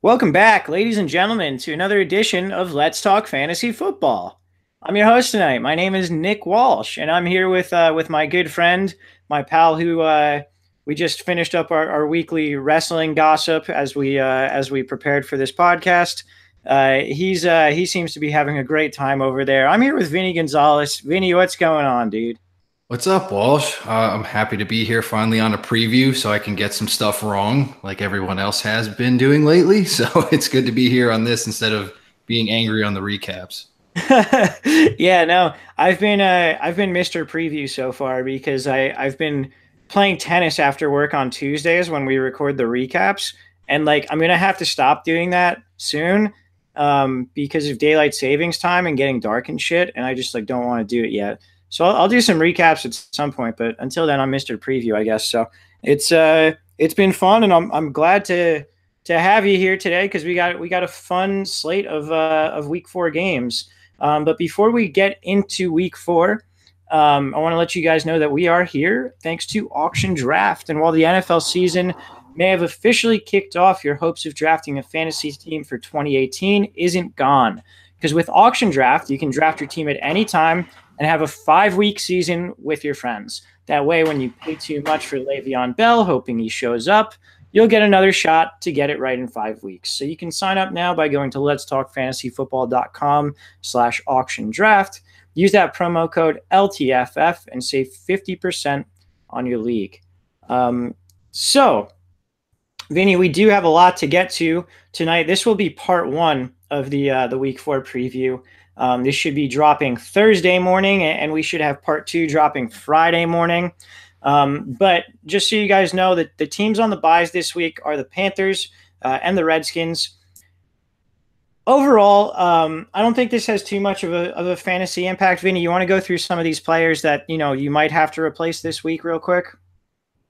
Welcome back, ladies and gentlemen, to another edition of Let's Talk Fantasy Football. I'm your host tonight. My name is Nick Walsh, and I'm here with my good friend, my pal, who we just finished up our weekly wrestling gossip as we prepared for this podcast. He seems to be having a great time over there. I'm here with Vinny Gonzalez. Vinny, what's going on, dude? What's up, Walsh? I'm happy to be here finally on a preview so I can get some stuff wrong like everyone else has been doing lately. So it's good to be here on this instead of being angry on the recaps. Yeah, no, I've been Mr. Preview so far because I've been playing tennis after work on Tuesdays when we record the recaps, and like I'm gonna have to stop doing that soon because of daylight savings time and getting dark and shit, and I just like don't want to do it yet. So I'll do some recaps at some point, but until then, I'm Mr. Preview, I guess. So it's been fun, and I'm glad to have you here today because we got a fun slate of week 4 games. But before we get into week 4, I want to let you guys know that we are here thanks to Auction Draft. And while the NFL season may have officially kicked off, your hopes of drafting a fantasy team for 2018 isn't gone. Because with Auction Draft, you can draft your team at any time and have a 5-week season with your friends. That way, when you pay too much for Le'Veon Bell, hoping he shows up, you'll get another shot to get it right in 5 weeks. So you can sign up now by going to letstalkfantasyfootball.com/auction draft. Use that promo code LTFF and save 50% on your league. So, Vinny, we do have a lot to get to tonight. This will be part 1 of the week 4 preview. This should be dropping Thursday morning, and we should have part 2 dropping Friday morning. But just so you guys know that the teams on the buys this week are the Panthers and the Redskins. Overall, I don't think this has too much of a fantasy impact. Vinny, you want to go through some of these players that you might have to replace this week real quick?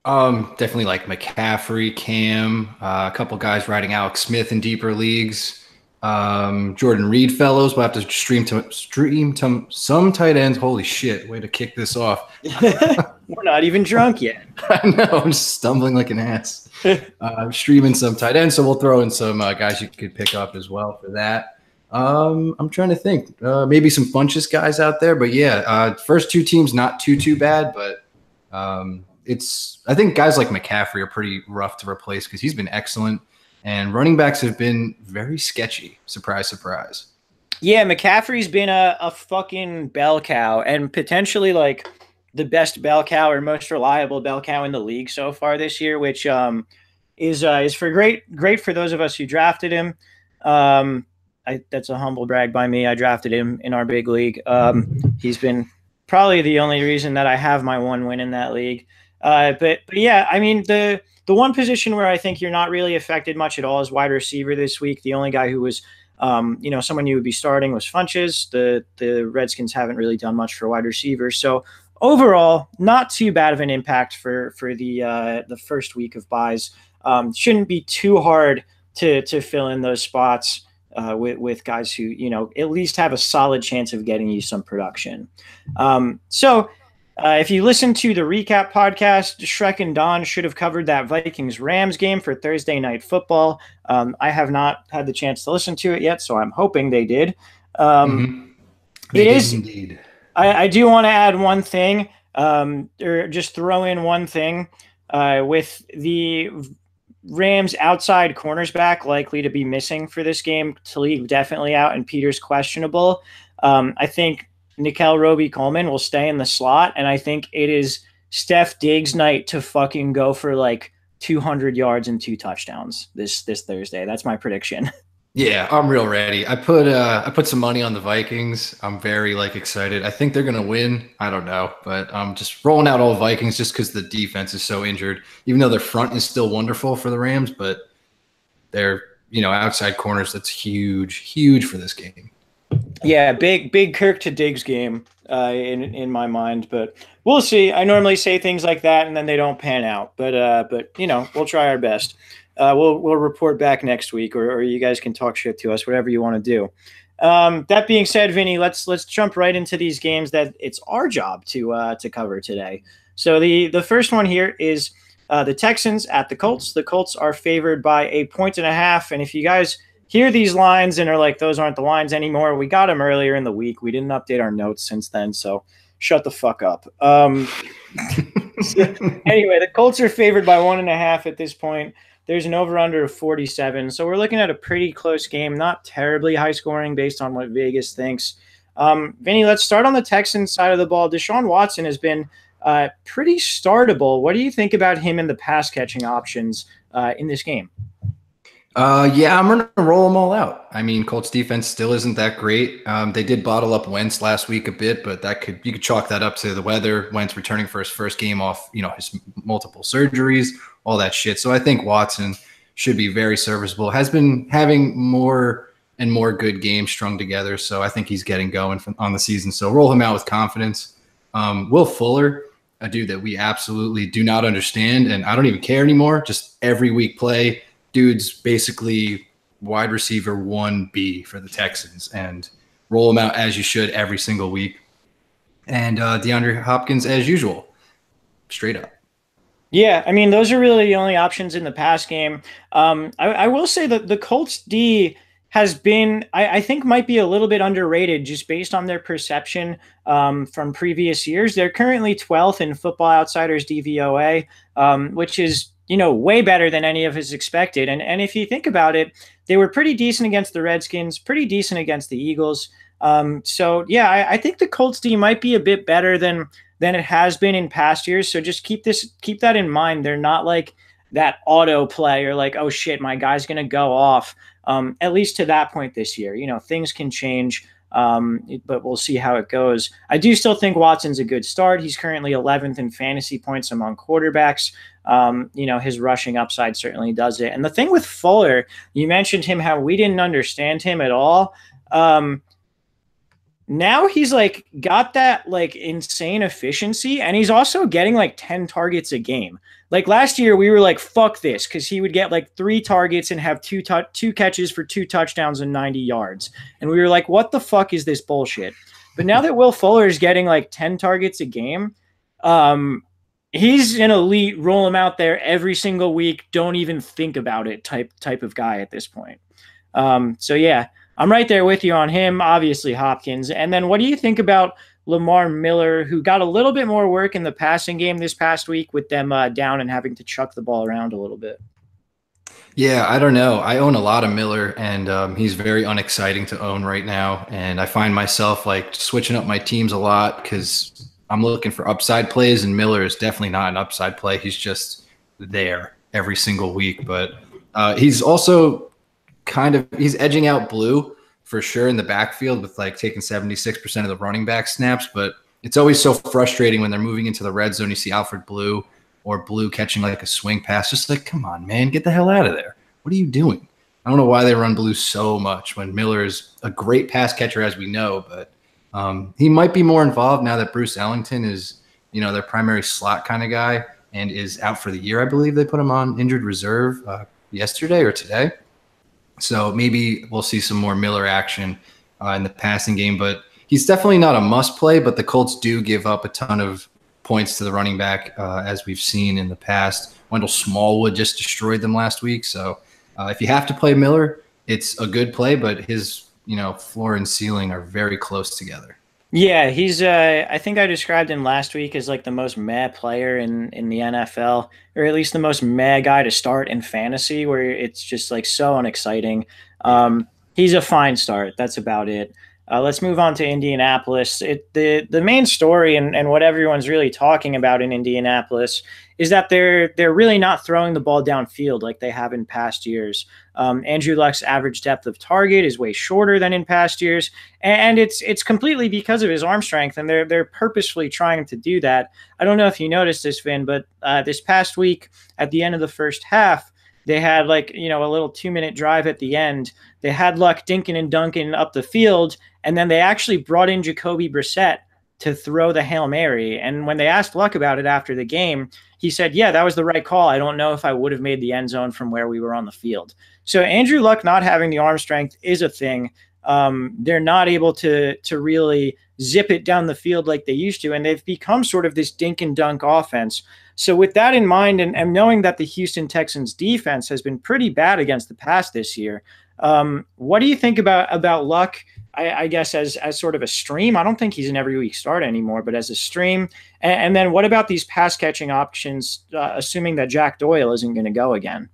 Definitely like McCaffrey, Cam, a couple guys riding Alex Smith in deeper leagues. Jordan Reed fellows. We'll have to stream to some tight ends. Holy shit, way to kick this off. We're not even drunk yet. I know, I'm stumbling like an ass. I'm streaming some tight ends, so we'll throw in some guys you could pick up as well for that. I'm trying to think. Maybe some Funchess guys out there, but yeah, first 2 teams not too bad, but I think guys like McCaffrey are pretty rough to replace because he's been excellent. And running backs have been very sketchy. Surprise, surprise. Yeah, McCaffrey's been a fucking bell cow and potentially like the best bell cow or most reliable bell cow in the league so far this year, which is for great for those of us who drafted him. That's a humble brag by me. I drafted him in our big league. He's been probably the only reason that I have my 1 win in that league. But yeah, I mean the one position where I think you're not really affected much at all is wide receiver this week. The only guy who was, someone you would be starting was Funchess. The Redskins haven't really done much for wide receivers. So overall, not too bad of an impact for the first week of buys. Shouldn't be too hard to fill in those spots with guys who, at least have a solid chance of getting you some production. If you listen to the recap podcast, Shrek and Don should have covered that Vikings-Rams game for Thursday Night Football. I have not had the chance to listen to it yet, so I'm hoping they did. They did indeed. I do want to add one thing, or just throw in one thing with the Rams outside cornersback likely to be missing for this game. Talib definitely out and Peters questionable. I think Nickel Roby-Coleman will stay in the slot, and I think it is Steph Diggs night to fucking go for like 200 yards and 2 touchdowns this Thursday. That's my prediction. Yeah, I'm real ready. I put some money on the Vikings. I'm very excited. I think they're gonna win. I don't know, but I'm just rolling out all Vikings just because the defense is so injured. Even though their front is still wonderful for the Rams, but they're outside corners. That's huge for this game. Yeah, big Kirk to Diggs game in my mind, but we'll see. I normally say things like that and then they don't pan out, but we'll try our best. We'll report back next week, or you guys can talk shit to us, whatever you want to do. That being said, Vinny, let's jump right into these games that it's our job to cover today. So the first one here is The Texans at the Colts. The Colts are favored by 1.5 points. And if you guys hear these lines and are like, those aren't the lines anymore, we got them earlier in the week. We didn't update our notes since then, so shut the fuck up. So anyway, the Colts are favored by 1.5 at this point. There's an over-under of 47, so we're looking at a pretty close game, not terribly high scoring based on what Vegas thinks. Vinny, let's start on the Texans side of the ball. Deshaun Watson has been pretty startable. What do you think about him and the pass catching options in this game? Yeah, I'm going to roll them all out. I mean, Colts defense still isn't that great. They did bottle up Wentz last week a bit, but you could chalk that up to the weather. Wentz returning for his first game off, his multiple surgeries, all that shit. So I think Watson should be very serviceable. Has been having more and more good games strung together. So I think he's getting going on the season. So roll him out with confidence. Will Fuller, a dude that we absolutely do not understand, and I don't even care anymore. Just every week play. Dude's basically wide receiver 1B for the Texans, and roll him out as you should every single week. And DeAndre Hopkins as usual, straight up. Yeah, I mean, those are really the only options in the pass game. I will say that the Colts D has been, I think, might be a little bit underrated just based on their perception from previous years. They're currently 12th in Football Outsiders DVOA, which is way better than any of us expected. And if you think about it, they were pretty decent against the Redskins, pretty decent against the Eagles. So yeah, I think the Colts D might be a bit better than it has been in past years. So just keep that in mind. They're not like that auto play or like, oh shit, my guy's going to go off. At least to that point this year, things can change. But we'll see how it goes. I do still think Watson's a good start. He's currently 11th in fantasy points among quarterbacks. His rushing upside certainly does it. And the thing with Fuller, you mentioned him, how we didn't understand him at all. Now he's like got that like insane efficiency, and he's also getting like 10 targets a game. Like last year we were like, fuck this, because he would get like 3 targets and have two catches for 2 touchdowns and 90 yards. And we were like, what the fuck is this bullshit? But now that Will Fuller is getting like 10 targets a game, he's an elite, roll him out there every single week, don't even think about it type of guy at this point. So yeah, I'm right there with you on him, obviously Hopkins. And then what do you think about Lamar Miller, who got a little bit more work in the passing game this past week with them down and having to chuck the ball around a little bit? Yeah, I don't know. I own a lot of Miller, and he's very unexciting to own right now. And I find myself like switching up my teams a lot because I'm looking for upside plays, and Miller is definitely not an upside play. He's just there every single week. But he's also he's edging out Blue for sure in the backfield with like taking 76% of the running back snaps. But it's always so frustrating when they're moving into the red zone. You see Alfred Blue or Blue catching like a swing pass. Just like, come on, man, get the hell out of there. What are you doing? I don't know why they run Blue so much when Miller is a great pass catcher, as we know, but he might be more involved now that Bruce Ellington is, their primary slot kind of guy and is out for the year. I believe they put him on injured reserve yesterday or today. So maybe we'll see some more Miller action in the passing game, but he's definitely not a must play, but the Colts do give up a ton of points to the running back, as we've seen in the past. Wendell Smallwood just destroyed them last week. So if you have to play Miller, it's a good play, but his, floor and ceiling are very close together. Yeah, he's I think I described him last week as like the most meh player in the NFL, or at least the most meh guy to start in fantasy, where it's just like so unexciting. He's a fine start. That's about it. Let's move on to Indianapolis. The main story and what everyone's really talking about in Indianapolis is that they're really not throwing the ball downfield like they have in past years. Andrew Luck's average depth of target is way shorter than in past years, and it's completely because of his arm strength, and they're purposefully trying to do that. I don't know if you noticed this, Vin, but this past week at the end of the first half, they had like, a little 2-minute drive at the end. They had Luck dinking and dunking up the field, and then they actually brought in Jacoby Brissett to throw the Hail Mary. And when they asked Luck about it after the game, he said, yeah, that was the right call. I don't know if I would have made the end zone from where we were on the field. So Andrew Luck not having the arm strength is a thing. They're not able to really zip it down the field like they used to, and they've become sort of this dink and dunk offense. So with that in mind, and knowing that the Houston Texans defense has been pretty bad against the pass this year, what do you think about Luck? I guess as sort of a stream. I don't think he's an every week start anymore, but as a stream. And then what about these pass catching options, assuming that Jack Doyle isn't going to go again?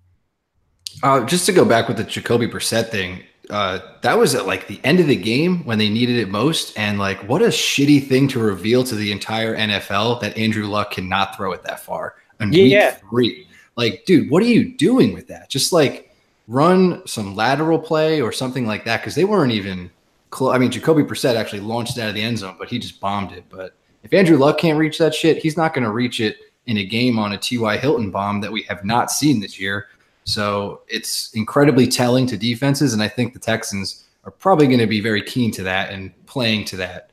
Just to go back with the Jacoby Brissett thing, that was at like the end of the game when they needed it most. And like, what a shitty thing to reveal to the entire NFL that Andrew Luck cannot throw it that far in week 3. Like, dude, what are you doing with that? Just like run some lateral play or something like that. Cause they weren't even close. I mean, Jacoby Brissett actually launched out of the end zone, but he just bombed it. But if Andrew Luck can't reach that shit, he's not going to reach it in a game on a T.Y. Hilton bomb that we have not seen this year. So it's incredibly telling to defenses, and I think the Texans are probably going to be very keen to that and playing to that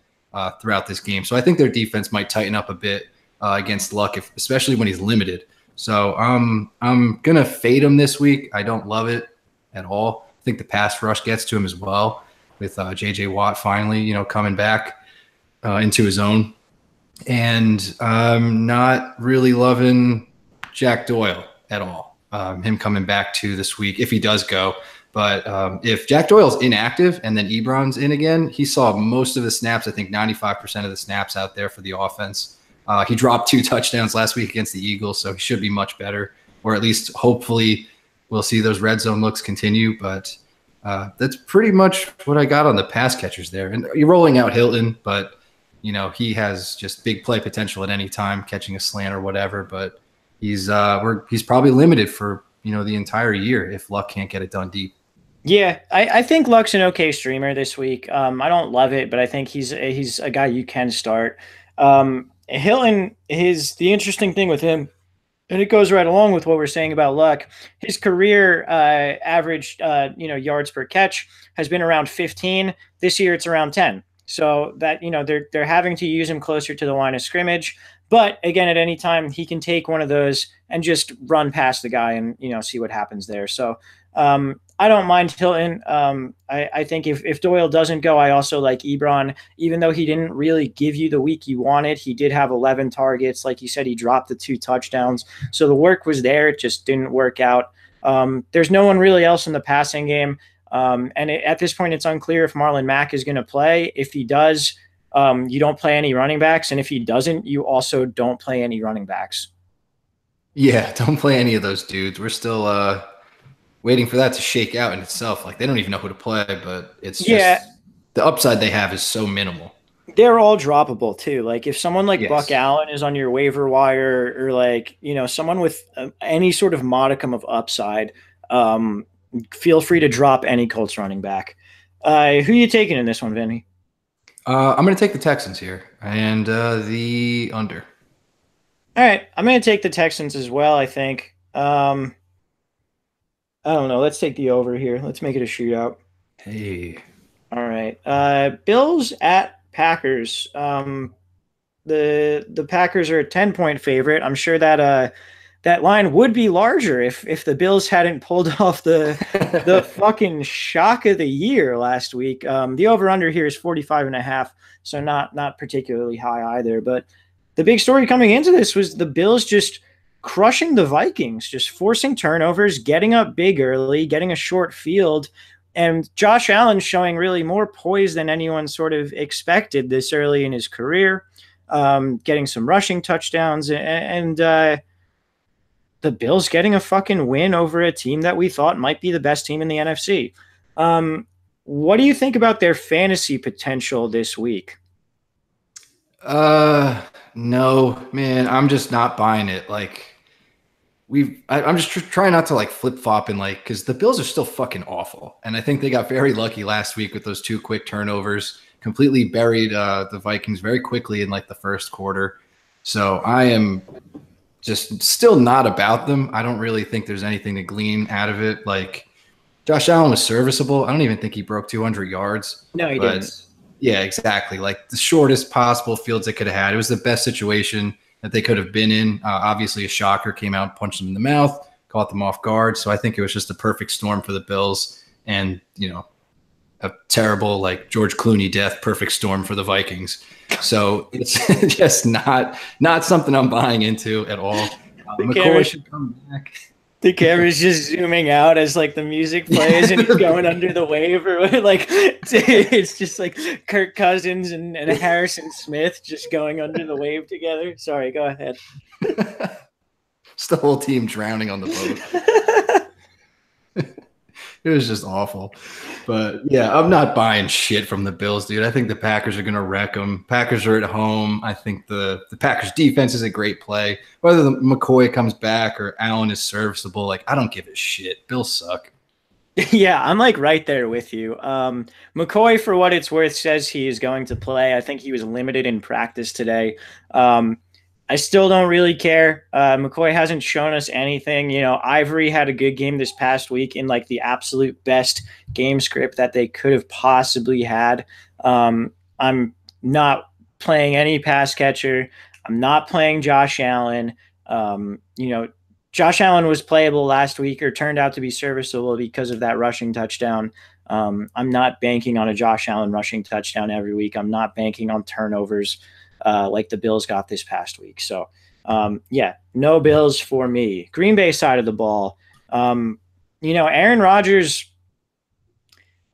throughout this game. So I think their defense might tighten up a bit against Luck, especially when he's limited. So I'm going to fade him this week. I don't love it at all. I think the pass rush gets to him as well with J.J. Watt finally, coming back into his own. And I'm not really loving Jack Doyle at all. Him coming back to this week if he does go. But if Jack Doyle's inactive and then Ebron's in again, he saw most of the snaps, I think 95% of the snaps out there for the offense. He dropped 2 touchdowns last week against the Eagles, so he should be much better, or at least hopefully we'll see those red zone looks continue. But that's pretty much what I got on the pass catchers there. And you're rolling out Hilton, but he has just big play potential at any time, catching a slant or whatever. But he's probably limited for the entire year if Luck can't get it done deep. Yeah, I think Luck's an okay streamer this week. I don't love it, but I think he's a guy you can start. Hilton is the interesting thing with him, and it goes right along with what we're saying about Luck. His career average yards per catch has been around 15. This year it's around 10. So that they're having to use him closer to the line of scrimmage. But again, at any time, he can take one of those and just run past the guy and, see what happens there. So I don't mind Hilton. I think if Doyle doesn't go, I also like Ebron. Even though he didn't really give you the week you wanted, he did have 11 targets. Like you said, he dropped the 2 touchdowns. So the work was there. It just didn't work out. There's no one really else in the passing game. At this point, it's unclear if Marlon Mack is going to play. If he does, you don't play any running backs. And if he doesn't, you also don't play any running backs. Yeah, don't play any of those dudes. We're still waiting for that to shake out in itself. Like, they don't even know who to play, but it's just the upside they have is so minimal. They're all droppable too. Like if someone like Buck Allen is on your waiver wire or like, someone with any sort of modicum of upside, feel free to drop any Colts running back. Who are you taking in this one, Vinny? I'm going to take the Texans here and the under. All right. I'm going to take the Texans as well, I think. I don't know. Let's take the over here. Let's make it a shootout. Hey. All right. Bills at Packers. The Packers are a 10-point favorite. I'm sure that that line would be larger if the Bills hadn't pulled off the fucking shock of the year last week. The over-under here is 45.5, so not particularly high either. But the big story coming into this was the Bills just crushing the Vikings, just forcing turnovers, getting up big early, getting a short field, and Josh Allen showing really more poise than anyone sort of expected this early in his career, getting some rushing touchdowns, and the Bills getting a fucking win over a team that we thought might be the best team in the NFC. What do you think about their fantasy potential this week? No, man, I'm just not buying it. Like, I'm just trying not to like flip flop and like, because the Bills are still fucking awful, and I think they got very lucky last week with those 2 quick turnovers, completely buried the Vikings very quickly in like the first quarter. So I am just still not about them. I don't really think there's anything to glean out of it. Like, Josh Allen was serviceable. I don't even think he broke 200 yards. No, he didn't. Yeah, exactly. Like the shortest possible fields they could have had. It was the best situation that they could have been in. Obviously, a shocker came out and punched them in the mouth, caught them off guard. So I think it was just a perfect storm for the Bills. And, a terrible like George Clooney death, perfect storm for the Vikings. So it's just not something I'm buying into at all. The McCoy camera, should come back. the camera's just zooming out as like the music plays and he's going under the wave, or like it's just like Kirk Cousins and Harrison Smith just going under the wave together. Sorry, go ahead. It's the whole team drowning on the boat. It was just awful. But yeah, I'm not buying shit from the Bills, dude. I think the Packers are going to wreck them. Packers are at home. I think the Packers defense is a great play. Whether the McCoy comes back or Allen is serviceable, like I don't give a shit. Bills suck. Yeah, I'm like right there with you. McCoy, for what it's worth, says he is going to play. I think he was limited in practice today. Um, I still don't really care. McCoy hasn't shown us anything. You know, Ivory had a good game this past week in like the absolute best game script that they could have possibly had. I'm not playing any pass catcher. I'm not playing Josh Allen. You know, Josh Allen was playable last week or turned out to be serviceable because of that rushing touchdown. I'm not banking on a Josh Allen rushing touchdown every week. I'm not banking on turnovers like the Bills got this past week. So, yeah, no Bills for me. Green Bay side of the ball. You know, Aaron Rodgers,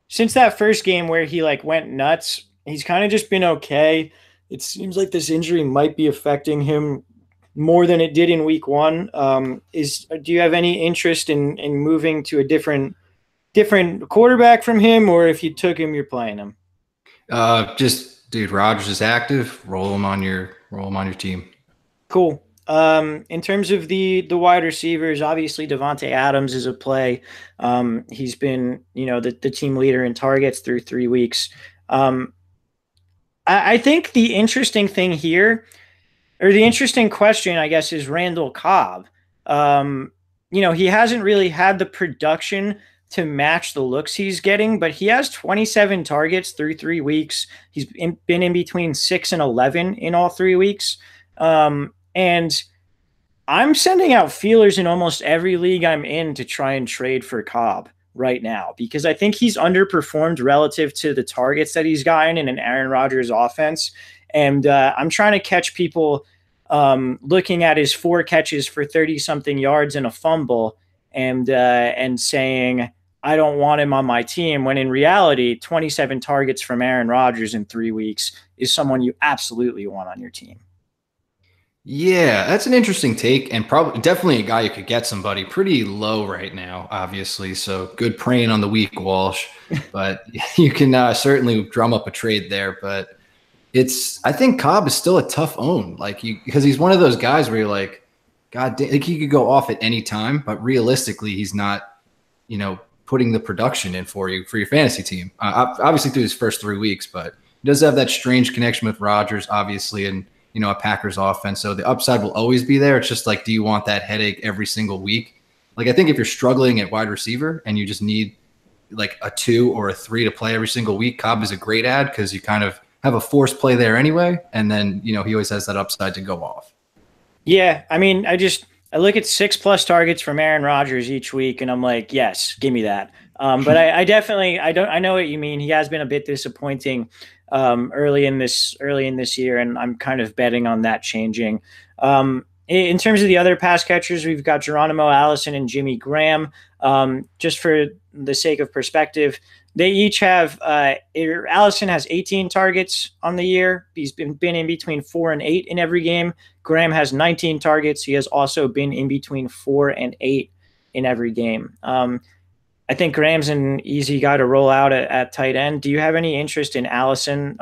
since that first game where he like went nuts, he's kind of just been okay. It seems like this injury might be affecting him more than it did in week one. Do you have any interest in moving to a different quarterback from him, or if you took him, you're playing him? Just dude, Rodgers is active. Roll him on your team. Cool. In terms of the wide receivers, obviously Devontae Adams is a play. He's been, you know, the team leader in targets through 3 weeks. I think the interesting thing here, or the interesting question, I guess, is Randall Cobb. You know, he hasn't really had the production to match the looks he's getting, but he has 27 targets through 3 weeks. Been in between 6 and 11 in all 3 weeks. And I'm sending out feelers in almost every league I'm in to try and trade for Cobb right now because I think he's underperformed relative to the targets that he's gotten in an Aaron Rodgers offense. And I'm trying to catch people looking at his 4 catches for 30-something yards and a fumble and saying, I don't want him on my team, when in reality, 27 targets from Aaron Rodgers in 3 weeks is someone you absolutely want on your team. Yeah, that's an interesting take, and probably definitely a guy you could get somebody pretty low right now, obviously. So good praying on the weak, Walsh. But you can certainly drum up a trade there. But I think Cobb is still a tough own, because he's one of those guys where you're like, God, like he could go off at any time, but realistically, he's not, you know, putting the production in for you for your fantasy team. Obviously through his first 3 weeks, but he does have that strange connection with Rodgers, obviously, and you know, a Packers offense. So the upside will always be there. It's just like, do you want that headache every single week? Like, I think if you're struggling at wide receiver and you just need like a 2 or a 3 to play every single week, Cobb is a great ad because you kind of have a forced play there anyway. And then, you know, he always has that upside to go off. Yeah. I mean, I look at 6+ targets from Aaron Rodgers each week and I'm like, yes, give me that. But I definitely, I know what you mean. He has been a bit disappointing early in this year, and I'm kind of betting on that changing. In terms of the other pass catchers, we've got Geronimo Allison and Jimmy Graham. Just for the sake of perspective, they each have Allison has 18 targets on the year. He's been in between 4 and 8 in every game. Graham has 19 targets. He has also been in between 4 and 8 in every game. I think Graham's an easy guy to roll out at tight end. Do you have any interest in Allison,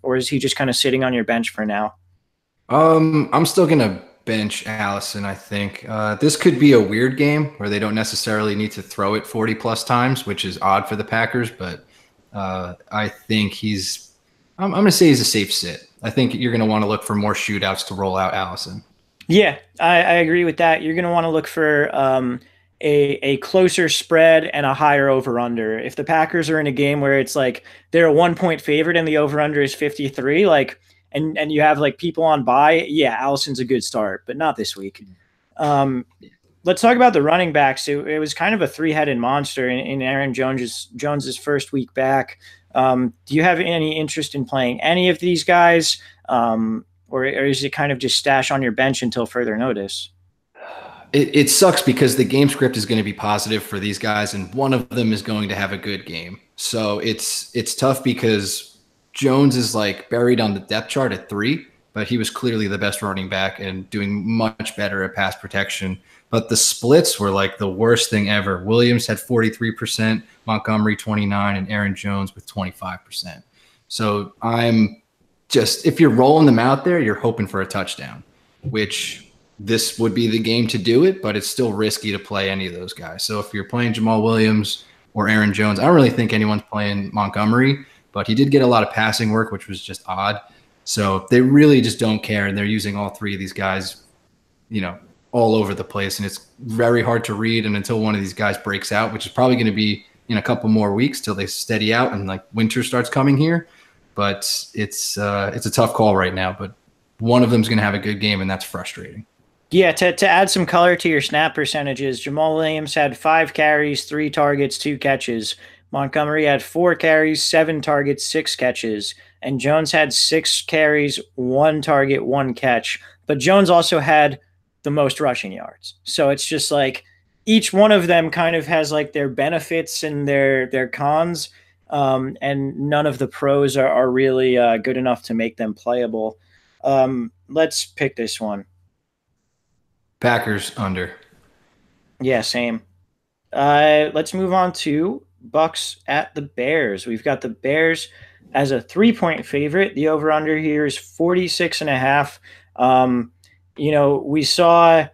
or is he just kind of sitting on your bench for now? I'm still going to bench Allison, I think. This could be a weird game where they don't necessarily need to throw it 40+ times, which is odd for the Packers, but I think I'm going to say he's a safe sit. I think you're going to want to look for more shootouts to roll out Allison. Yeah, I agree with that. You're going to want to look for a closer spread and a higher over-under. If the Packers are in a game where it's like they're a 1-point favorite and the over-under is 53, like, and you have like people on bye, yeah, Allison's a good start, but not this week. let's talk about the running backs. It was kind of a three-headed monster in Aaron Jones's first week back. Do you have any interest in playing any of these guys, or is it kind of just stash on your bench until further notice? It sucks because the game script is going to be positive for these guys, and one of them is going to have a good game. So it's tough because Jones is like buried on the depth chart at 3, but he was clearly the best running back and doing much better at pass protection. But the splits were like the worst thing ever. Williams had 43%, Montgomery 29%, and Aaron Jones with 25%. So I'm just, if you're rolling them out there, you're hoping for a touchdown, which this would be the game to do it, but it's still risky to play any of those guys. So if you're playing Jamal Williams or Aaron Jones, I don't really think anyone's playing Montgomery, but he did get a lot of passing work, which was just odd. So they really just don't care, and they're using all 3 of these guys, all over the place, and it's very hard to read. And until one of these guys breaks out, which is probably going to be in a couple more weeks till they steady out and like winter starts coming here. But it's a tough call right now. But one of them's going to have a good game, and that's frustrating. Yeah, to add some color to your snap percentages, Jamal Williams had 5 carries, 3 targets, 2 catches. Montgomery had 4 carries, 7 targets, 6 catches. And Jones had 6 carries, 1 target, 1 catch. But Jones also had the most rushing yards. So it's just like each one of them kind of has like their benefits and their cons. And none of the pros are really good enough to make them playable. Let's pick this one. Packers under. Yeah, same. Let's move on to Bucks at the Bears. We've got the Bears as a 3-point favorite. The over-under here is 46.5. We saw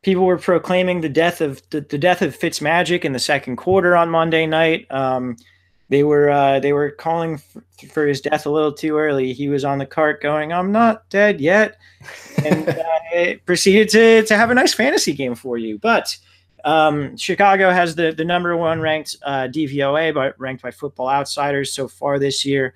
people were proclaiming the death of Fitzmagic in the second quarter on Monday night. They were calling for his death a little too early. He was on the cart going, "I'm not dead yet," and proceeded to have a nice fantasy game for you. But Chicago has the number 1 ranked DVOA, but ranked by Football Outsiders so far this year.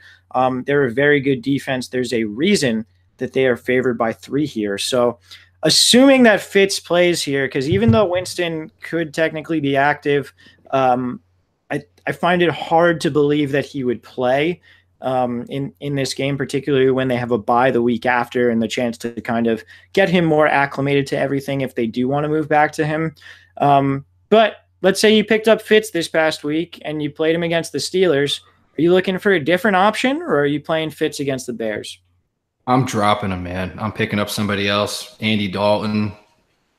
They're a very good defense. There's a reason that they are favored by 3 here. So assuming that Fitz plays here, because even though Winston could technically be active, I find it hard to believe that he would play in this game, particularly when they have a bye the week after and the chance to kind of get him more acclimated to everything if they do want to move back to him. But let's say you picked up Fitz this past week and you played him against the Steelers. Are you looking for a different option, or are you playing Fitz against the Bears? I'm dropping him, man. I'm picking up somebody else, Andy Dalton.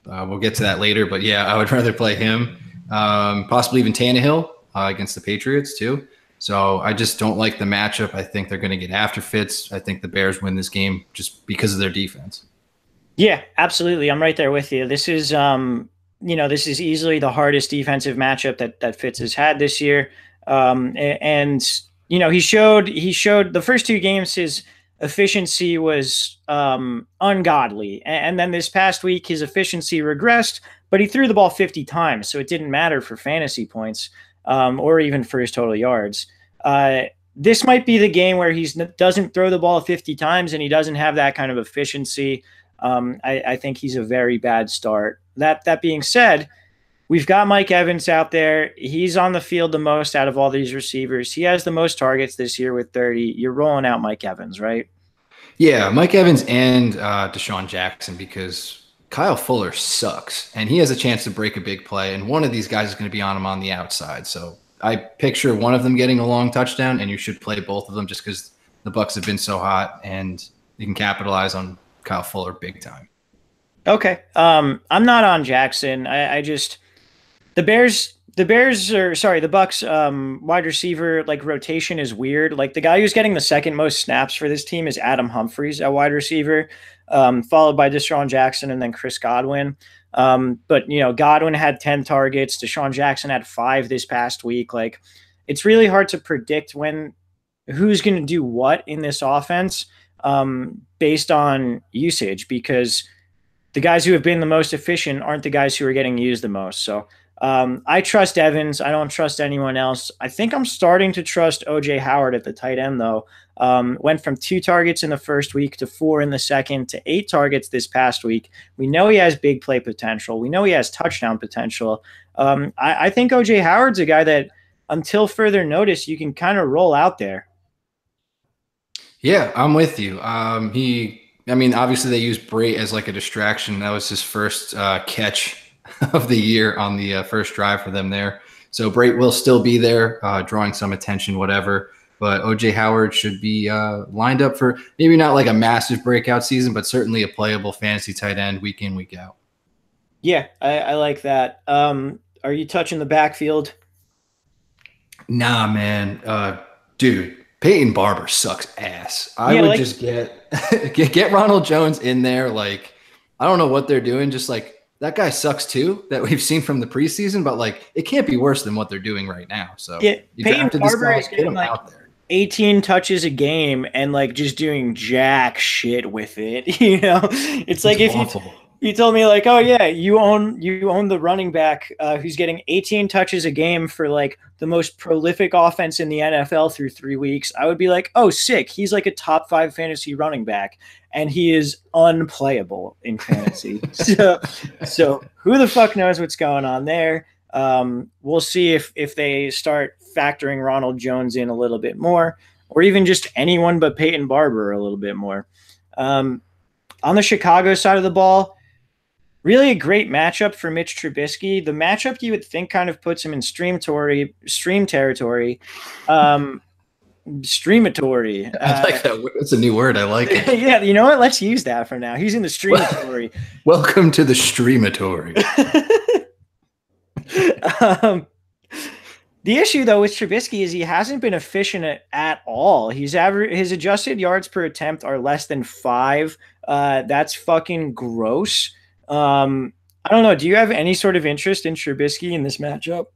We'll get to that later, but yeah, I would rather play him. Possibly even Tannehill against the Patriots too. So I just don't like the matchup. I think they're going to get after Fitz. I think the Bears win this game just because of their defense. Yeah, absolutely. I'm right there with you. This is, this is easily the hardest defensive matchup that Fitz has had this year. He showed the first 2 games his efficiency was ungodly. And then this past week, his efficiency regressed, but he threw the ball 50 times. So it didn't matter for fantasy points or even for his total yards. This might be the game where he doesn't throw the ball 50 times and he doesn't have that kind of efficiency. I think he's a very bad start. That being said, we've got Mike Evans out there. He's on the field the most out of all these receivers. He has the most targets this year with 30. You're rolling out Mike Evans, right? Yeah, Mike Evans and Deshaun Jackson, because Kyle Fuller sucks, and he has a chance to break a big play, and one of these guys is going to be on him on the outside. So I picture one of them getting a long touchdown, and you should play both of them just because the Bucs have been so hot, and you can capitalize on Kyle Fuller big time. Okay. I'm not on Jackson. I just the Bucs wide receiver like rotation is weird. Like the guy who's getting the second most snaps for this team is Adam Humphries at wide receiver, followed by Deshaun Jackson and then Chris Godwin. But Godwin had 10 targets. Deshaun Jackson had 5 this past week. Like it's really hard to predict who's going to do what in this offense based on usage, because the guys who have been the most efficient aren't the guys who are getting used the most. So I trust Evans. I don't trust anyone else. I think I'm starting to trust OJ Howard at the tight end, though. Went from 2 targets in the first week to 4 in the second to 8 targets this past week. We know he has big play potential. We know he has touchdown potential. I think OJ Howard's a guy that, until further notice, you can kind of roll out there. Yeah, I'm with you. I mean, obviously they used Bray as like a distraction. That was his first catch of the year on the first drive for them there. So Bray will still be there, drawing some attention, whatever. But OJ Howard should be lined up for maybe not like a massive breakout season, but certainly a playable fantasy tight end week in, week out. Yeah, I like that. Are you touching the backfield? Nah, man. Dude, Peyton Barber sucks ass. I Yeah, would like just get Ronald Jones in there. Like, I don't know what they're doing. Just like that guy sucks too, that we've seen from the preseason, but like it can't be worse than what they're doing right now. So yeah, you Peyton drafted this Barber guy, is get getting him like out there. 18 touches a game and like just doing jack shit with it. You know, it's It's like if awful. you told me like, oh yeah, you own the running back who's getting 18 touches a game for like the most prolific offense in the NFL through 3 weeks, I would be like, oh sick, he's like a top 5 fantasy running back, and he is unplayable in fantasy. So who the fuck knows what's going on there? We'll see if they start factoring Ronald Jones in a little bit more, or even just anyone but Peyton Barber a little bit more. On the Chicago side of the ball, really a great matchup for Mitch Trubisky. The matchup you would think kind of puts him in stream territory. Streamatory. I like that. That's a new word. I like it. Yeah, you know what? Let's use that for now. He's in the streamatory. Welcome to the streamatory. The issue though with Trubisky is he hasn't been efficient at all. His adjusted yards per attempt are less than 5. That's fucking gross. I don't know. Do you have any sort of interest in Trubisky in this matchup?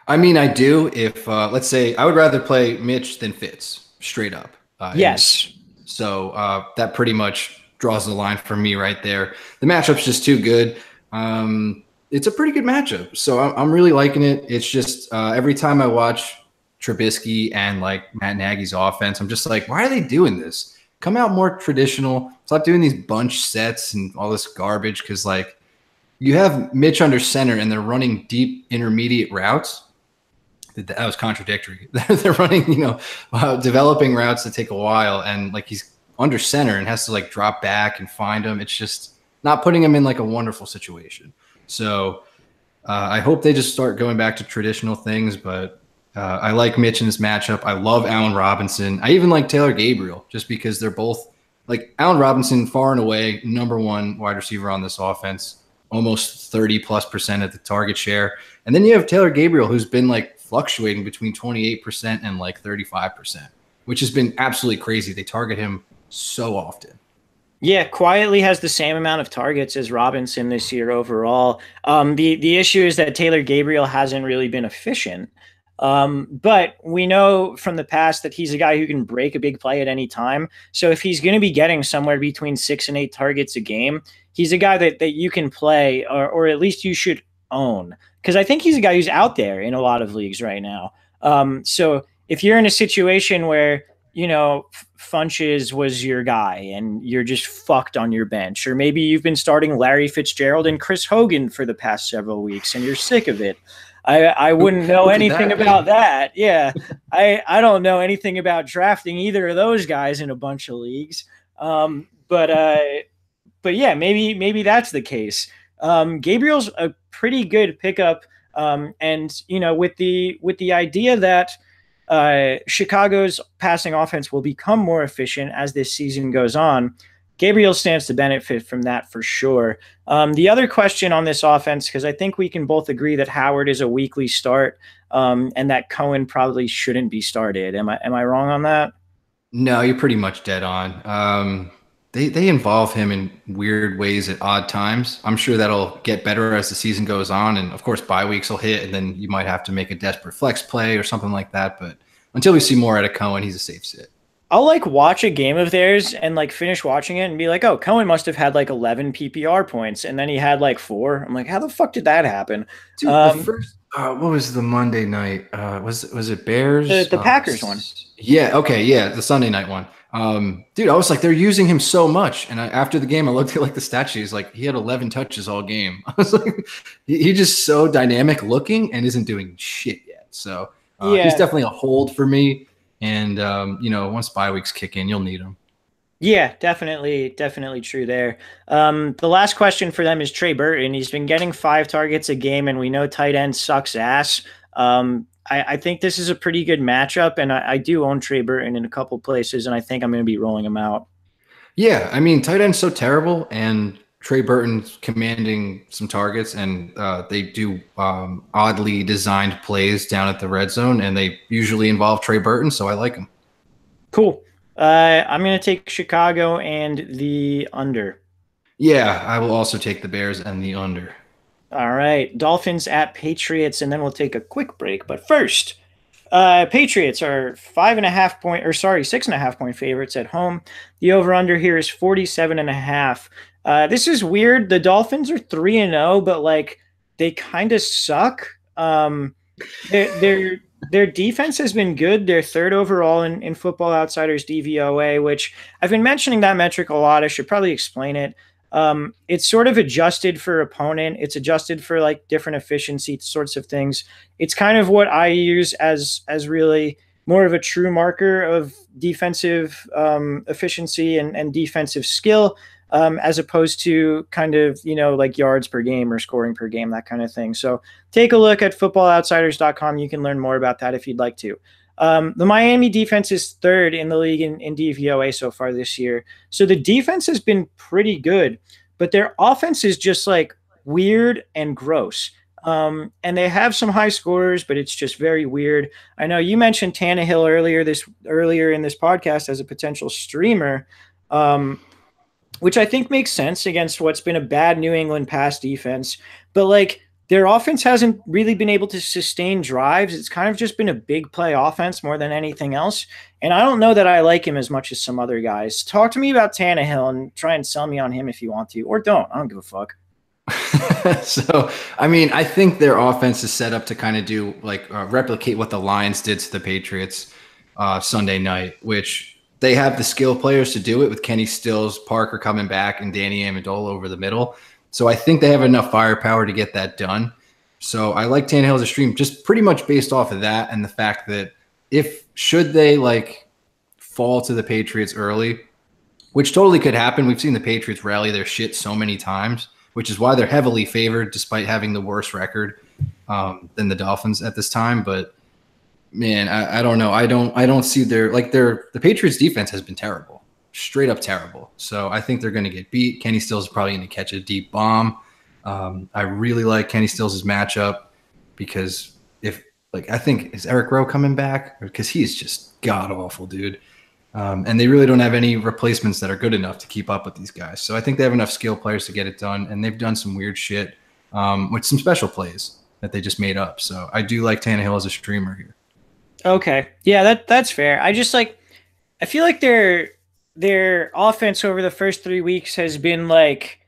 I mean, I do. If let's say I would rather play Mitch than Fitz, straight up. Yes. So that pretty much draws the line for me right there. The matchup's just too good. It's a pretty good matchup. So I'm really liking it. It's just every time I watch Trubisky and like Matt Nagy's offense, I'm just like, why are they doing this? Come out more traditional. Stop doing these bunch sets and all this garbage. Because like you have Mitch under center and they're running deep intermediate routes. That was contradictory. They're running, developing routes that take a while, and like he's under center and has to like drop back and find them. It's just not putting him in like a wonderful situation. So I hope they just start going back to traditional things. But I like Mitch in this matchup. I love Allen Robinson. I even like Taylor Gabriel just because they're both like Allen Robinson, far and away #1 wide receiver on this offense, almost 30+% at the target share. And then you have Taylor Gabriel, who's been like fluctuating between 28% and like 35%, which has been absolutely crazy. They target him so often. Yeah, quietly has the same amount of targets as Robinson this year overall. The issue is that Taylor Gabriel hasn't really been efficient. But we know from the past that he's a guy who can break a big play at any time. So if he's going to be getting somewhere between 6 and 8 targets a game, he's a guy that you can play, or at least you should own. Because I think he's a guy who's out there in a lot of leagues right now. So if you're in a situation where, Funches was your guy and you're just fucked on your bench, or maybe you've been starting Larry Fitzgerald and Chris Hogan for the past several weeks and you're sick of it. I wouldn't know anything about that. Yeah. I don't know anything about drafting either of those guys in a bunch of leagues. But yeah, maybe that's the case. Gabriel's a pretty good pickup. And with the idea that Chicago's passing offense will become more efficient as this season goes on, Gabriel stands to benefit from that for sure. The other question on this offense, because I think we can both agree that Howard is a weekly start, and that Cohen probably shouldn't be started. Am I wrong on that? No, you're pretty much dead on. They involve him in weird ways at odd times. I'm sure that'll get better as the season goes on. And of course, bye weeks will hit, and then you might have to make a desperate flex play or something like that. But until we see more out of Cohen, he's a safe sit. I'll like watch a game of theirs and like finish watching it and be like, oh, Cohen must have had like 11 PPR points and then he had like 4. I'm like, how the fuck did that happen? Dude, the first what was the Monday night? Was it The Bears? the Packers one. Yeah, okay, yeah, the Sunday night one. Dude, I was like, they're using him so much, and after the game, I looked at like the stat sheet. He's like, he had 11 touches all game. I was like, he's just so dynamic looking and isn't doing shit yet. So he's Yeah. definitely a hold for me. And once bye weeks kick in, you'll need him. Yeah, definitely true there. The last question for them is Trey Burton. He's been getting 5 targets a game, and we know tight end sucks ass. I think this is a pretty good matchup, and I do own Trey Burton in a couple places, and I think I'm going to be rolling him out. Yeah, I mean, tight end's so terrible, and Trey Burton's commanding some targets, and they do oddly designed plays down at the red zone, and they usually involve Trey Burton, so I like him. Cool. I'm going to take Chicago and the under. Yeah, I will also take the Bears and the under. All right. Dolphins at Patriots, and then we'll take a quick break. But first, Patriots are 5.5 point, or sorry, 6.5 point favorites at home. The over/under here is 47.5. This is weird. The Dolphins are 3-0, but like they kind of suck. Their defense has been good. They're third overall in Football Outsiders DVOA, which I've been mentioning that metric a lot. I should probably explain it. It's sort of adjusted for opponent. It's adjusted for like different efficiency sorts of things. It's kind of what I use as really more of a true marker of defensive efficiency and defensive skill, as opposed to kind of, like yards per game or scoring per game, that kind of thing. So take a look at footballoutsiders.com. You can learn more about that if you'd like to. The Miami defense is third in the league in DVOA so far this year. So the defense has been pretty good, but their offense is just like weird and gross. And they have some high scorers, but it's just very weird. I know you mentioned Tannehill earlier in this podcast as a potential streamer, which I think makes sense against what's been a bad New England pass defense. But like their offense hasn't really been able to sustain drives. It's kind of just been a big play offense more than anything else. And I don't know that I like him as much as some other guys. Talk to me about Tannehill and try and sell me on him if you want to, or don't. I don't give a fuck. So, I mean, I think their offense is set up to kind of do like replicate what the Lions did to the Patriots Sunday night, which they have the skill players to do it with Kenny Stills, Parker coming back, and Danny Amendola over the middle. So I think they have enough firepower to get that done. So I like Tannehill as a stream just pretty much based off of that and the fact that should they like fall to the Patriots early, which totally could happen. We've seen the Patriots rally their shit so many times, which is why they're heavily favored despite having the worst record than the Dolphins at this time. But man, I don't know. I don't see the Patriots defense has been terrible, straight up terrible. So I think they're going to get beat. Kenny Stills is probably going to catch a deep bomb. I really like Kenny Stills' matchup because I think is Eric Rowe coming back because he's just god awful, dude. And they really don't have any replacements that are good enough to keep up with these guys. So I think they have enough skill players to get it done, and they've done some weird shit with some special plays that they just made up. So I do like Tannehill as a streamer here. Okay. Yeah, that's fair. I feel like their offense over the first 3 weeks has been like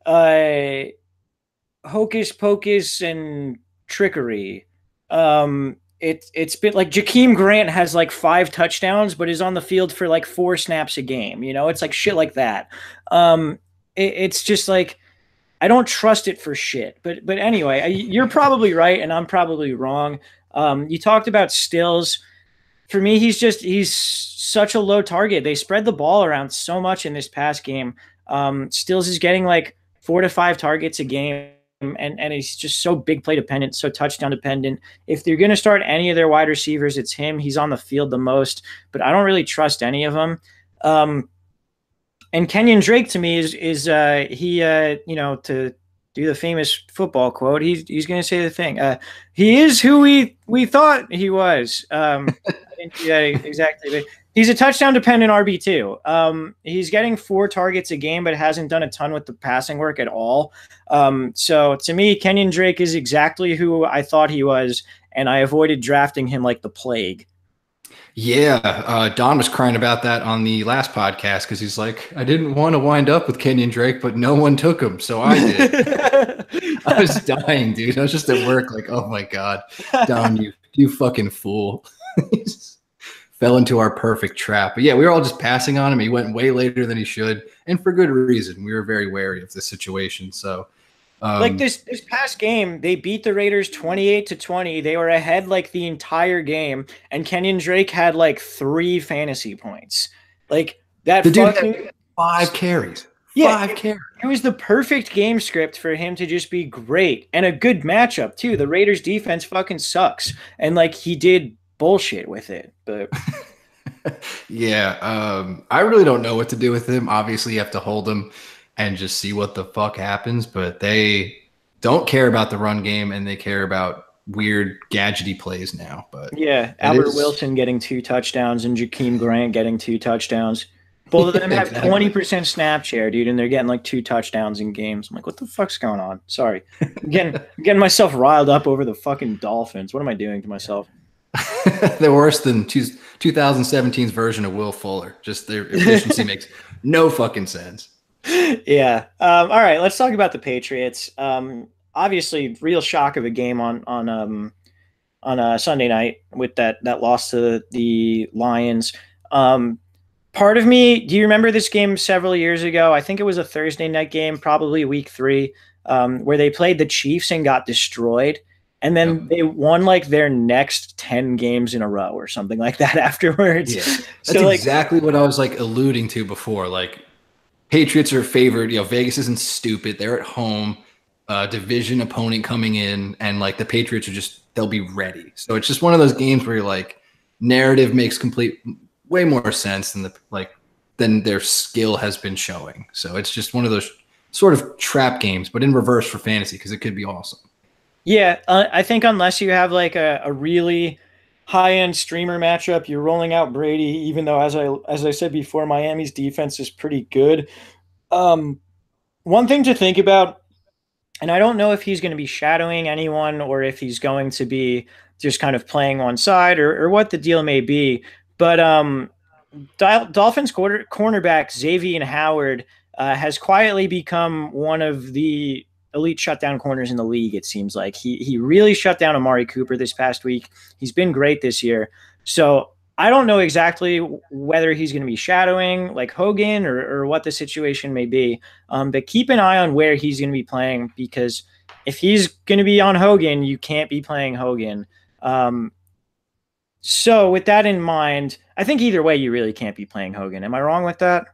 uh hocus pocus and trickery. It's been like Jakeem Grant has like 5 touchdowns, but is on the field for like 4 snaps a game. It's like shit like that. It's just like I don't trust it for shit. But anyway, you're probably right, and I'm probably wrong. You talked about Stills. For me, he's such a low target. They spread the ball around so much in this past game. Stills is getting like 4 to 5 targets a game, and he's just so big play dependent, so touchdown dependent. If they're going to start any of their wide receivers, it's him. He's on the field the most, but I don't really trust any of them. And Kenyon Drake to me is he to do the famous football quote. He's going to say the thing. He is who we thought he was. I didn't do that exactly, but he's a touchdown dependent RB2. He's getting 4 targets a game, but hasn't done a ton with the passing work at all. So to me, Kenyon Drake is exactly who I thought he was, and I avoided drafting him like the plague. Yeah, Don was crying about that on the last podcast because he's like, I didn't want to wind up with Kenyon Drake, but no one took him, so I did. I was dying, dude. I was just at work, like, oh my god, Don, you fucking fool. Fell into our perfect trap. But yeah, we were all just passing on him. He went way later than he should, and for good reason. We were very wary of the situation. So, Like this past game, they beat the Raiders 28-20. They were ahead like the entire game, and Kenyon Drake had like 3 fantasy points. That the dude fucking had 5 carries. yeah, 5 carries. it was the perfect game script for him to just be great and a good matchup too. The Raiders defense fucking sucks, and like he did bullshit with it. But Yeah, I really don't know what to do with him. Obviously, you have to hold him and just see what the fuck happens. But they don't care about the run game, and they care about weird gadgety plays now. But yeah, Albert Wilson getting 2 touchdowns and Jakeem Grant getting 2 touchdowns. Both of them have exactly. 20% snap share, dude, and they're getting like 2 touchdowns in games. I'm like, what the fuck's going on? Sorry. I'm getting myself riled up over the fucking Dolphins. What am I doing to myself? They're worse than 2017's version of Will Fuller. Just their efficiency makes no fucking sense. Yeah. All right, let's talk about the Patriots. Obviously, real shock of a game on a Sunday night with that loss to the Lions. Part of me, do you remember this game several years ago? I think it was a Thursday night game, probably week 3, where they played the Chiefs and got destroyed. And then they won like their next 10 games in a row or something like that afterwards. Yeah. So That's exactly what I was like alluding to before. Like Patriots are favored. Vegas isn't stupid. They're at home, division opponent coming in, and like the Patriots are they'll be ready. So it's just one of those games where you're like, narrative makes way more sense than their skill has been showing. So it's just one of those sort of trap games, but in reverse for fantasy because it could be awesome. yeah, I think unless you have like a really high-end streamer matchup, you're rolling out Brady, even though as I said before, Miami's defense is pretty good. Um, One thing to think about, and I don't know if he's going to be shadowing anyone or if he's going to be just kind of playing one side or what the deal may be. But Dolphins cornerback Xavier Howard has quietly become one of the elite shutdown corners in the league. It seems like he really shut down Amari Cooper this past week. He's been great this year. So I don't know exactly whether he's going to be shadowing like Hogan or what the situation may be. But keep an eye on where he's going to be playing, because if he's going to be on Hogan, you can't be playing Hogan. So with that in mind, I think either way, you really can't be playing Hogan. Am I wrong with that?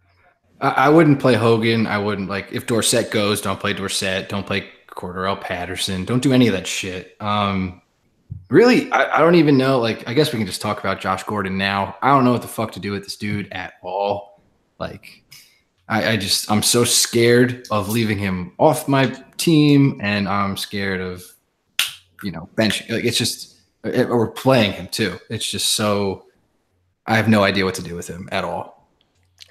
I wouldn't play Hogan. I wouldn't if Dorsett goes, don't play Dorsett. Don't play Cordarrelle Patterson. Don't do any of that shit. Really, I don't even know. Like, I guess we can just talk about Josh Gordon now. I don't know what the fuck to do with this dude at all. Like, I'm so scared of leaving him off my team, and I'm scared of, benching. Like, it's just, we're playing him too. It's just so, I have no idea what to do with him at all.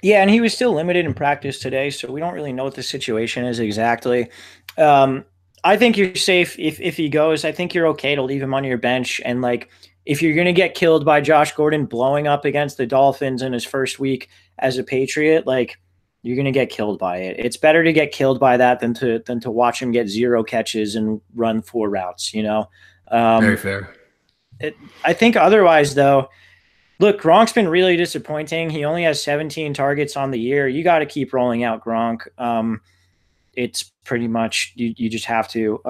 Yeah, and he was still limited in practice today, so we don't really know what the situation is exactly. Um, I think you're safe if he goes. I think you're okay to leave him on your bench. And like, if you're gonna get killed by Josh Gordon blowing up against the Dolphins in his first week as a Patriot, like you're gonna get killed by it. It's better to get killed by that than to watch him get 0 catches and run 4 routes. Very fair. I think otherwise though. Look, Gronk's been really disappointing. He only has 17 targets on the year. You got to keep rolling out Gronk. It's pretty much you just have to.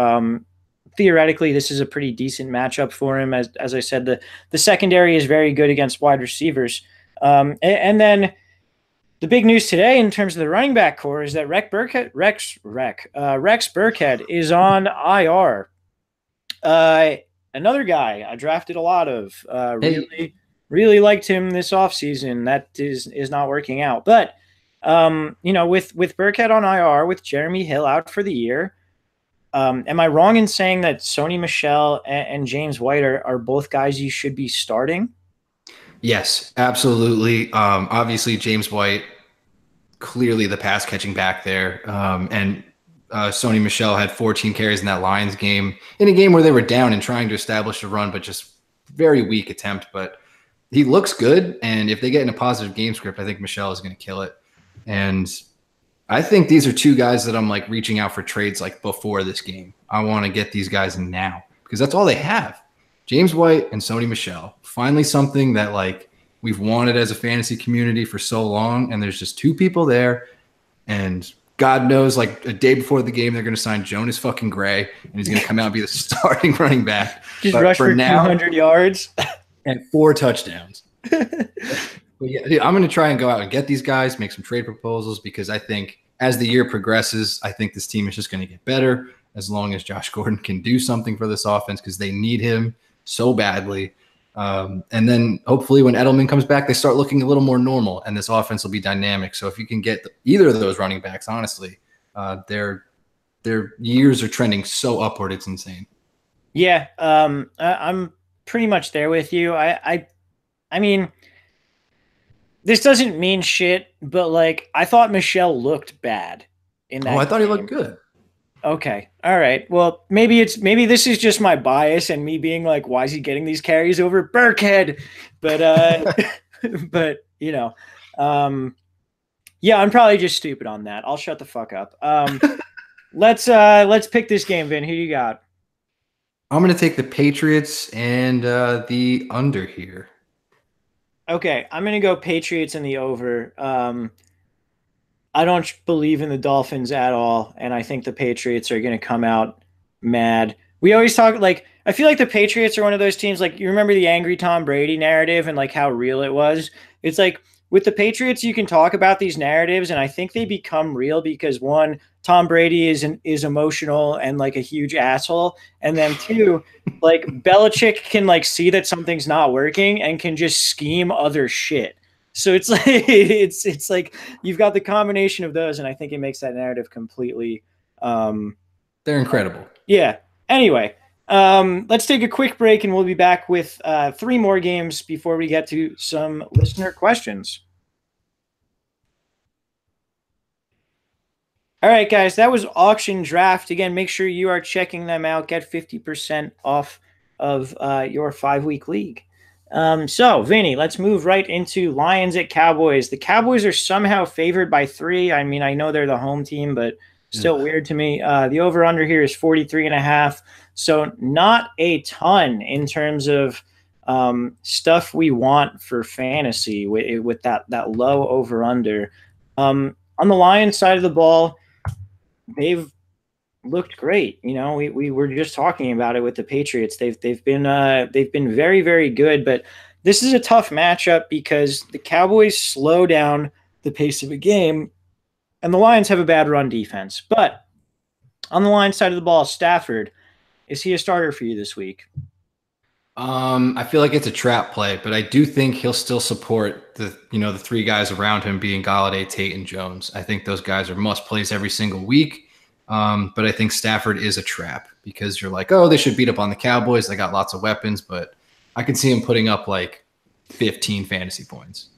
Theoretically, this is a pretty decent matchup for him. As I said, the secondary is very good against wide receivers. And then the big news today in terms of the running back core is that Rex Burkhead is on IR. Another guy I drafted a lot of. Really liked him this offseason. That is not working out. But with Burkhead on IR, with Jeremy Hill out for the year, am I wrong in saying that Sony Michel and James White are both guys you should be starting? Yes, absolutely. Obviously, James White, clearly the pass catching back there. And Sony Michel had 14 carries in that Lions game, in a game where they were down and trying to establish a run, but just very weak attempt. But he looks good, and if they get in a positive game script, I think Michelle is going to kill it. And I think these are two guys that I'm like reaching out for trades like before this game. I want to get these guys now because that's all they have. James White and Sony Michel. Finally something that like we've wanted as a fantasy community for so long, and there's just two people there. And God knows, like a day before the game, they're going to sign Jonas fucking Gray, and he's going to come out and be the starting running back. Just rush for 200 yards and 4 touchdowns. But yeah, I'm going to try and go out and get these guys, make some trade proposals, because I think as the year progresses, I think this team is just going to get better as long as Josh Gordon can do something for this offense because they need him so badly. And then hopefully when Edelman comes back, they start looking a little more normal and this offense will be dynamic. So if you can get either of those running backs, honestly, their years are trending so upward. It's insane. Yeah. I'm pretty much there with you. I mean, this doesn't mean shit, but like I thought Michelle looked bad in that. I thought he looked good. Okay. All right. Well, maybe this is just my bias and me being like, why is he getting these carries over Burkhead? But but you know, yeah, I'm probably just stupid on that. I'll shut the fuck up. Let's pick this game, Vin. Who you got? I'm gonna take the Patriots and the under here. Okay, I'm going to go Patriots in the over. I don't believe in the Dolphins at all, and I think the Patriots are going to come out mad. We always talk like I feel like the Patriots are one of those teams like you remember the angry Tom Brady narrative and like how real it was. It's like with the Patriots you can talk about these narratives and I think they become real because one, Tom Brady is emotional and like a huge asshole, and then two, like Belichick can like see that something's not working and can just scheme other shit. So it's like it's like you've got the combination of those, and I think it makes that narrative completely. They're incredible. Yeah. Anyway, let's take a quick break, and we'll be back with 3 more games before we get to some listener questions. All right, guys, that was Auction Draft. Again, make sure you are checking them out. Get 50% off of your 5-week league. So, Vinny, let's move right into Lions at Cowboys. The Cowboys are somehow favored by 3. I mean, I know they're the home team, but still weird to me. The over-under here is 43.5. So not a ton in terms of stuff we want for fantasy with that low over-under. On the Lions side of the ball, they've looked great. You know, we were just talking about it with the Patriots. They've been very, very good, but this is a tough matchup because the Cowboys slow down the pace of a game and the Lions have a bad run defense. But on the Lions side of the ball, Stafford, is he a starter for you this week? I feel like it's a trap play, but I do think he'll still support the 3 guys around him being Golladay, Tate, and Jones. I think those guys are must plays every single week. But I think Stafford is a trap because you're like, oh, they should beat up on the Cowboys. They got lots of weapons, but I can see him putting up like 15 fantasy points.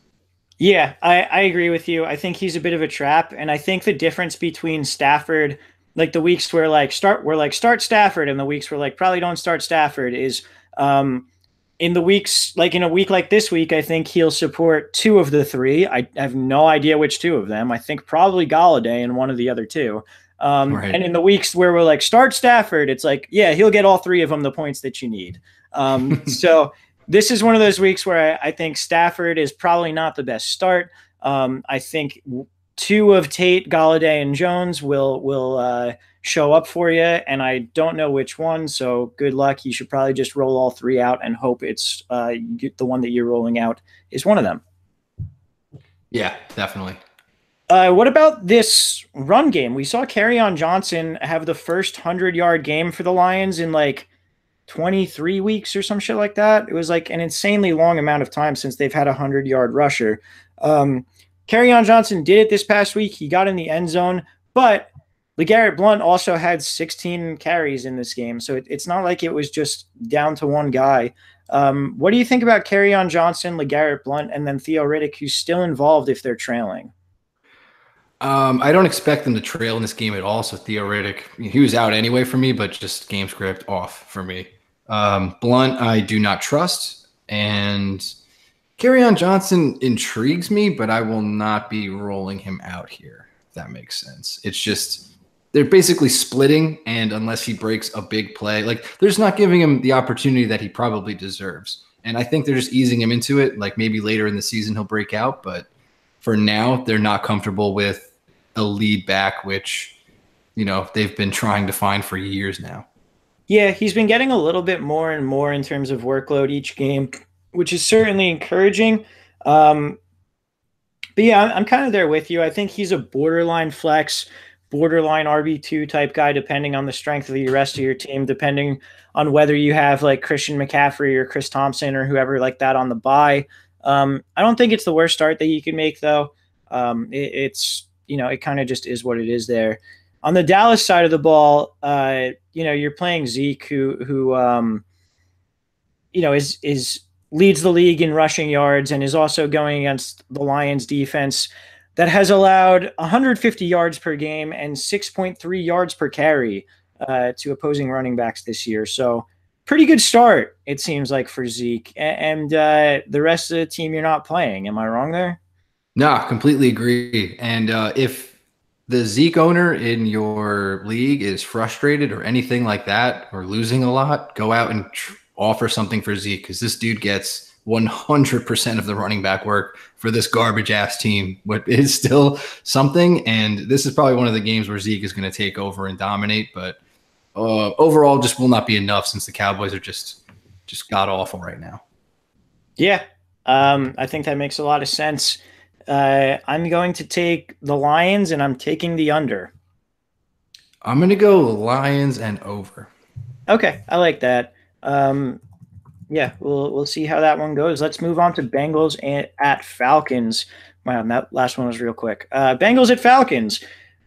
Yeah, I agree with you. I think he's a bit of a trap. And I think the difference between Stafford, like the weeks where start Stafford and the weeks where like probably don't start Stafford is in the weeks, like in a week like this week, I think he'll support 2 of the 3. I have no idea which 2 of them. I think probably Golladay and one of the other 2. Right. And in the weeks where we're like, start Stafford, it's like, yeah, he'll get all 3 of them the points that you need. So this is one of those weeks where I think Stafford is probably not the best start. I think 2 of Tate, Golladay, and Jones will show up for you, and I don't know which one, so good luck. You should probably just roll all 3 out and hope it's the one that you're rolling out is one of them. Yeah, definitely. What about this run game? We saw Kerryon Johnson have the first 100-yard game for the Lions in like 23 weeks or some shit like that. It was like an insanely long amount of time since they've had a 100-yard rusher. Kerryon Johnson did it this past week. He got in the end zone, but LeGarrette Blount also had 16 carries in this game, so it's not like it was just down to one guy. What do you think about Kerryon Johnson, LeGarrette Blount, and then Theo Riddick, who's still involved if they're trailing? I don't expect them to trail in this game at all. So Theo Riddick, he was out anyway for me, but just game script off for me. Blunt, I do not trust. And Kerryon Johnson intrigues me, but I will not be rolling him out here, if that makes sense. It's just they're basically splitting, and unless he breaks a big play, like they're just not giving him the opportunity that he probably deserves. And I think they're just easing him into it. Like maybe later in the season he'll break out, but for now they're not comfortable with a lead back, which they've been trying to find for years now. Yeah, he's been getting a little bit more and more in terms of workload each game, which is certainly encouraging. Um, but yeah, I'm kind of there with you. I think he's a borderline flex, borderline RB2 type guy, depending on the strength of the rest of your team, depending on whether you have like Christian McCaffrey or Chris Thompson or whoever like that on the bye. I don't think it's the worst start that you can make, though. It's, it kind of just is what it is there. On the Dallas side of the ball, you're playing Zeke, who is leads the league in rushing yards and is also going against the Lions defense that has allowed 150 yards per game and 6.3 yards per carry to opposing running backs this year. So pretty good start, it seems like, for Zeke. And the rest of the team you're not playing. Am I wrong there? No, completely agree. And if the Zeke owner in your league is frustrated or anything like that, or losing a lot, go out and offer something for Zeke, because this dude gets 100% of the running back work for this garbage ass team, but it is still something. And this is probably one of the games where Zeke is going to take over and dominate. But overall, just will not be enough since the Cowboys are just god awful right now. Yeah, I think that makes a lot of sense. I'm going to take the Lions, and I'm taking the under. I'm going to go Lions and over. Okay, I like that. Yeah, we'll see how that one goes. Let's move on to Bengals at Falcons. Wow, that last one was real quick. Bengals at Falcons.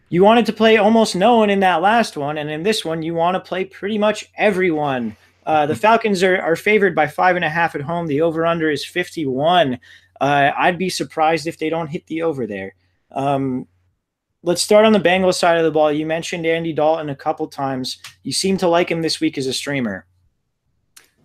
You wanted to play almost no one in that last one, and in this one, you want to play pretty much everyone. The Falcons are favored by 5.5 at home. The over-under is 51. I'd be surprised if they don't hit the over there. Let's start on the Bengals side of the ball. You mentioned Andy Dalton a couple times. You seem to like him this week as a streamer.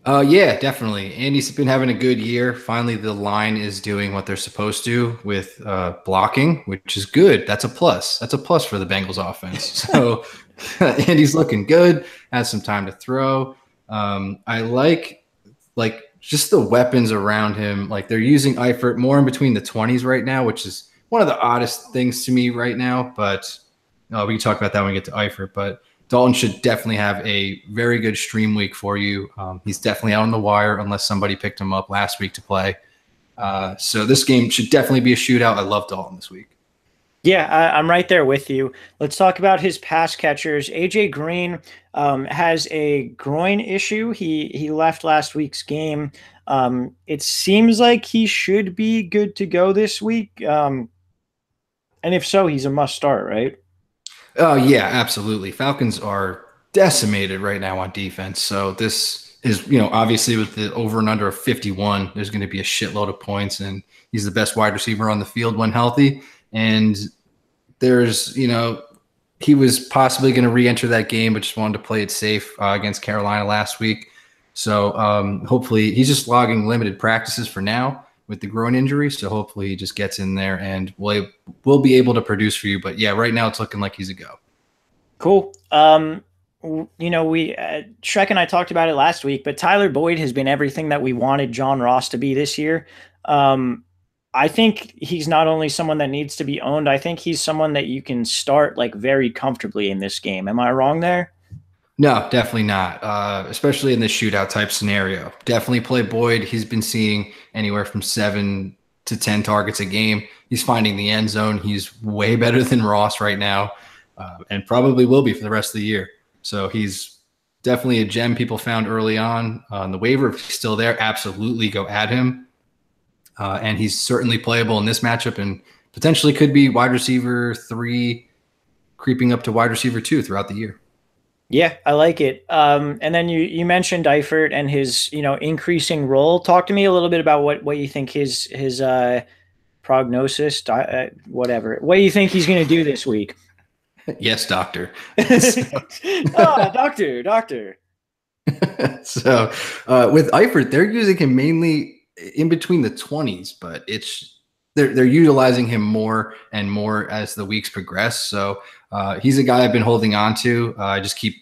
Yeah, definitely. Andy's been having a good year. Finally, the line is doing what they're supposed to with blocking, which is good. That's a plus. That's a plus for the Bengals offense. So Andy's looking good, has some time to throw. I like just the weapons around him. Like they're using Eifert more in between the 20s right now, which is one of the oddest things to me right now. But we can talk about that when we get to Eifert. But Dalton should definitely have a very good stream week for you. He's definitely out on the wire unless somebody picked him up last week to play. So this game should definitely be a shootout. I love Dalton this week. Yeah, I'm right there with you. Let's talk about his pass catchers. AJ Green has a groin issue. He left last week's game. It seems like he should be good to go this week. And if so, he's a must start, right? Oh, yeah, absolutely. Falcons are decimated right now on defense. So this is, obviously with the over and under of 51, there's going to be a shitload of points, and he's the best wide receiver on the field when healthy. And there's, he was possibly going to re-enter that game, but just wanted to play it safe against Carolina last week. So hopefully he's just logging limited practices for now with the groin injury. So hopefully he just gets in there and will be able to produce for you. But yeah, right now it's looking like he's a go. Cool. We Shrek and I talked about it last week, but Tyler Boyd has been everything that we wanted John Ross to be this year. I think he's not only someone that needs to be owned, I think he's someone that you can start like very comfortably in this game. Am I wrong there? No, definitely not. Especially in this shootout type scenario. Definitely play Boyd. He's been seeing anywhere from 7 to 10 targets a game. He's finding the end zone. He's way better than Ross right now, and probably will be for the rest of the year. So he's definitely a gem people found early on the waiver. If he's still there, absolutely go at him. And he's certainly playable in this matchup and potentially could be wide receiver 3, creeping up to wide receiver 2 throughout the year. Yeah, I like it. And then you mentioned Eifert and his increasing role. Talk to me a little bit about what you think his prognosis, whatever. What do you think he's going to do this week? Yes, doctor. Oh, doctor. So with Eifert, they're using him mainly in between the 20s, but they're utilizing him more and more as the weeks progress. So he's a guy I've been holding on to. I just keep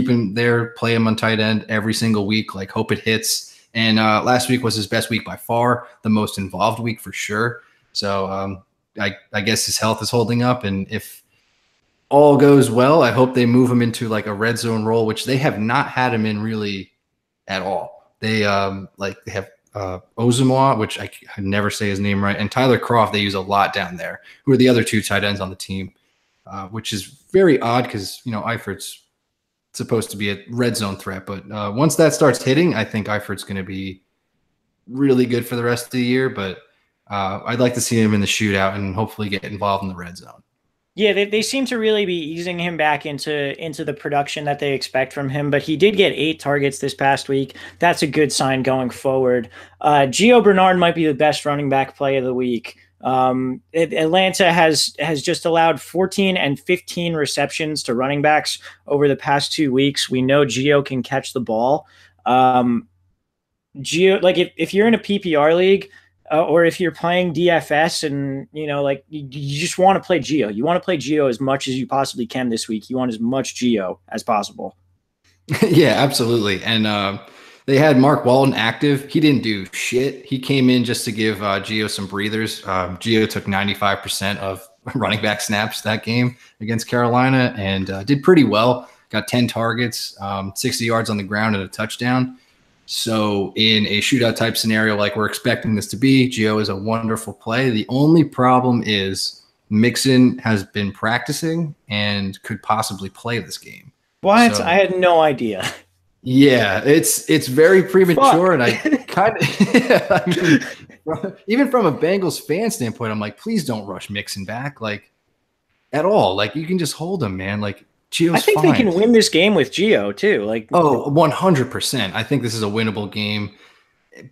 him there, play him on tight end every single week, like hope it hits. And last week was his best week by far, the most involved week for sure. So I guess his health is holding up, and if all goes well, I hope they move him into like a red zone role, which they have not had him in really at all. They they have Ozumoa, which I never say his name right, and Tyler Croft. They use a lot down there, who are the other two tight ends on the team, which is very odd because Eifert's supposed to be a red zone threat. But once that starts hitting, I think Eifert's going to be really good for the rest of the year. But I'd like to see him in the shootout and hopefully get involved in the red zone. Yeah, they seem to really be easing him back into the production that they expect from him. But he did get 8 targets this past week. That's a good sign going forward. Gio Bernard might be the best running back play of the week. Atlanta has just allowed 14 and 15 receptions to running backs over the past 2 weeks. We know Gio can catch the ball. Gio, like if you're in a PPR league, or if you're playing DFS and you just want to play Gio, you want to play Gio as much as you possibly can this week. You want as much Gio as possible. Yeah, absolutely. And they had Mark Walton active. He didn't do shit. He came in just to give Gio some breathers. Gio took 95% of running back snaps that game against Carolina and did pretty well. Got 10 targets, 60 yards on the ground and a touchdown. So in a shootout type scenario like we're expecting this to be, Gio is a wonderful play. The only problem is Mixon has been practicing and could possibly play this game. What? So, I had no idea. Yeah, it's very premature. Fuck. And I kind of, I mean, even from a Bengals fan standpoint, I'm like, please don't rush Mixon back, like at all. Like you can just hold him, man. Like Gio's I think fine. they can win this game with Gio too. Like 100%. I think this is a winnable game,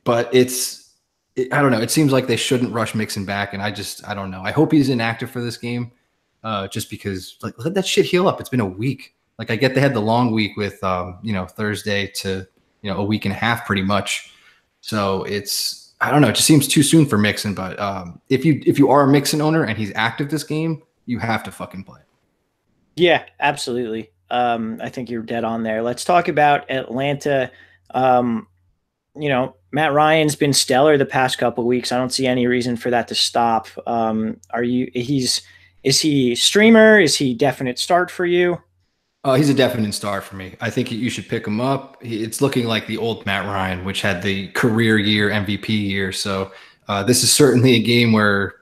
but I don't know. It seems like they shouldn't rush Mixon back, and I don't know. I hope he's inactive for this game, just because like let that shit heal up. It's been a week. Like I get they had the long week with Thursday to a week and a half pretty much. So I don't know. It just seems too soon for Mixon. But if you are a Mixon owner and he's active this game, you have to fucking play. Yeah, absolutely. I think you're dead on there. Let's talk about Atlanta. Matt Ryan's been stellar the past couple of weeks. I don't see any reason for that to stop. Is he streamer? Is he definite start for you? He's a definite start for me. I think you should pick him up. It's looking like the old Matt Ryan, which had the career year MVP year. So this is certainly a game where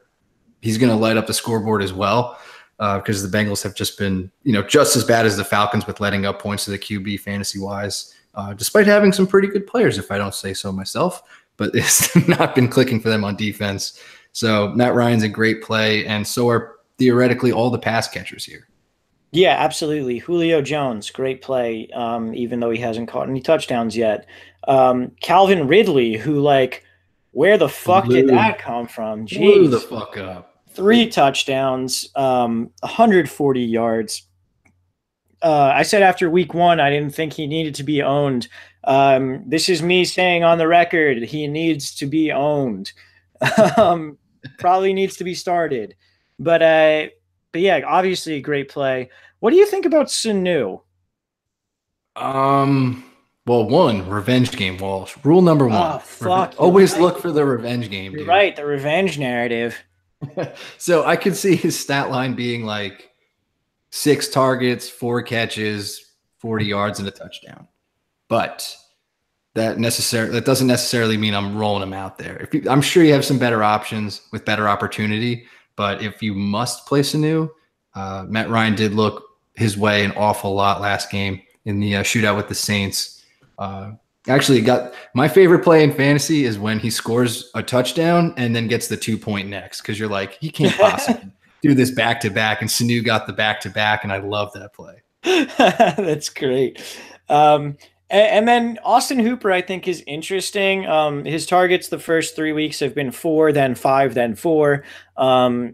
he's going to light up the scoreboard as well. Because the Bengals have just been, just as bad as the Falcons with letting up points to the QB fantasy-wise, despite having some pretty good players, if I don't say so myself. But it's not been clicking for them on defense. So Matt Ryan's a great play, and so are theoretically all the pass catchers here. Yeah, absolutely. Julio Jones, great play, even though he hasn't caught any touchdowns yet. Calvin Ridley, who, where the fuck did that come from? Jeez. Blew the fuck up. 3 touchdowns, 140 yards. I said after week 1, I didn't think he needed to be owned. This is me saying on the record, he needs to be owned. Probably needs to be started. But yeah, obviously a great play. What do you think about Sanu? Well, revenge game, Walsh. Rule number 1. Oh, fuck. Always look for the revenge game, dude. You're right, the revenge narrative. So I could see his stat line being like 6 targets, 4 catches, 40 yards, and a touchdown. But that doesn't necessarily mean I'm rolling him out there. I'm sure you have some better options with better opportunity. But if you must play Sanu, Matt Ryan did look his way an awful lot last game in the shootout with the Saints. Actually, got my favorite play in fantasy is when he scores a touchdown and then gets the 2-point next, because you're like, he can't possibly do this back-to-back, and Sanu got the back-to-back, and I love that play. That's great. And then Austin Hooper, I think, is interesting. His targets the first 3 weeks have been 4, then 5, then 4.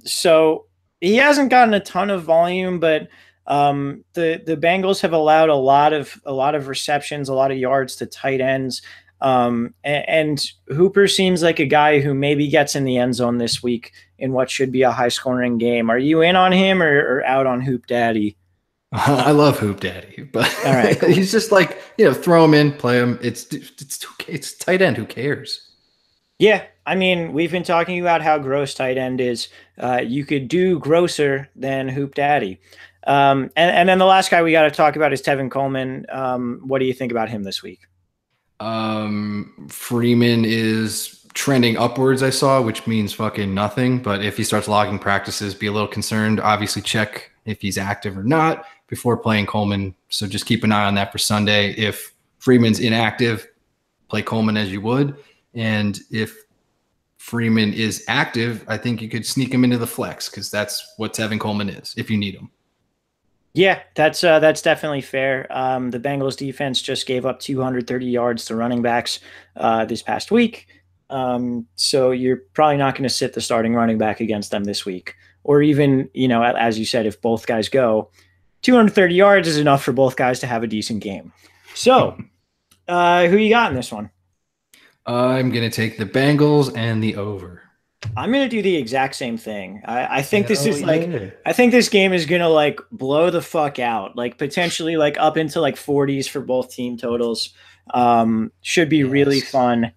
So he hasn't gotten a ton of volume, but the Bengals have allowed a lot of receptions, a lot of yards to tight ends. And Hooper seems like a guy who maybe gets in the end zone this week in what should be a high scoring game. Are you in on him or out on Hoop Daddy? I love Hoop Daddy, but All right, cool. he's just like, throw him in, play him. It's tight end. Who cares? Yeah, I mean, we've been talking about how gross tight end is. You could do grosser than Hoop Daddy. And then the last guy we got to talk about is Tevin Coleman. What do you think about him this week? Freeman is trending upwards, I saw, which means fucking nothing. But if he starts logging practices, be a little concerned. Obviously, check if he's active or not before playing Coleman. So just keep an eye on that for Sunday. If Freeman's inactive, play Coleman as you would. And if Freeman is active, I think you could sneak him into the flex because that's what Tevin Coleman is if you need him. Yeah, that's definitely fair. The Bengals defense just gave up 230 yards to running backs this past week. So you're probably not going to sit the starting running back against them this week. Or even, as you said, if both guys go, 230 yards is enough for both guys to have a decent game. So who you got in this one? I'm going to take the Bengals and the over. I'm gonna do the exact same thing. I think this is I think this game is gonna like blow the fuck out, like potentially like up into like 40s for both team totals. Should be really fun.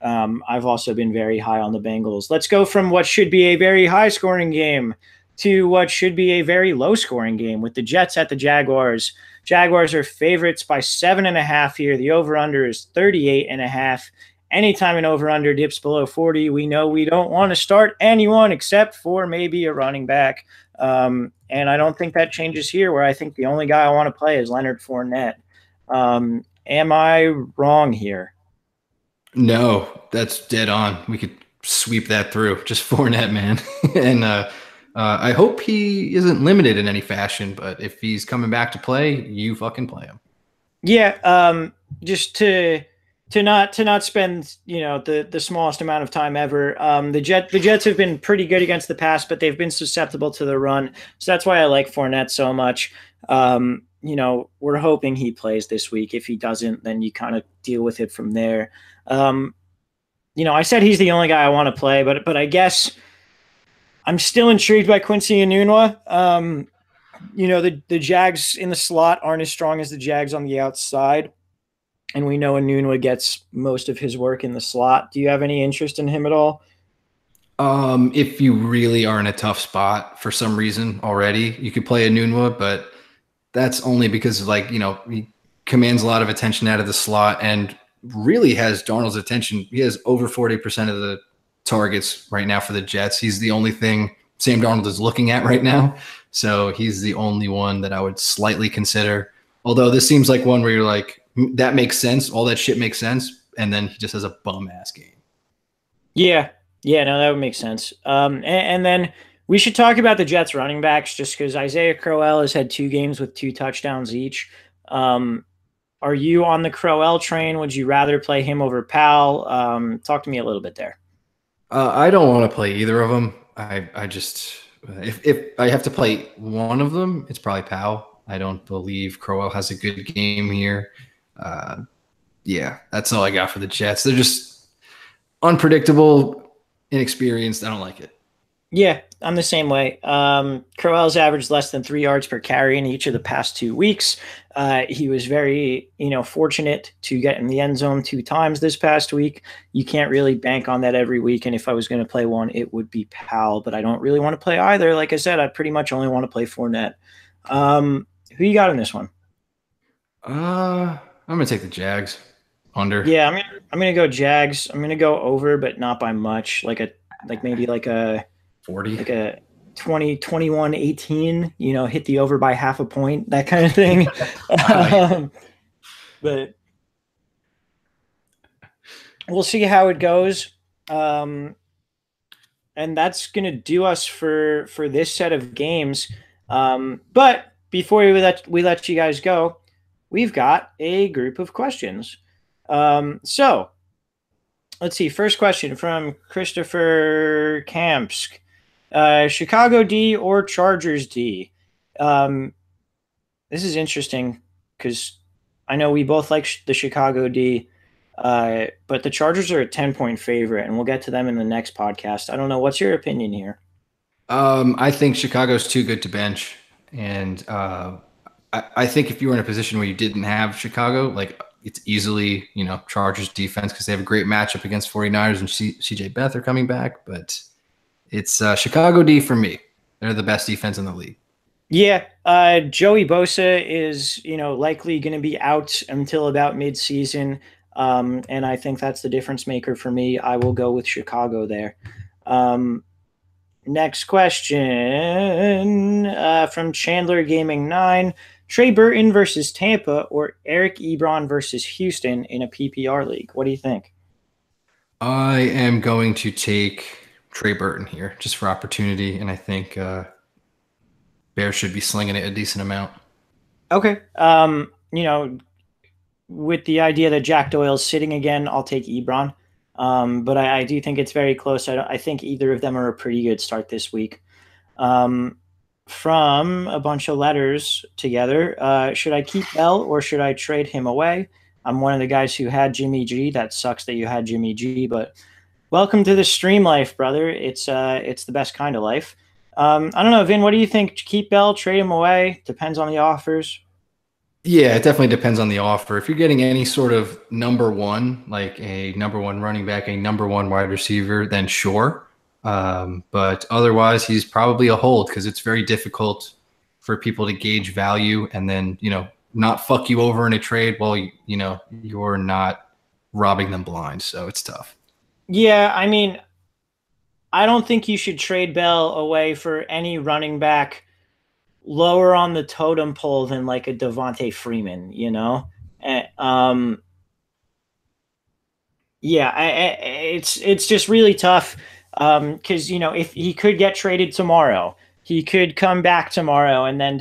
I've also been very high on the Bengals. Let's go from what should be a very high scoring game to what should be a very low scoring game with the Jets at the Jaguars. Jaguars are favorites by 7.5 here. The over under is 38.5. Anytime an over-under dips below 40, we know we don't want to start anyone except for maybe a running back. And I don't think that changes here, where I think the only guy I want to play is Leonard Fournette. Am I wrong here? No, that's dead on. We could sweep that through. Just Fournette, man. And I hope he isn't limited in any fashion, but if he's coming back to play, you fucking play him. Yeah, just to not spend the smallest amount of time ever. The Jets have been pretty good against the pass, but they've been susceptible to the run. So that's why I like Fournette so much. We're hoping he plays this week. If he doesn't, then you kind of deal with it from there. I said he's the only guy I want to play, but I guess I'm still intrigued by Quincy Enunwa. The Jags in the slot aren't as strong as the Jags on the outside. And we know Enunwa gets most of his work in the slot. Do you have any interest in him at all? If you really are in a tough spot for some reason already, you could play Enunwa, but that's only because he commands a lot of attention out of the slot and really has Darnold's attention. He has over 40% of the targets right now for the Jets. He's the only thing Sam Darnold is looking at right now. So he's the only one that I would slightly consider. Although this seems like one where you're like, that makes sense. All that shit makes sense. And then he just has a bum ass game. Yeah. Yeah, no, that would make sense. And then we should talk about the Jets running backs just because Isaiah Crowell has had 2 games with 2 touchdowns each. Are you on the Crowell train? Would you rather play him over Powell? Talk to me a little bit there. I don't want to play either of them. I just, if I have to play one of them, it's probably Powell. I don't believe Crowell has a good game here. Yeah, that's all I got for the Jets. They're just unpredictable, inexperienced. I don't like it. Yeah, I'm the same way. Crowell's averaged less than 3 yards per carry in each of the past 2 weeks. He was very, fortunate to get in the end zone 2 times this past week. You can't really bank on that every week. And if I was going to play one, it would be Powell, but I don't really want to play either. Like I said, I pretty much only want to play Fournette. Who you got in this one? I'm gonna take the Jags under. Yeah, I'm gonna go Jags. I'm gonna go over, but not by much. Maybe like a 40, like a 20, 21, 18. Hit the over by half a point, that kind of thing. But we'll see how it goes. And that's gonna do us for this set of games. But before we let you guys go, we've got a group of questions. So let's see. First question from Christopher Kampsk. Chicago D or Chargers D? This is interesting because I know we both like the Chicago D. But the Chargers are a 10-point favorite, and we'll get to them in the next podcast. I don't know. What's your opinion here? I think Chicago's too good to bench, and I think if you were in a position where you didn't have Chicago, like it's easily, Chargers defense because they have a great matchup against 49ers and CJ Beathard coming back, but it's Chicago D for me. They're the best defense in the league. Yeah, Joey Bosa is, likely going to be out until about mid-season, and I think that's the difference maker for me. I will go with Chicago there. Um, Next question from Chandler Gaming 9. Trey Burton versus Tampa or Eric Ebron versus Houston in a PPR league. What do you think? I am going to take Trey Burton here just for opportunity, and I think Bears should be slinging it a decent amount. Okay. With the idea that Jack Doyle's sitting again, I'll take Ebron. But I do think it's very close. I think either of them are a pretty good start this week. Um, from a bunch of letters together, should I keep Bell or should I trade him away? I'm one of the guys who had Jimmy G. That sucks that you had Jimmy G, but welcome to the stream life, brother. It's the best kind of life. I don't know, Vin. What do you think? Keep Bell, trade him away. Depends on the offers. Yeah, it definitely depends on the offer. If you're getting any sort of number one, like a number one running back, a number one wide receiver, then sure. But otherwise, he's probably a hold because it's very difficult for people to gauge value and then, not fuck you over in a trade while, you're not robbing them blind. So it's tough. Yeah, I mean, I don't think you should trade Bell away for any running back lower on the totem pole than like a Devontae Freeman, Yeah, it's just really tough because if he could get traded tomorrow, he could come back tomorrow, and then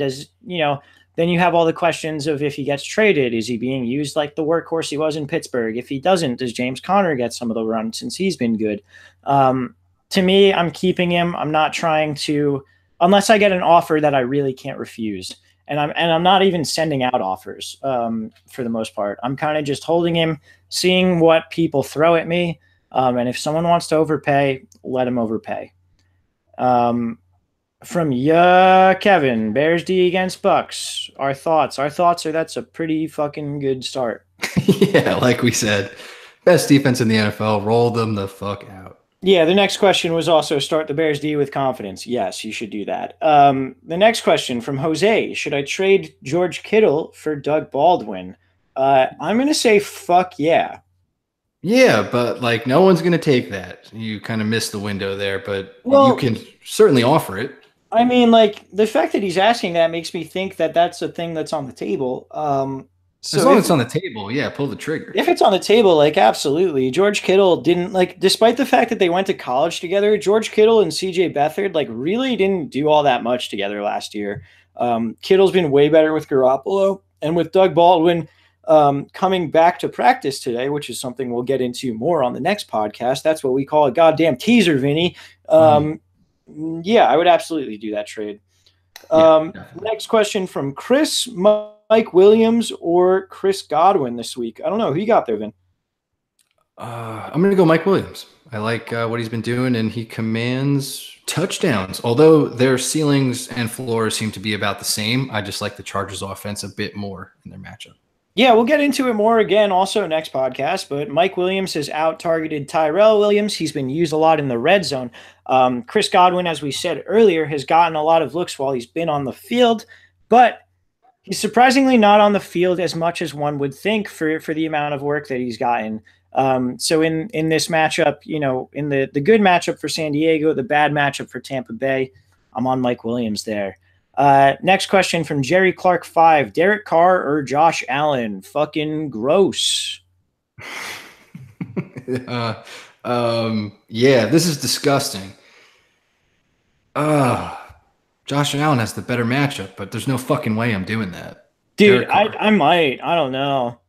then you have all the questions of if he gets traded, is he being used like the workhorse he was in Pittsburgh? If he doesn't, does James Conner get some of the run since he's been good? To me, I'm keeping him. I'm not trying to, unless I get an offer that I really can't refuse. And I'm not even sending out offers for the most part. I'm kind of just holding him, seeing what people throw at me, and if someone wants to overpay, let him overpay. From Kevin, Bears D against Bucks. Our thoughts are that's a pretty fucking good start. Yeah, like we said, best defense in the NFL. Roll them the fuck out. Yeah, the next question was also start the Bears D with confidence. Yes, you should do that. The next question from Jose. Should I trade George Kittle for Doug Baldwin? I'm going to say fuck yeah. Yeah, but like no one's going to take that. You kind of missed the window there, but you Well, can certainly offer it. I mean, like the fact that he's asking that makes me think that that's a thing that's on the table. As So long as if it's on the table, yeah, pull the trigger. if it's on the table, like absolutely. George Kittle didn't like, despite the fact that they went to college together, George Kittle and CJ Beathard like really didn't do all that much together last year. Kittle's been way better with Garoppolo and with Doug Baldwin coming back to practice today, which is something we'll get into more on the next podcast. That's what we call a goddamn teaser, Vinny. Yeah, I would absolutely do that trade. Yeah, Next question from Chris. Mike Williams or Chris Godwin this week? I don't know. Who you got there, Vin? I'm going to go Mike Williams. I like what he's been doing, and he commands touchdowns. Although their ceilings and floors seem to be about the same, I just like the Chargers offense a bit more in their matchup. Yeah, we'll get into it more again also next podcast, but Mike Williams has out-targeted Tyrell Williams. He's been used a lot in the red zone. Chris Godwin, as we said earlier, has gotten a lot of looks while he's been on the field, but he's surprisingly not on the field as much as one would think for the amount of work that he's gotten. So in this matchup, in the good matchup for San Diego, the bad matchup for Tampa Bay, I'm on Mike Williams there. Next question from Jerry Clark 5. Derek Carr or Josh Allen? Fucking gross. Yeah, this is disgusting. Josh Allen has the better matchup, but there's no fucking way I'm doing that. Dude, I might. I don't know.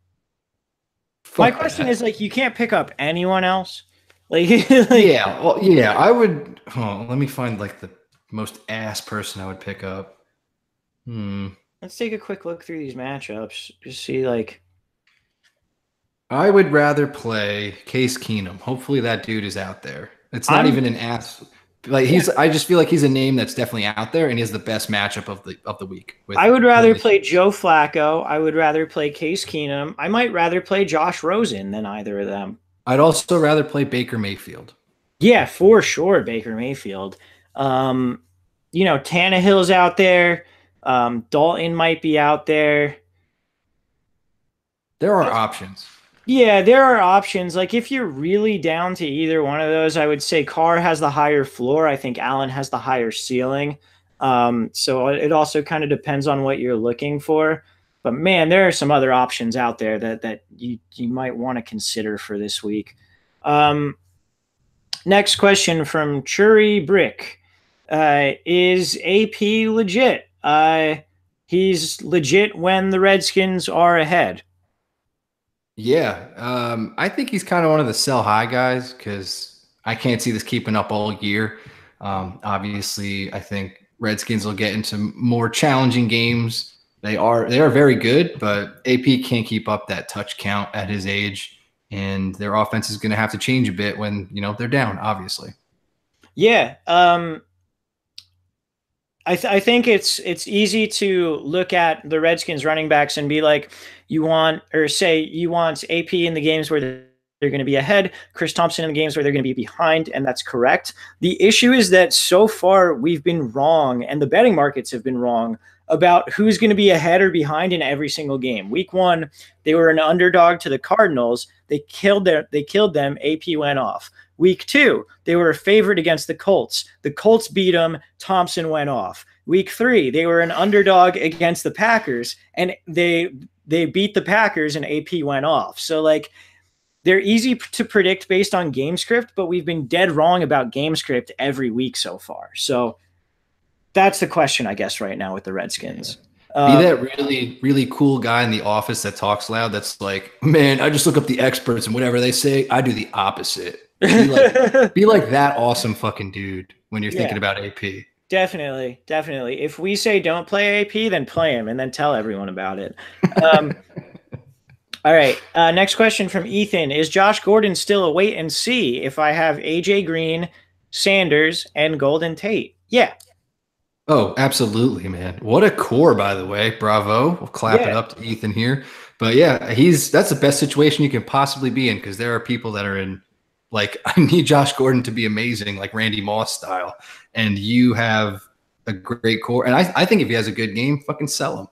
My Fuck question that. is like, you can't pick up anyone else. Like, Yeah, well, yeah, I would. Oh, let me find like the most ass person I would pick up. Let's take a quick look through these matchups. Just see like I would rather play Case Keenum. Hopefully that dude is out there. It's not I'm even an ass. Like yeah, I just feel like he's a name that's definitely out there, and he has the best matchup of the week I with would rather Philly. play Joe Flacco. I would rather play Case Keenum. I might rather play Josh Rosen than either of them. I'd also rather play Baker Mayfield. Yeah, for sure, Baker Mayfield. Um, Tannehill's out there. Dalton might be out there. There are options. Yeah, there are options. Like if you're really down to either one of those, I would say Carr has the higher floor. I think Allen has the higher ceiling. So it also kind of depends on what you're looking for. But man, there are some other options out there that you might want to consider for this week. Um, Next question from Churi Brick. Is AP legit? He's legit when the Redskins are ahead. Yeah, I think he's kind of one of the sell high guys because I can't see this keeping up all year. Obviously, I think Redskins will get into more challenging games. They are very good, but AP can't keep up that touch count at his age, and their offense is going to have to change a bit when they're down. Obviously, Yeah, I think it's easy to look at the Redskins running backs and be like, you want AP in the games where they're going to be ahead, Chris Thompson in the games where they're going to be behind, and that's correct. The issue is that so far we've been wrong, and the betting markets have been wrong about who's going to be ahead or behind in every single game. Week 1, they were an underdog to the Cardinals. They killed them. AP went off. Week 2, they were a favorite against the Colts. The Colts beat them. Thompson went off. Week 3, they were an underdog against the Packers, and they beat the Packers, and AP went off. So like they're easy to predict based on game script, but we've been dead wrong about game script every week so far. So that's the question, I guess, right now with the yeah. Redskins. Be Um, that really, really cool guy in the office that talks loud. That's like, man, I just look up the experts and whatever they say, I do the opposite. Be like that awesome fucking dude when you're thinking yeah, about AP. definitely, definitely. If we say don't play AP, then play him and then tell everyone about it. Um, All right. Next question from Ethan. Is Josh Gordon still a wait and see if I have AJ Green, Sanders, and Golden Tate? Yeah. Oh, absolutely, man. What a core, by the way. Bravo. We'll clap it Yeah. up to Ethan here. But yeah, that's the best situation you can possibly be in because there are people that are in like I need Josh Gordon to be amazing, like Randy Moss style. And you have a great core. And I think if he has a good game, fucking sell him.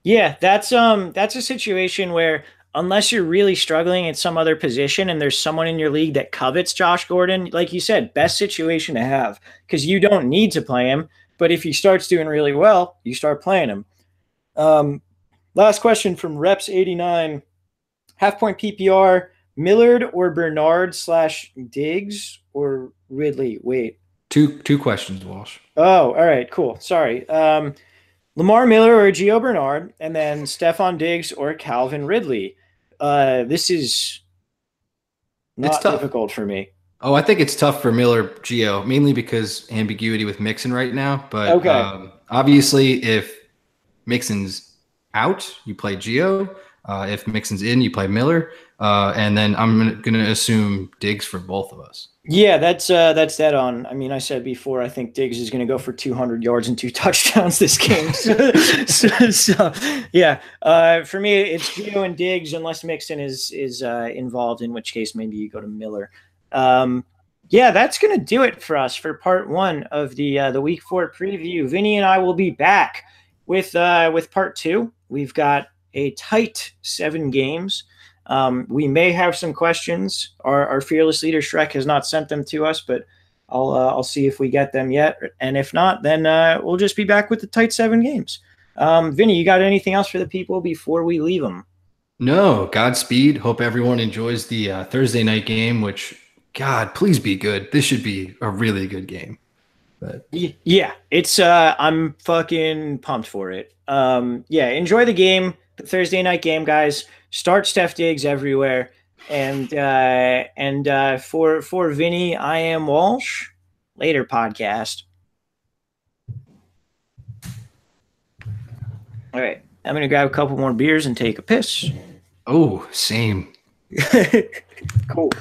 Yeah, that's a situation where unless you're really struggling at some other position and there's someone in your league that covets Josh Gordon, like you said, best situation to have because you don't need to play him, but if he starts doing really well, you start playing him. Um, Last question from Reps89. Half point PPR, Millard or Bernard slash Diggs or Ridley? Wait. Two questions, Walsh. Oh, all right, cool. Sorry. Lamar Miller or Gio Bernard, and then Stephon Diggs or Calvin Ridley. This is It's not tough. difficult for me. Oh, I think it's tough for Miller Geo, mainly because ambiguity with Mixon right now. But Okay. obviously, if Mixon's out, you play Geo. If Mixon's in, you play Miller. And then I'm going to assume Diggs for both of us. Yeah, that's dead on. I mean, I said before, I think Diggs is going to go for 200 yards and 2 touchdowns this game. Yeah, for me, it's Gio and Diggs unless Mixon is involved, in which case maybe you go to Miller. Um, yeah, that's going to do it for us for part 1 of the Week 4 preview. Vinny and I will be back with part 2. We've got a tight 7 games. We may have some questions. Our fearless leader Shrek has not sent them to us, but I'll see if we get them yet. And if not, then we'll just be back with the tight 7 games. Vinny, you got anything else for the people before we leave them? No, Godspeed. Hope everyone enjoys the Thursday night game, which, God, please be good. This should be a really good game. But Yeah, it's I'm fucking pumped for it. Yeah, enjoy the game, the Thursday night game, guys. Start Steph Diggs everywhere. And for Vinny, I am Walsh. Later podcast. All right. I'm gonna grab a couple more beers and take a piss. oh, same. Cool.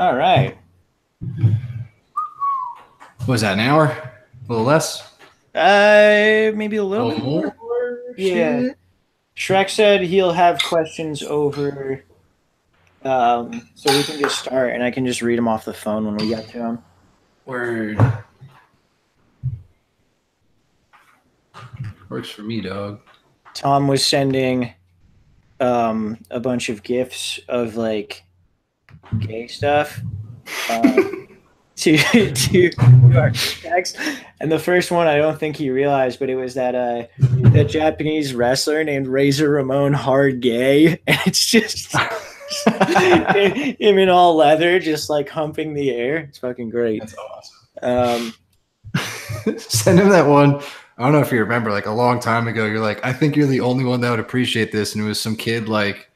All right. What was that, an hour? A little less? Maybe a little bit more? Yeah. Shit. Shrek said he'll have questions over, so we can just start, and I can just read them off the phone when we get to them. Word. Works for me, dog. Tom was sending a bunch of gifs of like gay stuff to our text, and the first one I don't think he realized, but it was that Japanese wrestler named Razor Ramon Hard Gay, and it's just him in all leather, just like humping the air. It's fucking great. That's awesome. Um, Send him that one. I don't know if you remember, like a long time ago, you're like, I think you're the only one that would appreciate this. And it was some kid like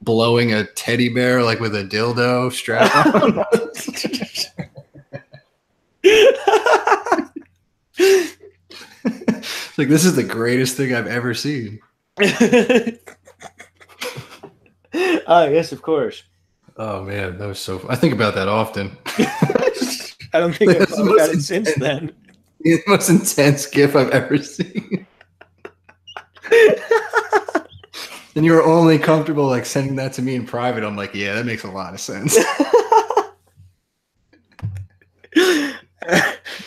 blowing a teddy bear like with a dildo strap on. It's like, this is the greatest thing I've ever seen. Yes, of course. Oh man, that was so fun. I think about that often. I don't think I've thought about it since then. The most intense GIF I've ever seen. And you were only comfortable like sending that to me in private. I'm like, yeah, that makes a lot of sense.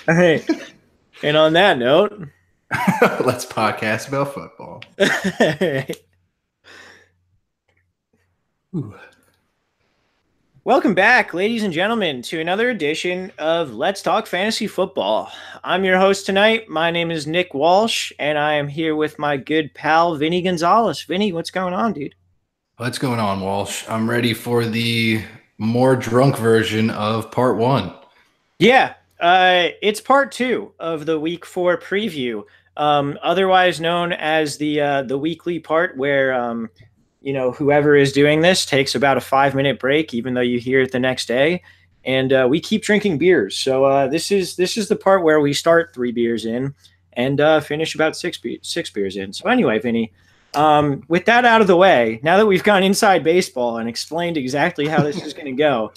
All right. And on that note, let's podcast about football. All right. Ooh. Welcome back, ladies and gentlemen, to another edition of Let's Talk Fantasy Football. I'm your host tonight. My name is Nick Walsh, and I am here with my good pal, Vinny Gonzalez. Vinny, what's going on, dude? What's going on, Walsh? I'm ready for the more drunk version of part one. Yeah, it's part two of the week four preview, otherwise known as the weekly part where whoever is doing this takes about a 5 minute break, even though you hear it the next day, and we keep drinking beers. So this is the part where we start 3 beers in and finish about six beers in. So anyway, Vinny, with that out of the way, now that we've gone inside baseball and explained exactly how this is going to go.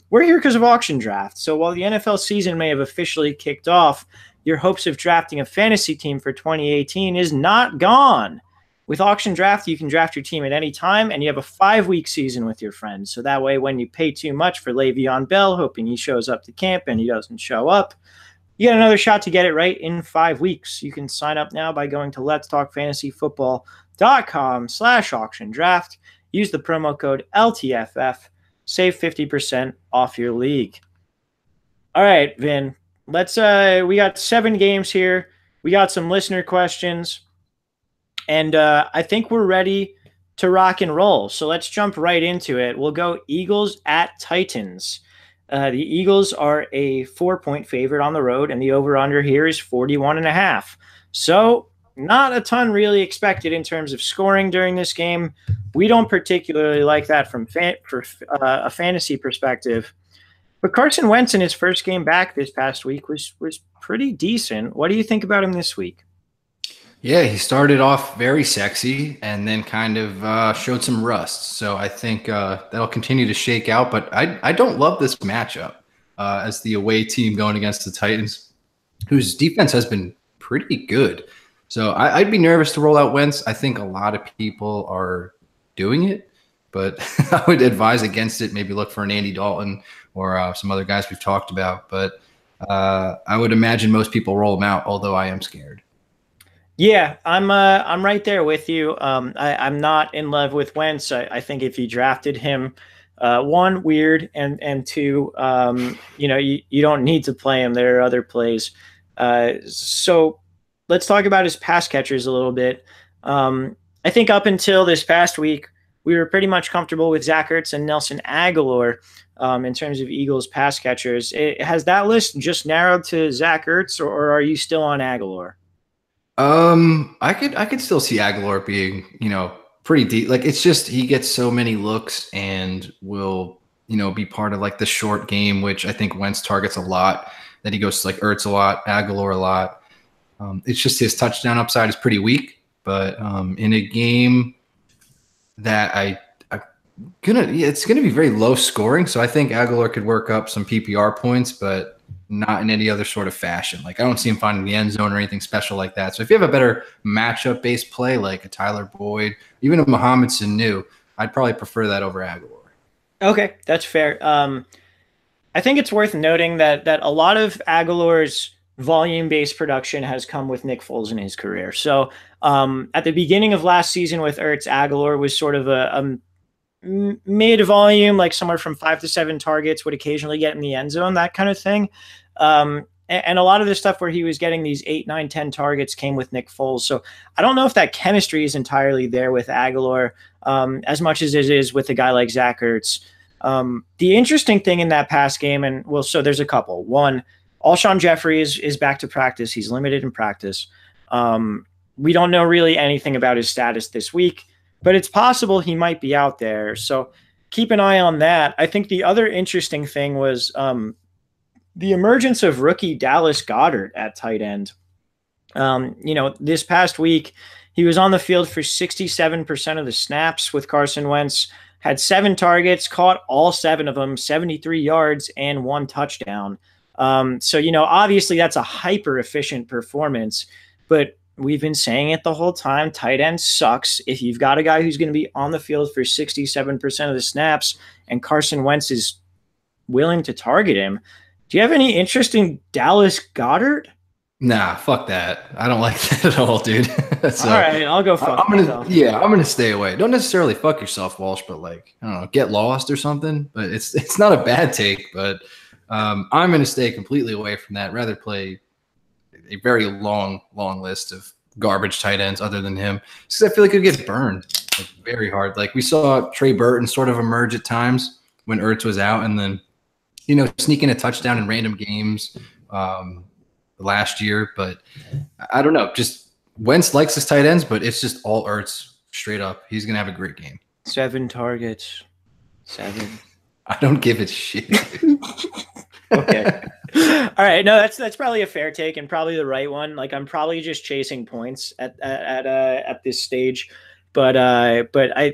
We're here because of auction draft. So while the NFL season may have officially kicked off, your hopes of drafting a fantasy team for 2018 is not gone. With auction draft, you can draft your team at any time, and you have a 5-week season with your friends. So that way, when you pay too much for Le'Veon Bell, hoping he shows up to camp and he doesn't show up, you get another shot to get it right in 5 weeks. You can sign up now by going to letstalkfantasyfootball.com/auction draft. Use the promo code LTFF. Save 50% off your league. All right, Vin. We got 7 games here. We got some listener questions. And I think we're ready to rock and roll. So let's jump right into it. We'll go Eagles at Titans. The Eagles are a 4-point favorite on the road, and the over-under here is 41.5. So not a ton really expected in terms of scoring during this game. We don't particularly like that from a fantasy perspective. But Carson Wentz in his first game back this past week was pretty decent. What do you think about him this week? Yeah, he started off very sexy and then kind of showed some rust. So I think that'll continue to shake out. But I don't love this matchup as the away team going against the Titans, whose defense has been pretty good. So I'd be nervous to roll out Wentz. I think a lot of people are doing it, but I would advise against it. Maybe look for an Andy Dalton or some other guys we've talked about. But I would imagine most people roll him out, although I am scared. Yeah, I'm right there with you. I'm not in love with Wentz. I think if you drafted him, one, weird, and two, you don't need to play him. There are other plays. So let's talk about his pass catchers a little bit. I think up until this past week, we were pretty much comfortable with Zach Ertz and Nelson Aguilar in terms of Eagles pass catchers. Has that list just narrowed to Zach Ertz, or are you still on Aguilar? I could still see Aguilar being, pretty deep. Like it's just he gets so many looks and will, be part of like the short game, which I think Wentz targets a lot. Then he goes to like Ertz a lot, Aguilar a lot. It's just his touchdown upside is pretty weak, but in a game that it's gonna be very low scoring. So I think Aguilar could work up some PPR points, but not in any other sort of fashion. Like I don't see him finding the end zone or anything special like that. So if you have a better matchup based play, like a Tyler Boyd, even a Mohamed Sanu, I'd probably prefer that over Aguilar. Okay, that's fair. I think it's worth noting that a lot of Aguilar's volume-based production has come with Nick Foles in his career. So at the beginning of last season with Ertz, Aguilar was sort of a mid-volume, like somewhere from 5 to 7 targets, would occasionally get in the end zone, that kind of thing. And a lot of the stuff where he was getting these 8, 9, 10 targets came with Nick Foles. So I don't know if that chemistry is entirely there with Aguilar as much as it is with a guy like Zach Ertz. The interesting thing in that pass game, so there's a couple. One, Alshon Jeffrey is back to practice. He's limited in practice. We don't know really anything about his status this week, but it's possible he might be out there. So keep an eye on that. I think the other interesting thing was the emergence of rookie Dallas Goedert at tight end. This past week, he was on the field for 67% of the snaps with Carson Wentz, had 7 targets, caught all 7 of them, 73 yards and 1 touchdown. Obviously that's a hyper efficient performance, but we've been saying it the whole time. Tight end sucks. If you've got a guy who's going to be on the field for 67% of the snaps and Carson Wentz is willing to target him, do you have any interest in Dallas Goedert? Nah, fuck that. I don't like that at all, dude. All So right, I'll go fuck myself. I'm gonna stay away. Don't necessarily fuck yourself, Walsh, but like, I don't know, get lost or something. But it's not a bad take, but I'm gonna stay completely away from that. Rather play a very long list of garbage tight ends other than him. Because I feel like it'd get burned like, very hard. Like we saw Trey Burton sort of emerge at times when Ertz was out, and then sneaking a touchdown in random games last year. But I don't know. Just Wentz likes his tight ends, but it's just all Ertz straight up. He's gonna have a great game. 7 targets. 7. I don't give it shit. Okay. All right. No, that's probably a fair take and probably the right one. Like I'm probably just chasing points at this stage, but I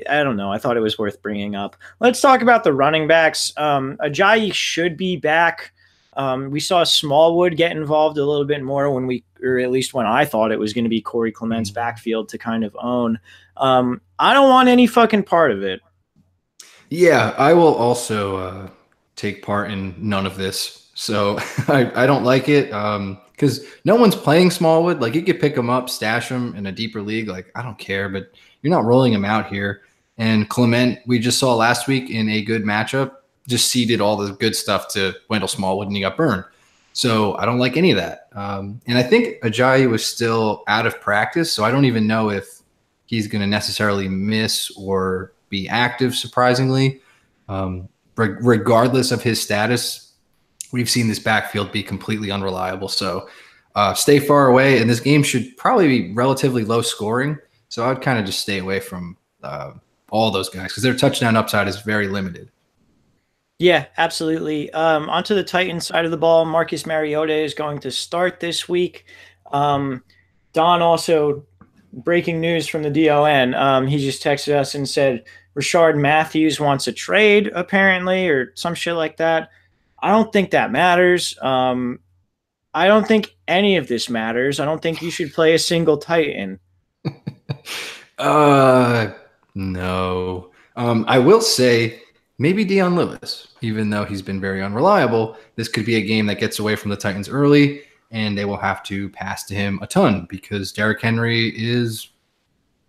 don't know. I thought it was worth bringing up. Let's talk about the running backs. Ajayi should be back. We saw Smallwood get involved a little bit more or at least when I thought it was going to be Corey Clement's backfield to kind of own. I don't want any fucking part of it. Yeah, I will also take part in none of this. So I don't like it because no one's playing Smallwood. Like you could pick him up, stash him in a deeper league. Like I don't care, but you're not rolling him out here. And Clement, we just saw last week in a good matchup, just ceded all the good stuff to Wendell Smallwood and he got burned. So I don't like any of that. And I think Ajayi was still out of practice. So I don't even know if he's going to necessarily miss or be active, surprisingly. Regardless of his status, we've seen this backfield be completely unreliable. So stay far away. And this game should probably be relatively low scoring. So I'd kind of just stay away from all those guys because their touchdown upside is very limited. Yeah, absolutely. Onto the Titans side of the ball, Marcus Mariota is going to start this week. Don also, breaking news from the DON, he just texted us and said Rashard Matthews wants a trade, apparently, or some shit like that. I don't think that matters. I don't think any of this matters. I don't think you should play a single Titan. No. I will say maybe Dion Lewis, even though he's been very unreliable. This could be a game that gets away from the Titans early, and they will have to pass to him a ton because Derrick Henry is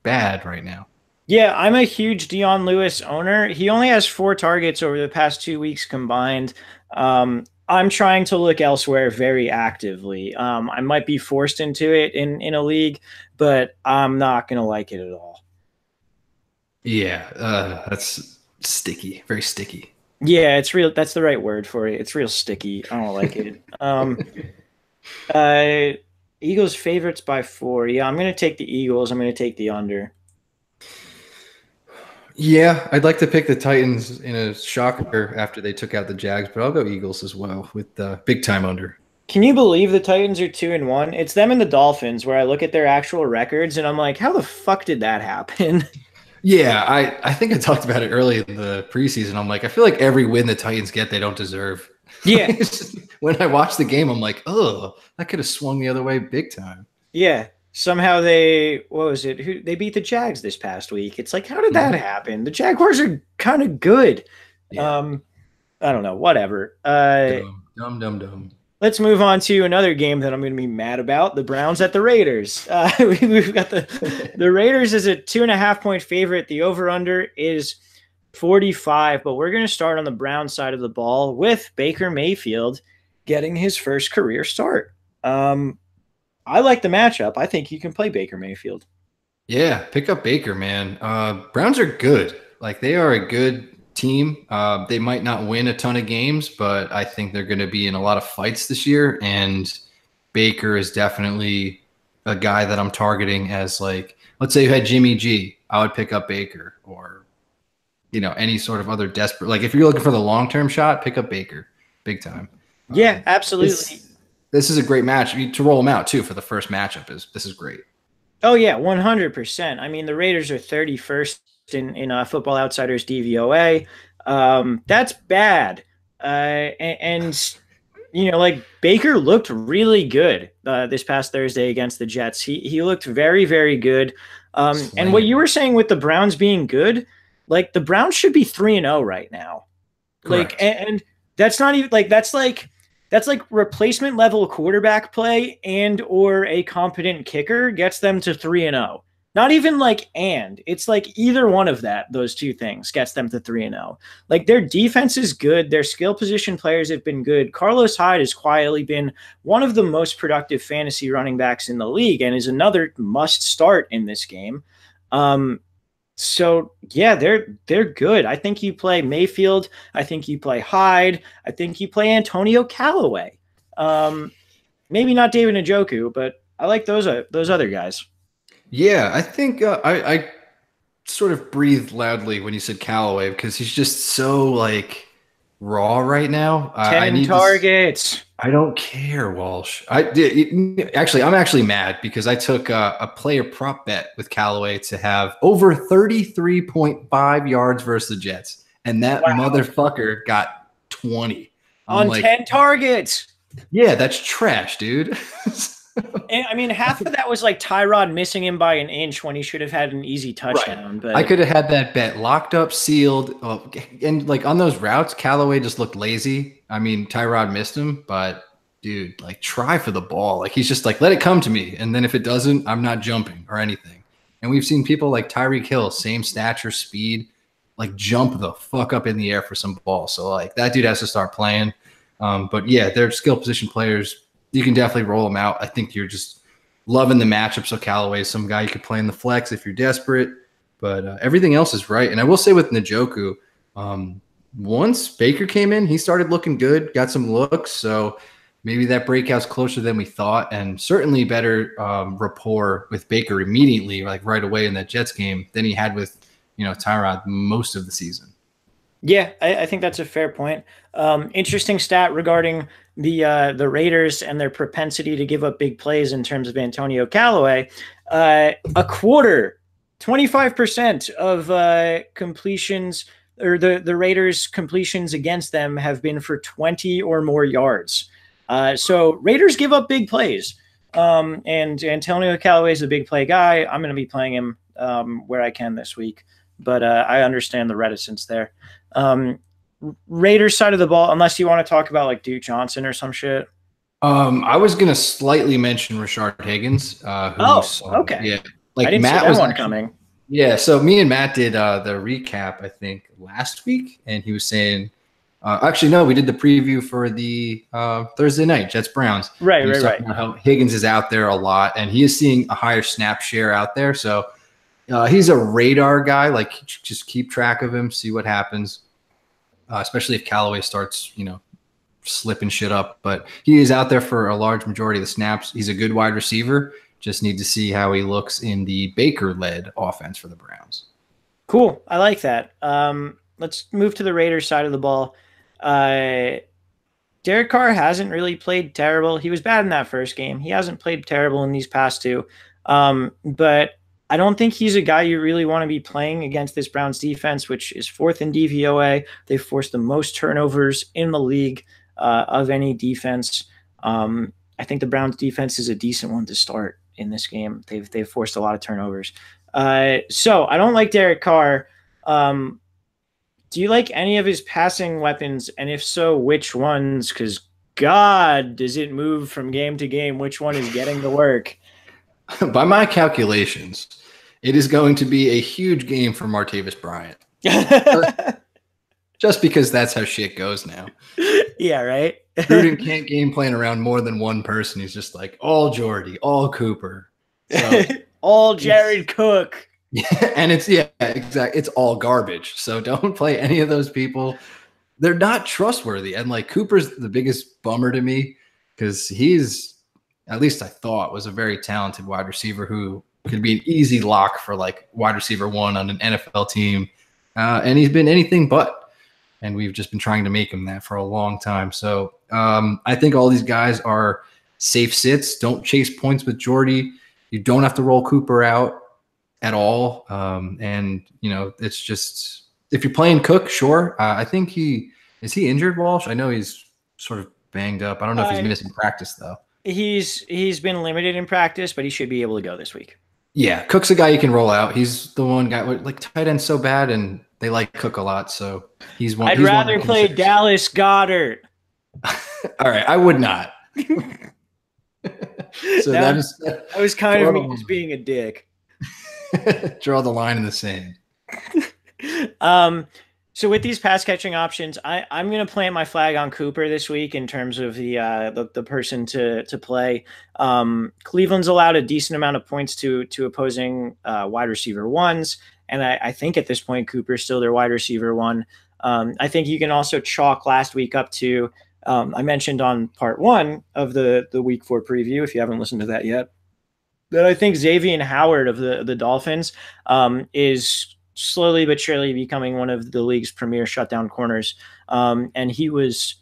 bad right now. Yeah, I'm a huge Dion Lewis owner. He only has 4 targets over the past 2 weeks combined. I'm trying to look elsewhere very actively. I might be forced into it in a league, but I'm not going to like it at all. Yeah, that's sticky, very sticky. Yeah, it's real. That's the right word for it. It's real sticky. I don't like it. Eagles favorites by 4. Yeah, I'm going to take the Eagles. I'm going to take the under. Yeah, I'd like to pick the Titans in a shocker after they took out the Jags, but I'll go Eagles as well with big time under. Can you believe the Titans are 2-1? It's them and the Dolphins where I look at their actual records and I'm like, how the fuck did that happen? Yeah, I think I talked about it early in the preseason. I'm like, I feel like every win the Titans get, they don't deserve. Yeah. When I watch the game, I'm like, oh, that could have swung the other way big time. Yeah. Somehow they beat the Jags this past week. It's like, how did that happen? The Jaguars are kind of good. Yeah. I don't know. Whatever. Dumb. Let's move on to another game that I'm going to be mad about. The Browns at the Raiders. We've got the Raiders as a 2.5-point favorite. The over-under is 45, but we're going to start on the Browns side of the ball with Baker Mayfield getting his first career start. I like the matchup. I think you can play Baker Mayfield. Yeah, pick up Baker, man. Browns are good. Like they are a good team. They might not win a ton of games, but I think they're going to be in a lot of fights this year. And Baker is definitely a guy that I'm targeting as like, let's say you had Jimmy G, I would pick up Baker or, any sort of other desperate, like if you're looking for the long-term shot, pick up Baker big time. Yeah, absolutely. This is a great match to roll them out too for the first matchup. This is great. Oh yeah, 100%. I mean, the Raiders are 31st in Football Outsiders DVOA. That's bad. And like Baker looked really good this past Thursday against the Jets. He looked very, very good. And what you were saying with the Browns being good, like the Browns should be 3-0 right now. Correct. Like, and that's not even like that's that's like replacement level quarterback play and or a competent kicker gets them to 3-0. Not even like it's like either one of those two things gets them to 3-0. Like their defense is good, their skill position players have been good. Carlos Hyde has quietly been one of the most productive fantasy running backs in the league and is another must start in this game. So yeah, they're good. I think you play Mayfield. I think you play Hyde. I think you play Antonio Callaway. Maybe not David Njoku, but I like those other guys. Yeah, I think I sort of breathed loudly when you said Callaway because he's just so like raw right now. I 10 need targets. I don't care, Walsh. I'm actually mad because I took a player prop bet with Callaway to have over 33.5 yards versus the Jets, and that motherfucker got 20 on like, 10 targets. Yeah, that's trash, dude. And, I mean, half of that was like Tyrod missing him by an inch when he should have had an easy touchdown. Right. But I could have had that bet locked up, sealed, and like on those routes, Callaway just looked lazy. I mean, Tyrod missed him, but dude, like try for the ball. Like he's just like, let it come to me, and then if it doesn't, I'm not jumping or anything. And we've seen people like Tyreek Hill, same stature, speed, like jump the fuck up in the air for some ball. So like that dude has to start playing. But yeah, they're skill position players. You can definitely roll them out. I think you're just loving the matchup. So Callaway is some guy you could play in the flex if you're desperate. But everything else is right. And I will say with Njoku, once Baker came in, he started looking good, got some looks. So maybe that breakout's closer than we thought, and certainly better rapport with Baker immediately, like right away in that Jets game than he had with Tyrod most of the season. Yeah, I think that's a fair point. Interesting stat regarding the Raiders and their propensity to give up big plays in terms of Antonio Callaway. A quarter, 25% of completions, or the Raiders' completions against them have been for 20 or more yards. So Raiders give up big plays. And Antonio Callaway is a big play guy. I'm going to be playing him where I can this week. But I understand the reticence there. Raiders side of the ball, unless you want to talk about like Duke Johnson or some shit. I was gonna slightly mention Rashard Higgins. Okay. Yeah, like I didn't Matt see that was one coming. Yeah, so me and Matt did the recap, I think, last week, and he was saying, actually, no, we did the preview for the Thursday night Jets Browns. Right. About how Higgins is out there a lot, and he is seeing a higher snap share out there. So he's a radar guy. Like, just keep track of him, see what happens. Especially if Callaway starts, slipping shit up. But he is out there for a large majority of the snaps. He's a good wide receiver. Just need to see how he looks in the Baker-led offense for the Browns. Cool. I like that. Let's move to the Raiders side of the ball. Derek Carr hasn't really played terrible. He was bad in that first game. He hasn't played terrible in these past two. But I don't think he's a guy you really want to be playing against this Browns defense, which is fourth in DVOA. They've forced the most turnovers in the league of any defense. I think the Browns defense is a decent one to start in this game. They've forced a lot of turnovers. So I don't like Derek Carr. Do you like any of his passing weapons? And if so, which ones? Because God, does it move from game to game? Which one is getting the work? By my calculations, it is going to be a huge game for Martavis Bryant. Just because that's how shit goes now. Yeah, right? Gruden can't game plan around more than one person. He's just like, all Jordy, all Cooper. So, all Jared Cook. Yeah, and exactly. It's all garbage. So don't play any of those people. They're not trustworthy. And like Cooper's the biggest bummer to me because he's, at least I thought, was a very talented wide receiver who could be an easy lock for like wide receiver one on an NFL team. And he's been anything but. And we've just been trying to make him that for a long time. So I think all these guys are safe sits. Don't chase points with Jordy. You don't have to roll Cooper out at all. And, it's just – if you're playing Cook, sure. I think is he injured, Walsh? I know he's sort of banged up. I don't know if he's missing practice, though. He's been limited in practice, but he should be able to go this week. Yeah, Cook's a guy you can roll out. He's the one guy like tight end's so bad, and they like Cook a lot, so he's one. I'd rather play Dallas Goedert. All right, I would not. So Now, that is that was kind of me just being a dick. draw the line in the sand. um, so with these pass catching options, I'm gonna plant my flag on Cooper this week in terms of the person to play. Cleveland's allowed a decent amount of points to opposing wide receiver ones, and I think at this point Cooper's still their wide receiver one. I think you can also chalk last week up to I mentioned on part one of the week four preview, if you haven't listened to that yet, that I think Xavier Howard of the Dolphins is slowly but surely becoming one of the league's premier shutdown corners. And he was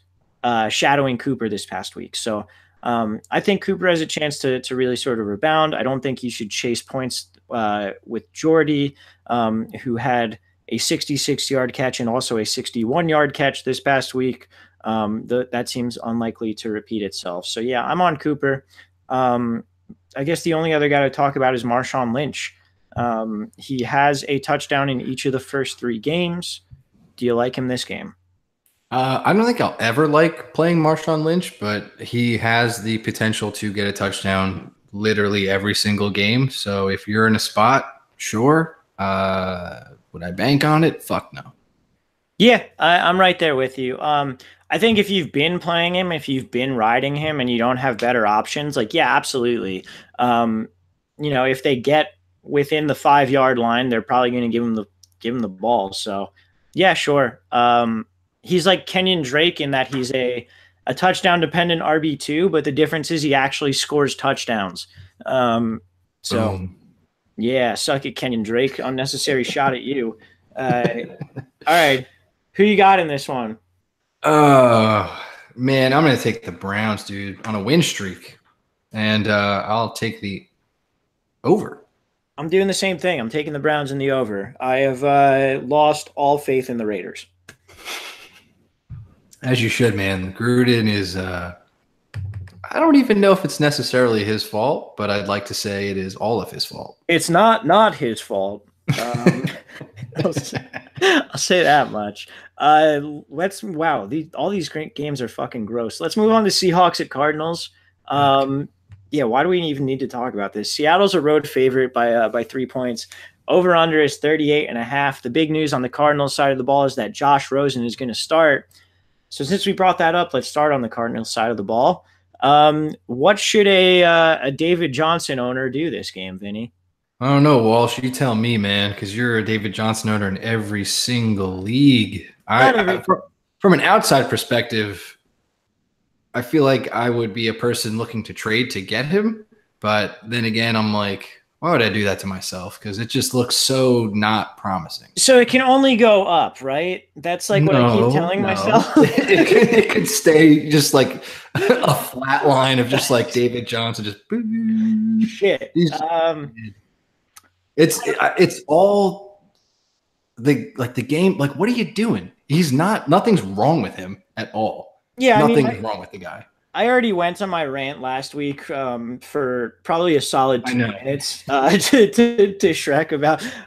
shadowing Cooper this past week. So I think Cooper has a chance to really sort of rebound. I don't think he should chase points with Jordy, who had a 66-yard catch and also a 61-yard catch this past week. That seems unlikely to repeat itself. So yeah, I'm on Cooper. I guess the only other guy to talk about is Marshawn Lynch. He has a touchdown in each of the first 3 games. Do you like him this game? I don't think I'll ever like playing Marshawn Lynch, but he has the potential to get a touchdown literally every single game. So if you're in a spot, sure. Would I bank on it? Fuck no. Yeah, I'm right there with you. I think if you've been playing him, if you've been riding him and you don't have better options, like, yeah, absolutely. If they get within the 5-yard line, they're probably going to give him the ball. So yeah, sure. He's like Kenyon Drake in that he's a touchdown dependent RB2, but the difference is he actually scores touchdowns. So yeah, suck it, Kenyon Drake. Unnecessary shot at you. All right. Who you got in this one? Oh, man, I'm going to take the Browns, dude, on a win streak. And I'll take the over. I'm doing the same thing. I'm taking the Browns in the over. I have lost all faith in the Raiders. As you should, man. Gruden is I don't even know if it's necessarily his fault, but I'd like to say it is all of his fault. It's not his fault. I'll say that much. All these great games are fucking gross. Let's move on to Seahawks at Cardinals. Yeah, why do we even need to talk about this? Seattle's a road favorite by 3 points. Over under is 38.5. The big news on the Cardinals side of the ball is that Josh Rosen is going to start. So since we brought that up, let's start on the Cardinals side of the ball. What should a David Johnson owner do this game, Vinny? I don't know, Walsh. You tell me, man, because you're a David Johnson owner in every single league. From an outside perspective, I feel like I would be a person looking to trade to get him. But then again, I'm like, why would I do that to myself? Because it just looks so not promising. So it can only go up, right? That's like what I keep telling myself. it could stay just like a flat line of just like David Johnson, just shit. It's all the game. Like, what are you doing? Nothing's wrong with him at all. Yeah, nothing's wrong with the guy. I already went on my rant last week for probably a solid 2 minutes to Shrek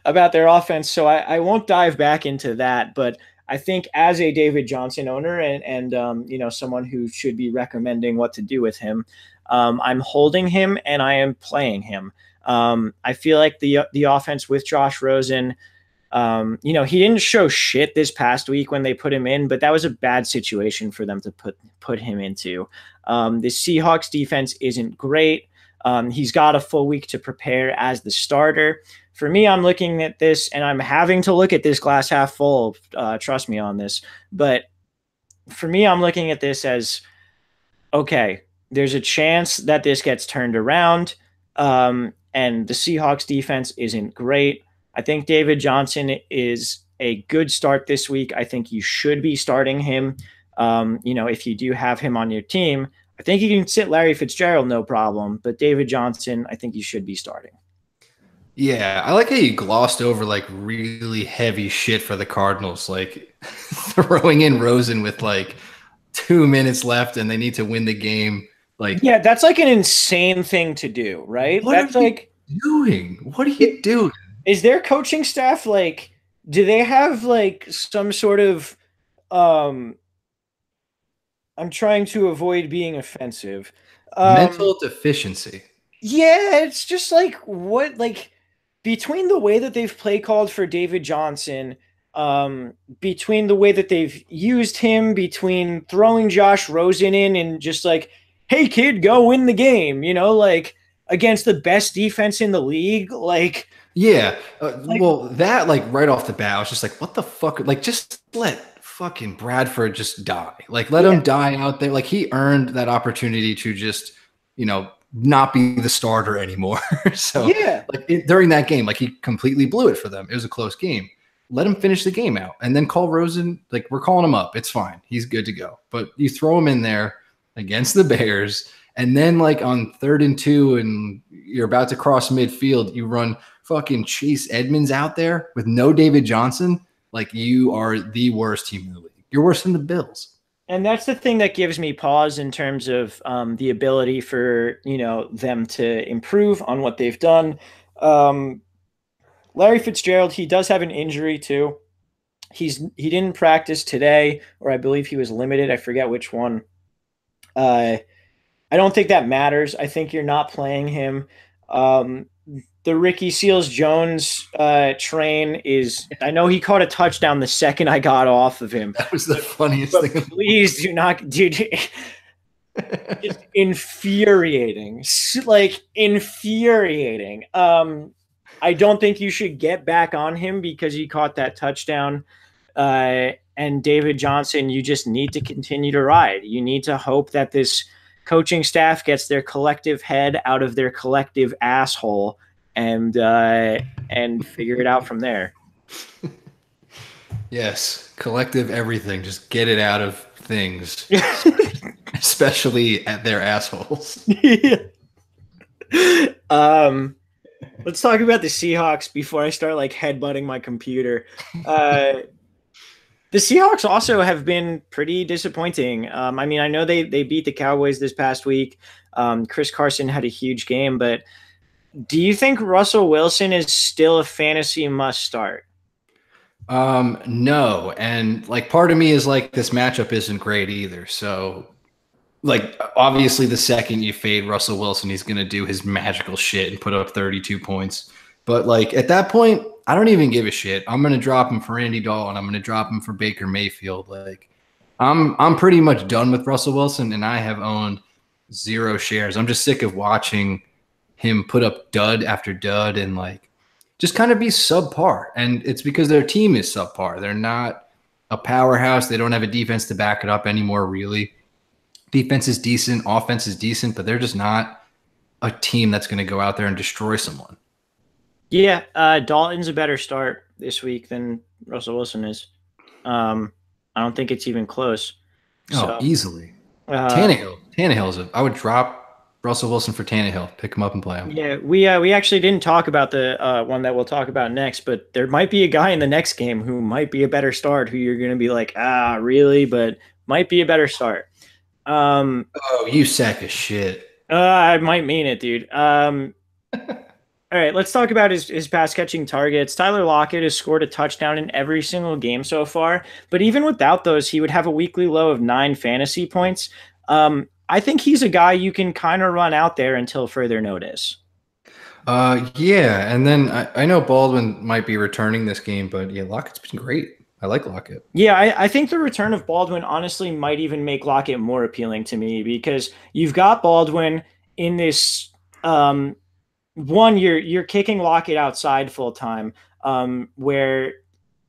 about their offense. So I won't dive back into that. But I think as a David Johnson owner and someone who should be recommending what to do with him, I'm holding him and I am playing him. I feel like the offense with Josh Rosen, he didn't show shit this past week when they put him in, but that was a bad situation for them to put him into. The Seahawks defense isn't great. He's got a full week to prepare as the starter. For me, I'm looking at this and I'm having to look at this glass half full. Trust me on this. But for me, I'm looking at this as, okay, there's a chance that this gets turned around. And the Seahawks defense isn't great. I think David Johnson is a good start this week. I think you should be starting him. If you do have him on your team, I think you can sit Larry Fitzgerald, no problem. But David Johnson, I think you should be starting. Yeah, I like how you glossed over like really heavy shit for the Cardinals, like throwing in Rosen with like 2 minutes left and they need to win the game. Like, yeah, that's like an insane thing to do, right? What are you doing? Is their coaching staff like, do they have like some sort of I'm trying to avoid being offensive. Um, Mental deficiency. yeah, it's just like what like between the way that they've play called for David Johnson, between the way that they've used him, between throwing Josh Rosen in and just like, hey kid, go win the game, like against the best defense in the league, Yeah. like Well, that like right off the bat, I was just like, what the fuck? Like, just let fucking Bradford just die. Like, let him yeah, die out there. Like, he earned that opportunity to just, not be the starter anymore. So, yeah. like, during that game, like, he completely blew it for them. It was a close game. Let him finish the game out and then call Rosen. Like, we're calling him up. It's fine. He's good to go. But you throw him in there against the Bears. And then, like, on 3rd and 2, and you're about to cross midfield, you run fucking Chase Edmonds out there with no David Johnson, like you are the worst team in the league. You're worse than the Bills. And that's the thing that gives me pause in terms of the ability for them to improve on what they've done. Um, Larry Fitzgerald, he does have an injury too. He didn't practice today, or I believe he was limited. I forget which one. Uh, I don't think that matters. I think you're not playing him. Um, the Ricky Seals Jones train is. I know he caught a touchdown the second I got off of him, That was the funniest but thing. please do not, dude. Just infuriating, like infuriating. I don't think you should get back on him because he caught that touchdown. And David Johnson, you just need to continue to ride. You need to hope that this coaching staff gets their collective head out of their collective asshole and figure it out from there. Yes, collective everything. Just get it out of things, especially at their assholes. um, let's talk about the Seahawks before I start like headbutting my computer. Uh, the Seahawks also have been pretty disappointing. I mean, I know they beat the Cowboys this past week. Chris Carson had a huge game, but do you think Russell Wilson is still a fantasy must start? No, and like part of me is like this matchup isn't great either. So like obviously the second you fade Russell Wilson, he's gonna do his magical shit and put up 32 points. But like at that point, I don't even give a shit. I'm gonna drop him for Andy Dalton. I'm gonna drop him for Baker Mayfield. Like I'm pretty much done with Russell Wilson, and I have owned 0 shares. I'm just sick of watching him put up dud after dud and like just kind of be subpar. And it's because their team is subpar. They're not a powerhouse. They don't have a defense to back it up anymore, really. Defense is decent, offense is decent, but they're just not a team that's going to go out there and destroy someone. Yeah, Dalton's a better start this week than Russell Wilson is. I don't think it's even close. Oh, So, easily. uh, Tannehill. I would drop Russell Wilson for Tannehill, pick him up and play him. yeah, we actually didn't talk about the one that we'll talk about next, but there might be a guy in the next game who might be a better start, who you're going to be like, really, but might be a better start. Oh, you sack of shit. I might mean it, dude. All right, let's talk about his pass catching targets. Tyler Lockett has scored a touchdown in every single game so far, but even without those, he would have a weekly low of 9 fantasy points. I think he's a guy you can kind of run out there until further notice. Yeah, and then I know Baldwin might be returning this game, but yeah, Lockett's been great. I like Lockett. Yeah, I think the return of Baldwin honestly might even make Lockett more appealing to me because you've got Baldwin in this one, you're kicking Lockett outside full time, where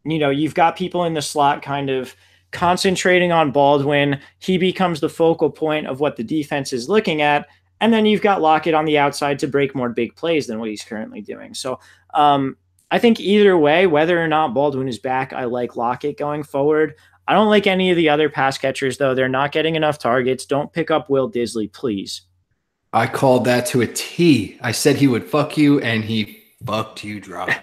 you've got people in the slot kind of concentrating on Baldwin. He becomes the focal point of what the defense is looking at, and then you've got Lockett on the outside to break more big plays than what he's currently doing. So I think either way, whether or not Baldwin is back, I like Lockett going forward. I don't like any of the other pass catchers, though. They're not getting enough targets. Don't pick up Will Disley, please. I called that to a T. I said he would fuck you, and he fucked you dry.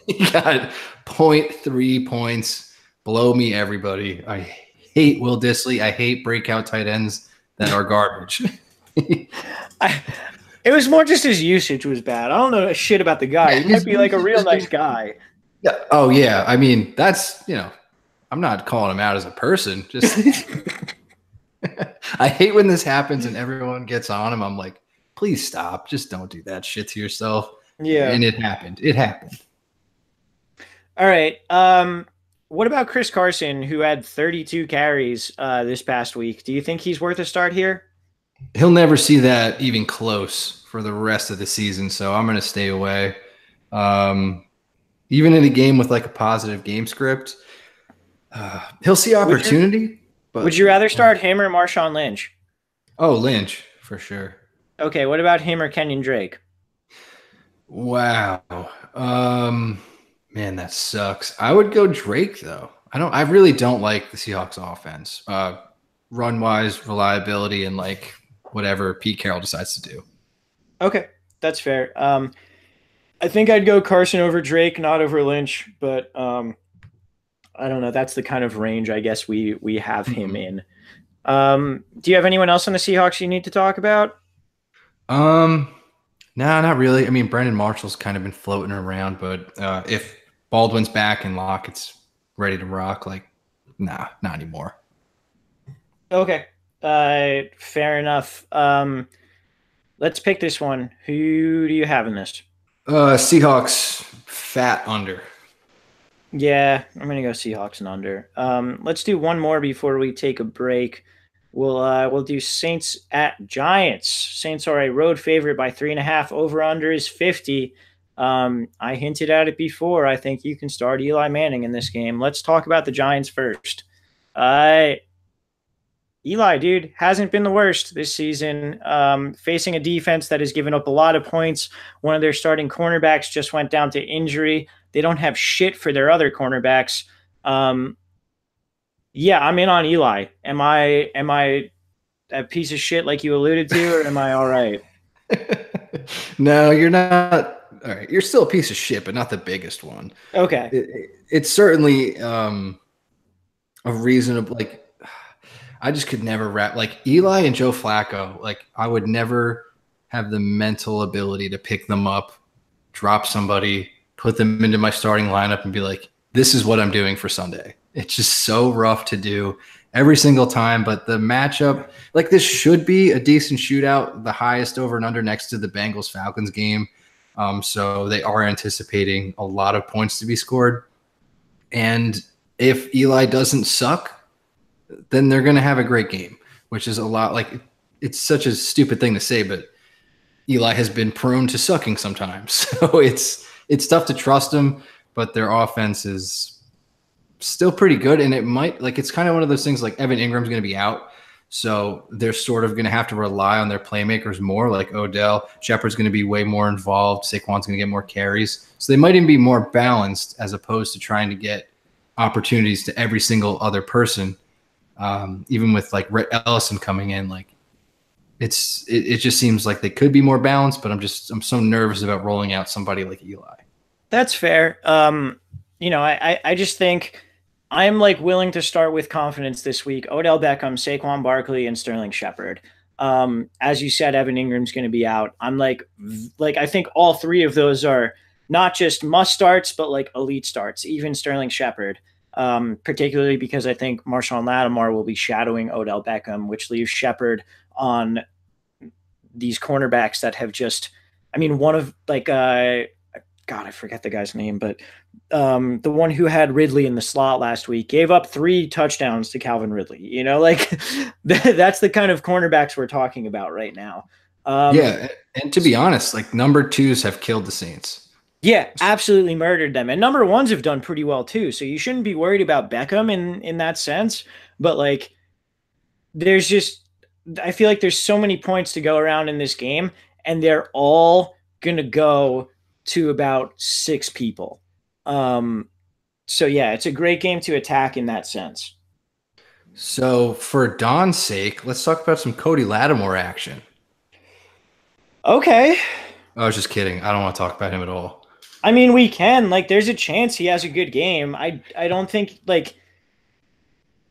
He got 0.3 points. Blow me, everybody. I hate Will Disley. I hate breakout tight ends that are garbage. It was more just his usage was bad. I don't know shit about the guy. He might be like a real nice guy. Yeah. Oh, yeah. I mean, that's, I'm not calling him out as a person. Just I hate when this happens and everyone gets on him. I'm like, please stop. Just don't do that shit to yourself. Yeah. And it happened. It happened. All right. What about Chris Carson, who had 32 carries this past week? Do you think he's worth a start here? He'll never see that even close for the rest of the season. So I'm going to stay away. Even in a game with like a positive game script, he'll see opportunity. Would you rather start him or Marshawn Lynch? Oh, Lynch for sure. Okay, what about him or Kenyon Drake? Wow. Man, that sucks. I would go Drake though. I really don't like the Seahawks offense. Run wise, reliability, and like whatever Pete Carroll decides to do. Okay, that's fair. I think I'd go Carson over Drake, not over Lynch, but I don't know. That's the kind of range I guess we have him in. Do you have anyone else on the Seahawks you need to talk about? No, not really. I mean, Brandon Marshall's kind of been floating around, but if Baldwin's back and Lockett's ready to rock, like, nah, not anymore. Okay, fair enough. Let's pick this one. Who do you have in this? Seahawks fat under. Yeah, I'm gonna go Seahawks and under. Let's do one more before we take a break. We'll do Saints at Giants. Saints are a road favorite by 3.5. Over under is 50. I hinted at it before. I think you can start Eli Manning in this game. Let's talk about the Giants first. Eli, dude, hasn't been the worst this season. Facing a defense that has given up a lot of points. One of their starting cornerbacks just went down to injury. They don't have shit for their other cornerbacks. Yeah, I'm in on Eli. Am I a piece of shit like you alluded to, or am I all right? No, you're not. All right, you're still a piece of shit, but not the biggest one. Okay. It's certainly a reasonable. Like, I just could never wrap. Like Eli and Joe Flacco. Like, I would never have the mental ability to pick them up, drop somebody, put them into my starting lineup, and be like, "This is what I'm doing for Sunday." It's just so rough to do every single time. But the matchup, like this should be a decent shootout, the highest over and under next to the Bengals-Falcons game. So they are anticipating a lot of points to be scored. And if Eli doesn't suck, then they're going to have a great game, which is a lot like it's such a stupid thing to say, but Eli has been prone to sucking sometimes. So it's tough to trust him, but their offense is still pretty good. And it might like, it's kind of one of those things like Evan Ingram's going to be out. So they're sort of going to have to rely on their playmakers more, like Odell. Shepard's going to be way more involved. Saquon's going to get more carries. So they might even be more balanced as opposed to trying to get opportunities to every single other person. Even with like Rhett Ellison coming in, like it just seems like they could be more balanced, but I'm so nervous about rolling out somebody like Eli. That's fair. I just think I'm like willing to start with confidence this week. Odell Beckham, Saquon Barkley, and Sterling Shepard. As you said, Evan Ingram's going to be out. I'm like I think all three of those are not just must starts, but like elite starts. Even Sterling Shepard, particularly because I think Marshawn Lattimore will be shadowing Odell Beckham, which leaves Shepard on these cornerbacks that have just. I mean, one of like God, I forget the guy's name, but the one who had Ridley in the slot last week gave up 3 touchdowns to Calvin Ridley. You know, like that's the kind of cornerbacks we're talking about right now. Yeah, and to be honest, like number 2s have killed the Saints. Yeah, absolutely murdered them. And number 1s have done pretty well too. So you shouldn't be worried about Beckham in that sense. But like there's just I feel like there's so many points to go around in this game, and they're all gonna go to about 6 people. So yeah, it's a great game to attack in that sense. So for Don's sake, let's talk about some Cody Lattimore action. Okay. I was just kidding. I don't want to talk about him at all. I mean, we can. Like, there's a chance he has a good game. I don't think, like,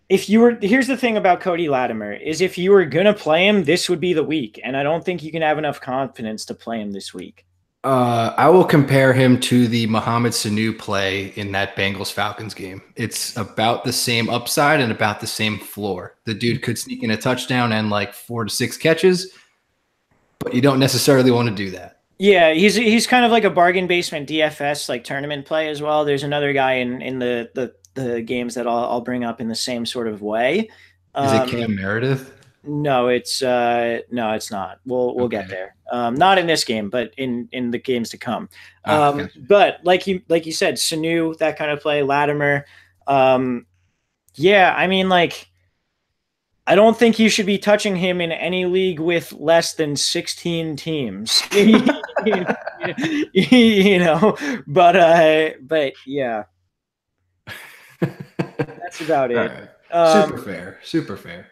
if you were – here's the thing about Cody Lattimore is if you were going to play him, this would be the week. And I don't think you can have enough confidence to play him this week. I will compare him to the Mohamed Sanu play in that Bengals Falcons game. It's about the same upside and about the same floor. The dude could sneak in a touchdown and like 4 to 6 catches, but you don't necessarily want to do that. Yeah, he's kind of like a bargain basement DFS like tournament play as well. There's another guy in the games that I'll bring up in the same sort of way. Is it Um, Cam Meredith? no, it's not. We'll get Okay. there. Not in this game, but in the games to come. Ah, gotcha. But like you said, Sanu, that kind of play, Latimer. Um, yeah, I mean, like, I don't think you should be touching him in any league with less than 16 teams. You know, but yeah, that's about All it. right. Super Um, fair. Super fair.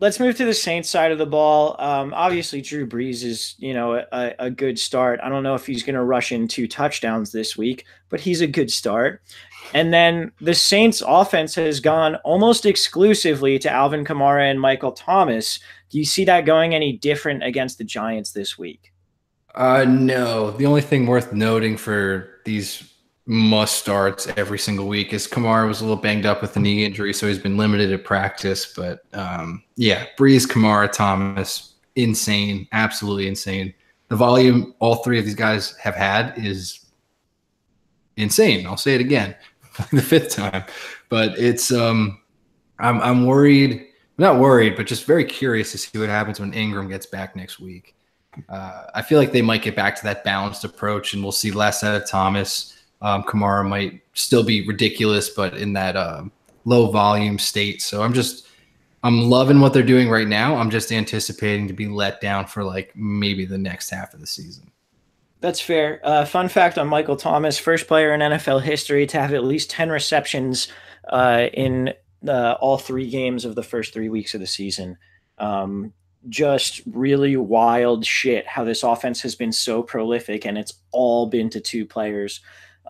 let's move to the Saints side of the ball. Obviously, Drew Brees is, a good start. I don't know if he's going to rush in 2 touchdowns this week, but he's a good start. And then the Saints offense has gone almost exclusively to Alvin Kamara and Michael Thomas. Do you see that going any different against the Giants this week? No. The only thing worth noting for these must starts every single week is Kamara was a little banged up with a knee injury, so he's been limited at practice. But yeah, Breeze, Kamara, Thomas, insane, absolutely insane. The volume all three of these guys have had is insane. I'll say it again, the fifth time. But it's I'm worried, not worried, but just very curious to see what happens when Ingram gets back next week. I feel like they might get back to that balanced approach, and we'll see less out of Thomas. Kamara might still be ridiculous, but in that low volume state. So I'm loving what they're doing right now. I'm just anticipating to be let down for like maybe the next half of the season. That's fair. Fun fact on Michael Thomas, first player in NFL history to have at least 10 receptions in all 3 games of the first 3 weeks of the season. Just really wild shit how this offense has been so prolific, and it's all been to 2 players.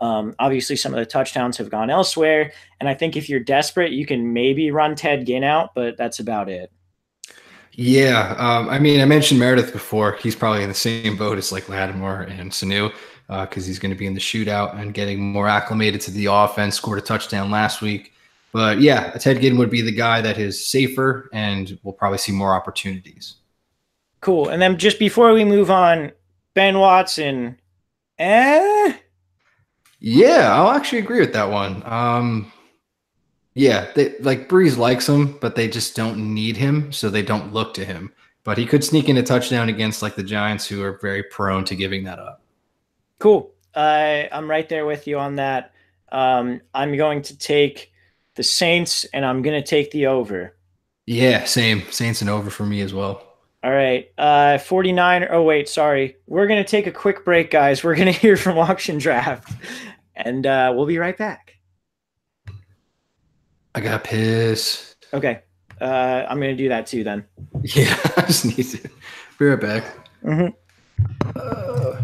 Obviously, some of the touchdowns have gone elsewhere, and I think if you're desperate, you can maybe run Ted Ginn out, but that's about it. Yeah, I mean, I mentioned Meredith before. He's probably in the same boat as like Lattimore and Sanu because he's going to be in the shootout and getting more acclimated to the offense. Scored a touchdown last week, but yeah, Ted Ginn would be the guy that is safer and will probably see more opportunities. Cool. And then just before we move on, Ben Watson, eh? Yeah, I'll actually agree with that one. Yeah, they like Breeze likes him, but they just don't need him, so they don't look to him. But he could sneak in a touchdown against like the Giants, who are very prone to giving that up. Cool. I'm right there with you on that. I'm going to take the Saints, and I'm going to take the over. Yeah, same. Saints and over for me as well. All right. 49. Oh, wait, sorry. We're going to take a quick break, guys. We're going to hear from Auction Draft, and we'll be right back. I got piss. Okay. I'm going to do that too then. Yeah, I just need to be right back. Mm-hmm. Hello.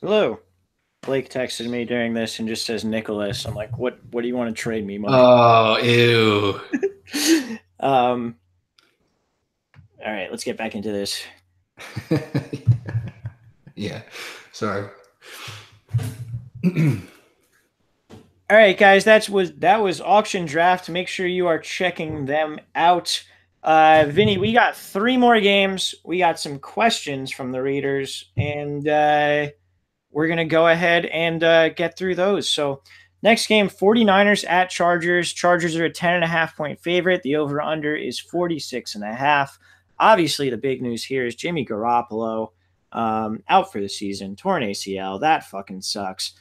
Hello. Blake texted me during this and just says Nicholas. I'm like, what? What do you want to trade me, Mark? Oh, ew. um. All right, let's get back into this. Yeah. Sorry. All right, guys, that was auction draft. Make sure you are checking them out. Vinny, we got 3 more games. We got some questions from the readers, and we're going to go ahead and get through those. So, next game, 49ers at Chargers. Chargers are a 10.5-point favorite. The over-under is 46.5. Obviously, the big news here is Jimmy Garoppolo out for the season, torn ACL. That fucking sucks.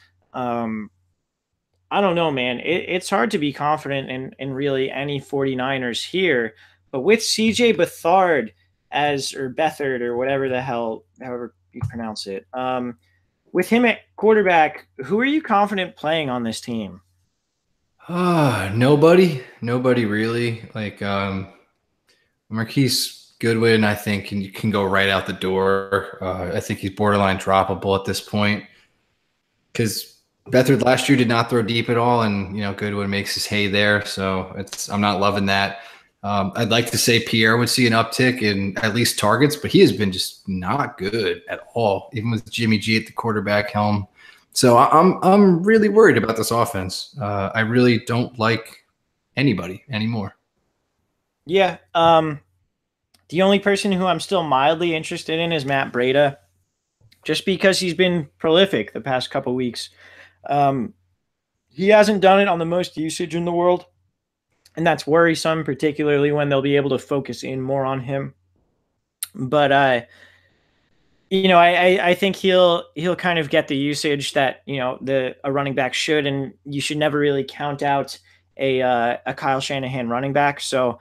I don't know, man. It's hard to be confident in really any 49ers here. But with CJ Beathard or Bethard or whatever the hell, however you pronounce it, with him at quarterback, who are you confident playing on this team? Nobody really. Like Marquise Goodwin, I think can go right out the door. I think he's borderline droppable at this point because Beathard last year did not throw deep at all, and Goodwin makes his hay there. So I'm not loving that. I'd like to say Pierre would see an uptick in at least targets, but he has been just not good at all, even with Jimmy G at the quarterback helm. So I'm really worried about this offense. I really don't like anybody anymore. Yeah. The only person who I'm still mildly interested in is Matt Breida, just because he's been prolific the past couple weeks. He hasn't done it on the most usage in the world, and that's worrisome, particularly when they'll be able to focus in more on him. But I think he'll kind of get the usage that a running back should, and you should never really count out a Kyle Shanahan running back. So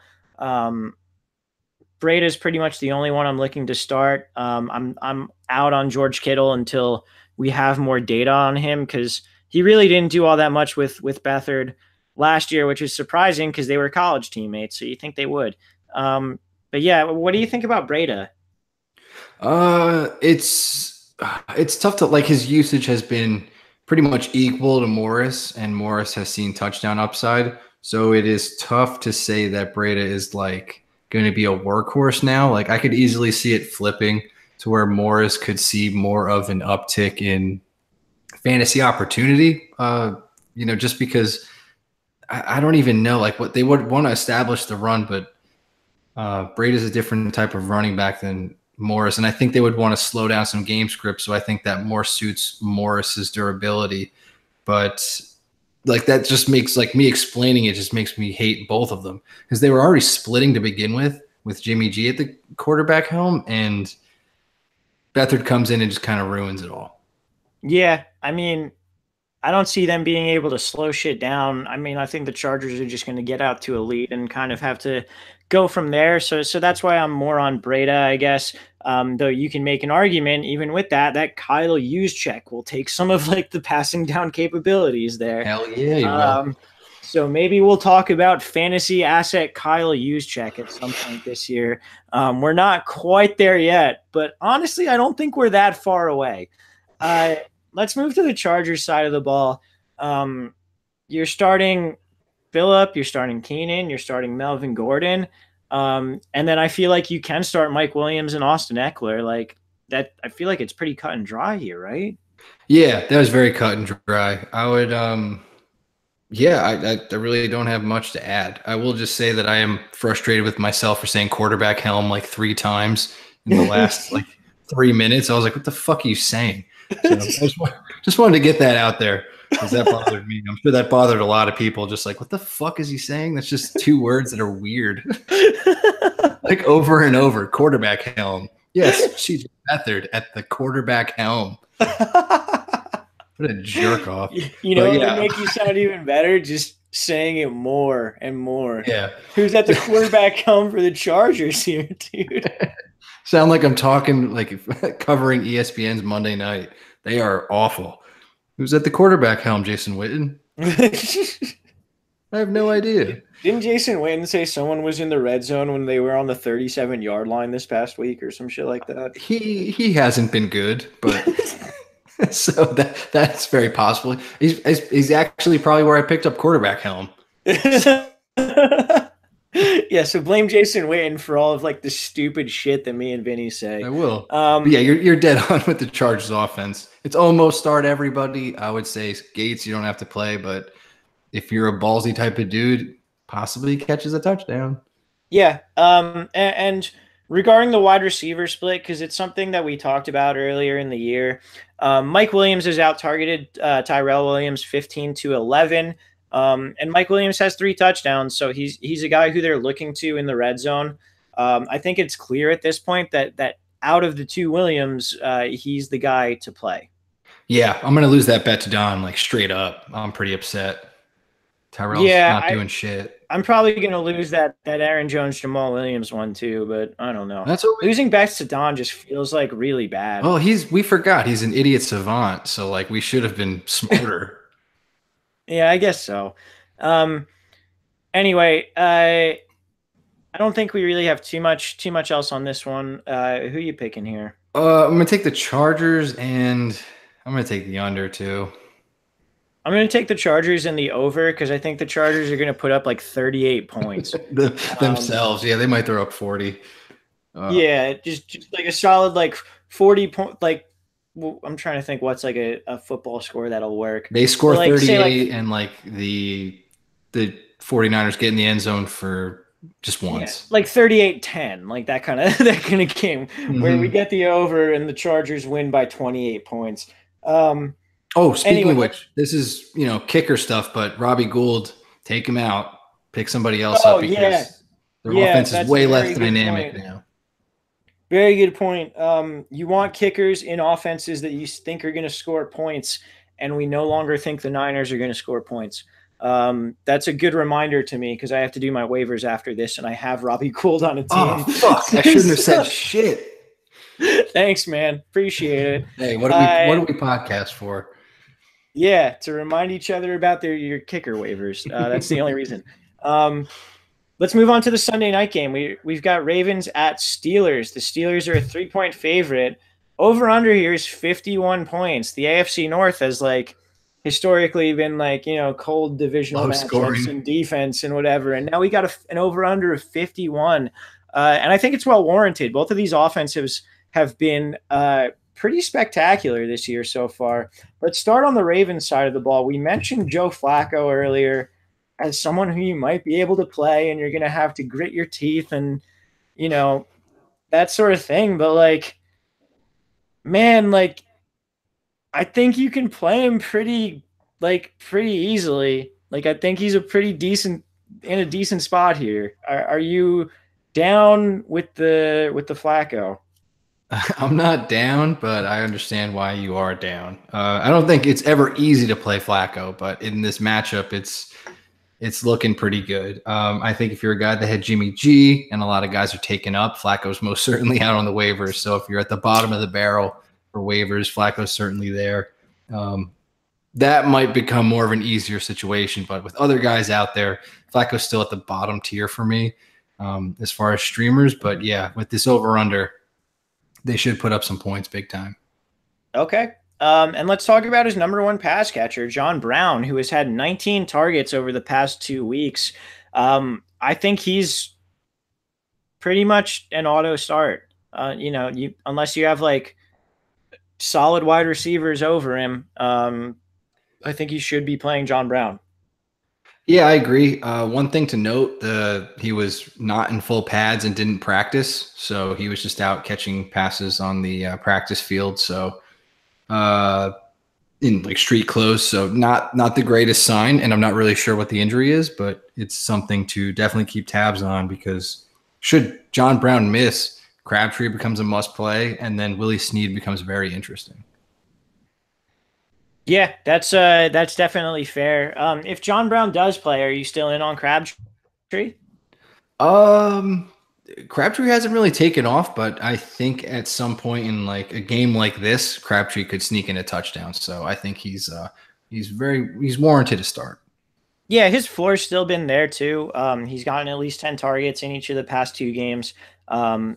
Breda is pretty much the only one I'm looking to start. I'm out on George Kittle until we have more data on him, because he really didn't do all that much with Beathard last year, which is surprising because they were college teammates, so you think they would. But yeah, what do you think about Breda? It's tough to like. His usage has been pretty much equal to Morris, and Morris has seen touchdown upside. So it is tough to say that Breda is like going to be a workhorse now. Like I could easily see it flipping to where Morris could see more of an uptick in fantasy opportunity. Just because I don't even know like what they would want to establish the run, but Brady's a different type of running back than Morris, and I think they would want to slow down some game script. So I think that more suits Morris's durability. But like that just makes like me explaining it just makes me hate both of them because they were already splitting to begin with Jimmy G at the quarterback helm, and Beathard comes in and just kind of ruins it all. Yeah, I mean, I don't see them being able to slow shit down. I mean, I think the Chargers are just going to get out to a lead and kind of have to go from there. So that's why I'm more on Breda, I guess. Though you can make an argument, even with that Kyle Juszczyk will take some of like the passing down capabilities there. Hell yeah, he will. So maybe we'll talk about fantasy asset Kyle Juszczyk at some point this year. We're not quite there yet, but honestly, I don't think we're that far away. Let's move to the Chargers side of the ball. You're starting Phillip, you're starting Keenan, you're starting Melvin Gordon. And then I feel like you can start Mike Williams and Austin Eckler. Like that, I feel like it's pretty cut and dry here, right? Yeah, that was very cut and dry. I would I really don't have much to add. I will just say that I am frustrated with myself for saying quarterback helm like 3 times in the last like 3 minutes. I was like, what the fuck are you saying? So I just wanted to get that out there because that bothered me. I'm sure that bothered a lot of people. Just like, what the fuck is he saying? That's just 2 words that are weird. Like over and over. Quarterback helm. Yes, she's Beathard at the quarterback helm. What a jerk off. You know what would make you sound even better? Just saying it more and more. Yeah. Who's at the quarterback helm for the Chargers here, dude? Sound like I'm talking like covering ESPN's Monday night. They are awful. Who's at the quarterback helm? Jason Witten? I have no idea. Didn't Jason Witten say someone was in the red zone when they were on the 37-yard line this past week or some shit like that? He hasn't been good, but So that's very possible. He's actually probably where I picked up quarterback helm. Yeah, so blame Jason Witten for all of like the stupid shit that me and Vinny say. I will. But Um, yeah, you're dead on with the Chargers offense. It's almost start everybody. I would say Gates, you don't have to play, but if you're a ballsy type of dude, possibly catches a touchdown. yeah, and regarding the wide receiver split, because it's something that we talked about earlier in the year, Mike Williams has out targeted Tyrell Williams 15 to 11. And Mike Williams has 3 touchdowns, so he's a guy who they're looking to in the red zone. I think it's clear at this point that out of the two Williams, he's the guy to play. Yeah, I'm gonna lose that bet to Don, like straight up. I'm pretty upset. Tyrell's Yeah, not doing shit. I'm probably going to lose that Aaron Jones Jamal Williams one too, but I don't know. That's what Losing backs to Don just feels like really bad. well, we forgot he's an idiot savant, so like we should have been smarter. Yeah, I guess so. Um, anyway, I don't think we really have too much else on this one. Who you picking here? I'm gonna take the Chargers and I'm gonna take the under too. I'm going to take the Chargers in the over because I think the Chargers are going to put up like 38 points. Um, Themselves, yeah, they might throw up 40. yeah, just like a solid like 40 point like I'm trying to think what's like a football score that'll work. They score But like say like 38 and like the 49ers get in the end zone for just yeah, once. like 38-10, like that kind of that kind of game where we Hmm. get the over and the Chargers win by 28 points. Oh, speaking Anyway, of which, this is, kicker stuff, but Robbie Gould, take him out, pick somebody else up oh yeah, because their yeah, offense is that's a way less very good dynamic point. now. Very good point. You want kickers in offenses that you think are going to score points, and we no longer think the Niners are going to score points. That's a good reminder to me because I have to do my waivers after this, and I have Robbie Gould on a Oh, team. fuck. I shouldn't have said shit. Thanks, man. Appreciate it. Hey, what do Uh, we podcast for? yeah, to remind each other about your kicker waivers. That's the only reason. Um, let's move on to the Sunday night game. We've got Ravens at Steelers. The Steelers are a 3-point favorite. Over under here is 51 points. The AFC North has like historically been like, cold divisional Low matchups scoring. and defense and whatever. And now we got an over under of 51. And I think it's well warranted. Both of these offensives have been pretty spectacular this year so far. Let's start on the Ravens side of the ball. We mentioned Joe Flacco earlier as someone who you might be able to play and you're going to have to grit your teeth and, you know, that sort of thing. But like, man, like, I think you can play him pretty easily. Like, I think he's in a decent spot here. Are you down with the Flacco? I'm not down, but I understand why you are down. I don't think it's ever easy to play Flacco, but in this matchup, it's looking pretty good. I think if you're a guy that had Jimmy G and a lot of guys are taken up, Flacco's most certainly out on the waivers. So if you're at the bottom of the barrel for waivers, Flacco's certainly there. Um, that might become more of an easier situation, but with other guys out there, Flacco's still at the bottom tier for me as far as streamers. But yeah, with this over under, they should put up some points big time. Okay. And let's talk about his number one pass catcher, John Brown, who has had 19 targets over the past 2 weeks. I think he's pretty much an auto start. Unless you have like solid wide receivers over him, I think he should be playing John Brown. Yeah, I agree. One thing to note, he was not in full pads and didn't practice, so he was just out catching passes on the practice field. So in like street clothes, so not the greatest sign. And I'm not really sure what the injury is, but it's something to definitely keep tabs on because should John Brown miss, Crabtree becomes a must play, and then Willie Snead becomes very interesting. Yeah, that's definitely fair. If John Brown does play, are you still in on Crabtree? Um, Crabtree hasn't really taken off, but I think at some point in like a game like this, Crabtree could sneak in a touchdown. So I think he's warranted to start. Yeah, his floor's still been there too. He's gotten at least 10 targets in each of the past 2 games.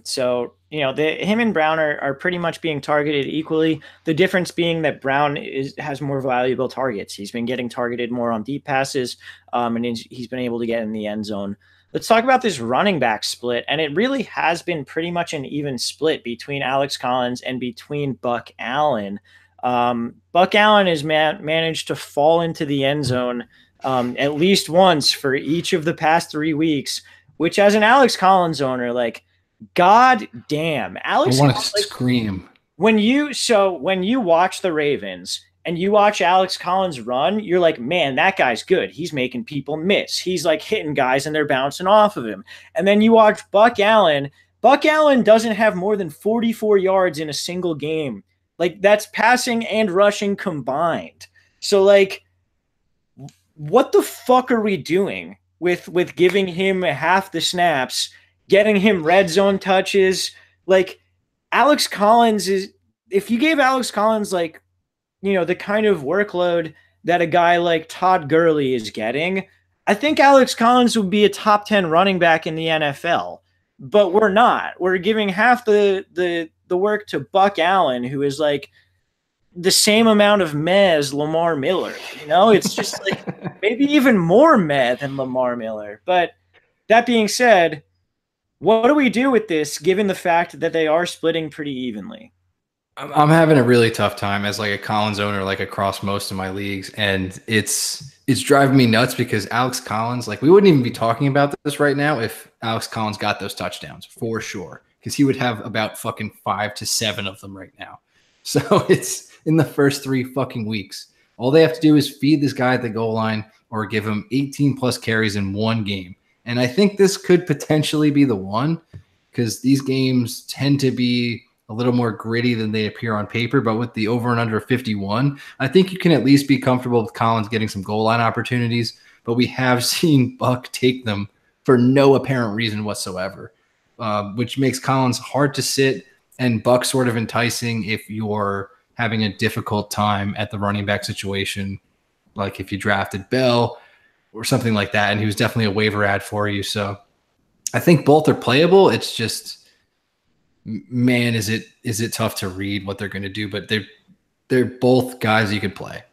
So him and Brown are pretty much being targeted equally. The difference being that Brown has more valuable targets. He's been getting targeted more on deep passes, and he's been able to get in the end zone. Let's talk about this running back split, and it really has been pretty much an even split between Alex Collins and between Buck Allen. Buck Allen has managed to fall into the end zone at least once for each of the past 3 weeks, which, as an Alex Collins owner, like, God damn, I Alex want to Collins, like, scream. when you watch the Ravens and you watch Alex Collins run, you're like, man, that guy's good. He's making people miss. He's like hitting guys and they're bouncing off of him. And then you watch Buck Allen. Buck Allen doesn't have more than 44 yards in a single game. Like, that's passing and rushing combined. So, like, what the fuck are we doing with giving him half the snaps, getting him red zone touches? Like, Alex Collins is, if you gave Alex Collins, like, the kind of workload that a guy like Todd Gurley is getting, I think Alex Collins would be a top 10 running back in the NFL. But we're not. We're giving half the work to Buck Allen, who is like the same amount of meh as Lamar Miller. It's just like maybe even more meh than Lamar Miller. But that being said, what do we do with this, given the fact that they are splitting pretty evenly? I'm having a really tough time as like a Collins owner, like across most of my leagues, and it's driving me nuts because Alex Collins, like, we wouldn't even be talking about this right now if Alex Collins got those touchdowns for sure, because he would have about fucking 5 to 7 of them right now. So it's in the first 3 fucking weeks. All they have to do is feed this guy at the goal line or give him 18 plus carries in one game. And I think this could potentially be the one, because these games tend to be a little more gritty than they appear on paper. But with the over and under 51, I think you can at least be comfortable with Collins getting some goal line opportunities. But we have seen Buck take them for no apparent reason whatsoever, which makes Collins hard to sit and Buck sort of enticing if you're having a difficult time at the running back situation, like if you drafted Bell or something like that, and he was definitely a waiver ad for you. So I think both are playable. It's just, man, is it tough to read what they're going to do, but they're both guys you could play.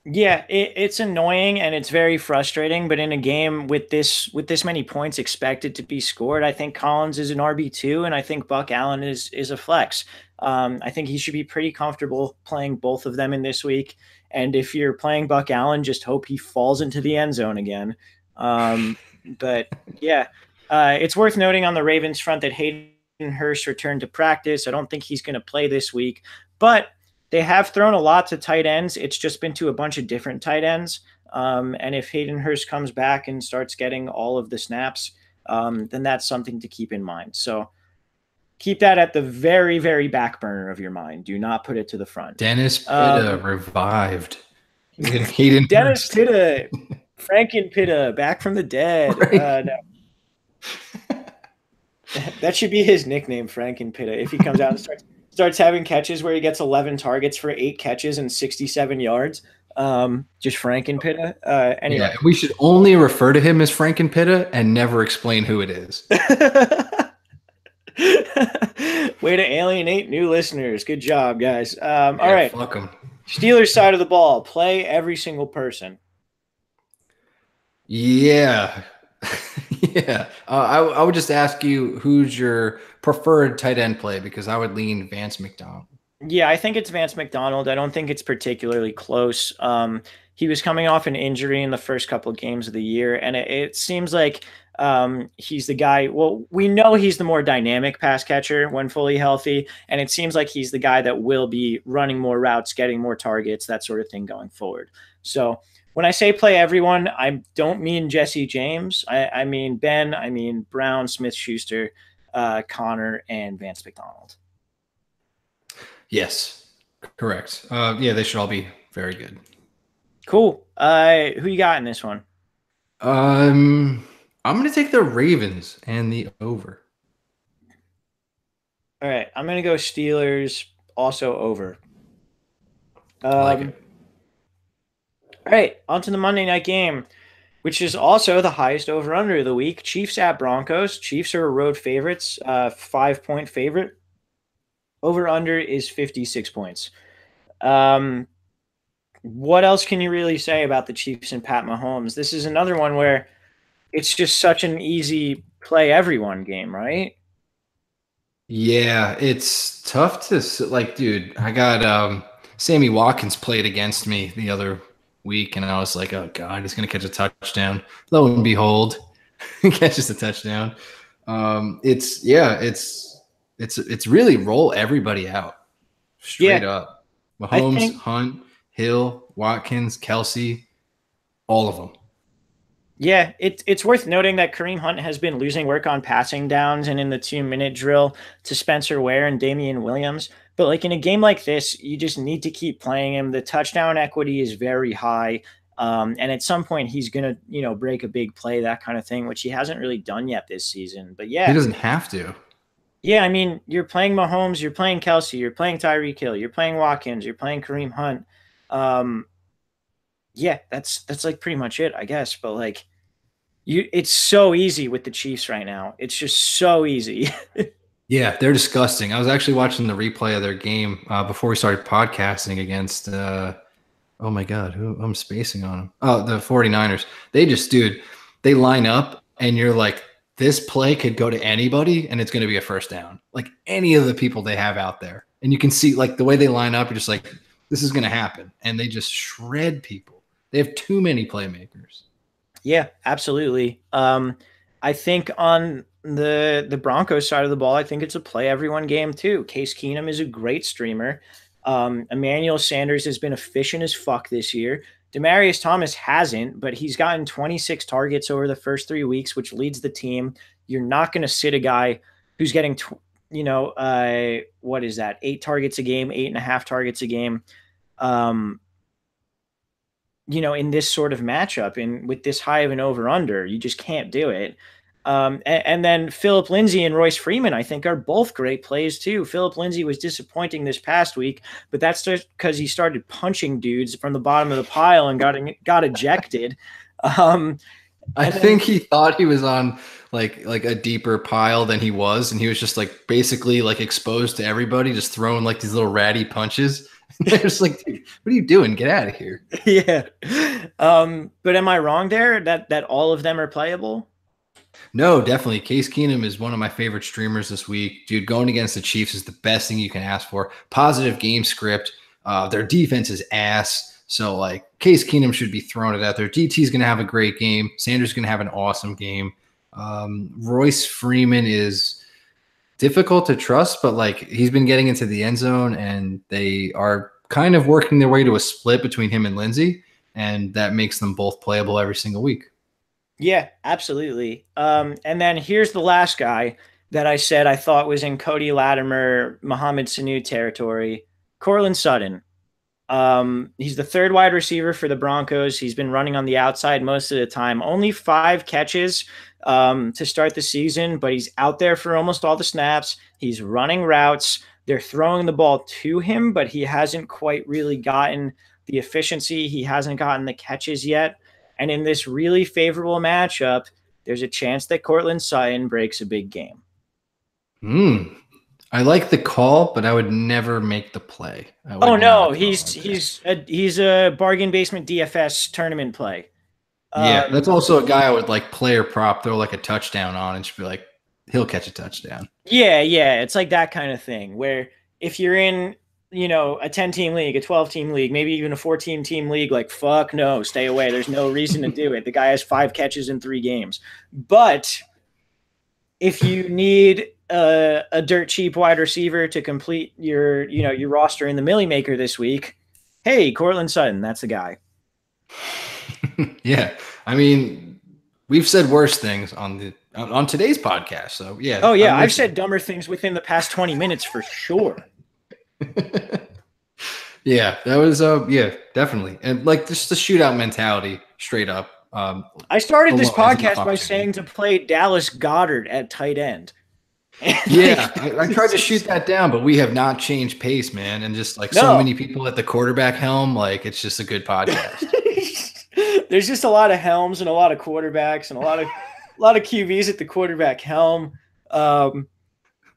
Yeah, it's annoying and it's very frustrating. But in a game with this many points expected to be scored, I think Collins is an RB2, and I think Buck Allen is a flex. I think he should be pretty comfortable playing both of them in this week. And if you're playing Buck Allen, just hope he falls into the end zone again. But yeah, it's worth noting on the Ravens front that Hayden Hurst returned to practice. I don't think he's going to play this week, but they have thrown a lot to tight ends. It's just been to a bunch of different tight ends. And if Hayden Hurst comes back and starts getting all of the snaps, then that's something to keep in mind. So keep that at the very, very back burner of your mind. Do not put it to the front. Dennis Pitta revived. Hayden Dennis Pitta, Franken Pitta, back from the dead. Right. No. That should be his nickname, Franken Pitta, if he comes out and starts having catches where he gets 11 targets for 8 catches and 67 yards. Just Franken Pitta. Anyway. Yeah, we should only refer to him as Franken Pitta and never explain who it is. Way to alienate new listeners. Good job, guys. All right. Fuck them. Steelers side of the ball. Play every single person. Yeah. Yeah. I would just ask you, who's your preferred tight end play, because I would lean Vance McDonald. Yeah, I think it's Vance McDonald. I don't think it's particularly close. He was coming off an injury in the first couple of games of the year, and it seems like he's the guy. Well, we know he's the more dynamic pass catcher when fully healthy, and it seems like he's the guy that will be running more routes, getting more targets, that sort of thing going forward. So when I say play everyone, I don't mean Jesse James. I mean Ben. I mean Brown, Smith-Schuster, Connor, and Vance McDonald. Yes, correct. Yeah, they should all be very good. Cool. Who you got in this one? I'm going to take the Ravens and the over. All right, I'm going to go Steelers, also over. I like it. All right, on to the Monday night game, which is also the highest over-under of the week. Chiefs at Broncos. Chiefs are road favorites, 5-point favorite. Over under is 56 points. Um, what else can you really say about the Chiefs and Pat Mahomes? This is another one where it's just such an easy play everyone game, right? Yeah, it's tough to like, dude. I got Sammy Watkins played against me the other week, and I was like, oh god, he's gonna catch a touchdown. Lo and behold, he catches a touchdown. It's yeah, it's really roll everybody out straight Yeah, up. I Mahomes, think Hunt, Hill, Watkins, Kelsey, all of them. yeah, it's worth noting that Kareem Hunt has been losing work on passing downs and in the 2 minute drill to Spencer Ware and Damian Williams. But like in a game like this, you just need to keep playing him. The touchdown equity is very high. And at some point he's gonna, break a big play, that kind of thing, which he hasn't really done yet this season. But He yeah, doesn't have to. yeah, I mean, you're playing Mahomes, you're playing Kelsey, you're playing Tyreek Hill, you're playing Watkins, you're playing Kareem Hunt. Um, yeah, that's like pretty much it, I guess. But like it's so easy with the Chiefs right now. It's just so easy. Yeah, they're disgusting. I was actually watching the replay of their game before we started podcasting against oh my god, who I'm spacing on them. Oh, the 49ers. They just, dude, they line up and you're like, this play could go to anybody and it's going to be a first down. Like any of the people they have out there. And you can see like the way they line up, you're just like, this is going to happen. And they just shred people. They have too many playmakers. Yeah, absolutely. I think on the Broncos side of the ball, I think it's a play everyone game too. Case Keenum is a great streamer. Emmanuel Sanders has been efficient as fuck this year. Demarius Thomas hasn't, but he's gotten 26 targets over the first 3 weeks, which leads the team. You're not going to sit a guy who's getting, what is that? 8 targets a game, 8.5 targets a game. In this sort of matchup and with this high of an over under, you just can't do it. And then Philip Lindsay and Royce Freeman, I think, are both great plays too. Philip Lindsay was disappointing this past week, but that's just because he started punching dudes from the bottom of the pile and got ejected. I think he thought he was on like a deeper pile than he was, and he was just like basically like exposed to everybody, just throwing like these little ratty punches. They're just like, dude, what are you doing? Get out of here. Yeah. But am I wrong there that all of them are playable? No, definitely. Case Keenum is one of my favorite streamers this week. Dude, going against the Chiefs is the best thing you can ask for. Positive game script. Their defense is ass. So, like, Case Keenum should be throwing it out there. DT is going to have a great game. Sanders is going to have an awesome game. Royce Freeman is difficult to trust, but, like, he's been getting into the end zone, and they are kind of working their way to a split between him and Lindsey, and that makes them both playable every single week. Yeah, absolutely. And then here's the last guy that I said I thought was in Cody Latimer, Mohamed Sanu territory, Cortland Sutton. He's the third wide receiver for the Broncos. He's been running on the outside most of the time. Only 5 catches to start the season, but he's out there for almost all the snaps. He's running routes. They're throwing the ball to him, but he hasn't quite really gotten the efficiency. He hasn't gotten the catches yet. And in this really favorable matchup, there's a chance that Cortland Sutton breaks a big game. I like the call, but I would never make the play. Oh no, he's a bargain basement DFS tournament play. Yeah, that's also a guy I would like player prop, throw like a touchdown on and just be like, he'll catch a touchdown. Yeah, it's like that kind of thing where if you're in, a 10-team league, a 12-team league, maybe even a 14-team league, like, fuck no, stay away. There's no reason to do it. The guy has 5 catches in 3 games. But if you need a dirt cheap wide receiver to complete your roster in the Millie Maker this week, hey, Cortland Sutton, that's the guy. Yeah, I mean, we've said worse things on today's podcast, so yeah. Oh yeah, I've said dumber things within the past 20 minutes for sure. Yeah, that was definitely, and like just the shootout mentality, straight up. I started this podcast by saying to play Dallas Goedert at tight end. Yeah, I tried to shoot that down, but we have not changed pace, man. And just like so many people at the quarterback helm, like it's just a good podcast. There's just a lot of helms and a lot of quarterbacks and a lot of QBs at the quarterback helm.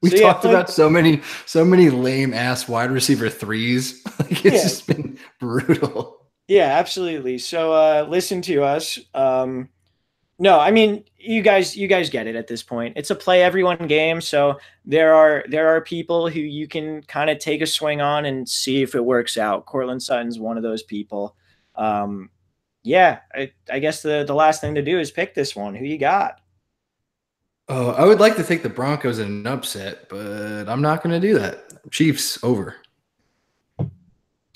We So yeah, talked about so many lame ass wide receiver threes. Like it's yeah, just been brutal. yeah, absolutely. So listen to us. No, I mean you guys get it at this point. It's a play everyone game, so there are people who you can kind of take a swing on and see if it works out. Cortland Sutton's one of those people. Um, yeah, I guess the last thing to do is pick this one. Who you got? Oh, I would like to take the Broncos in an upset, but I'm not going to do that. Chiefs over.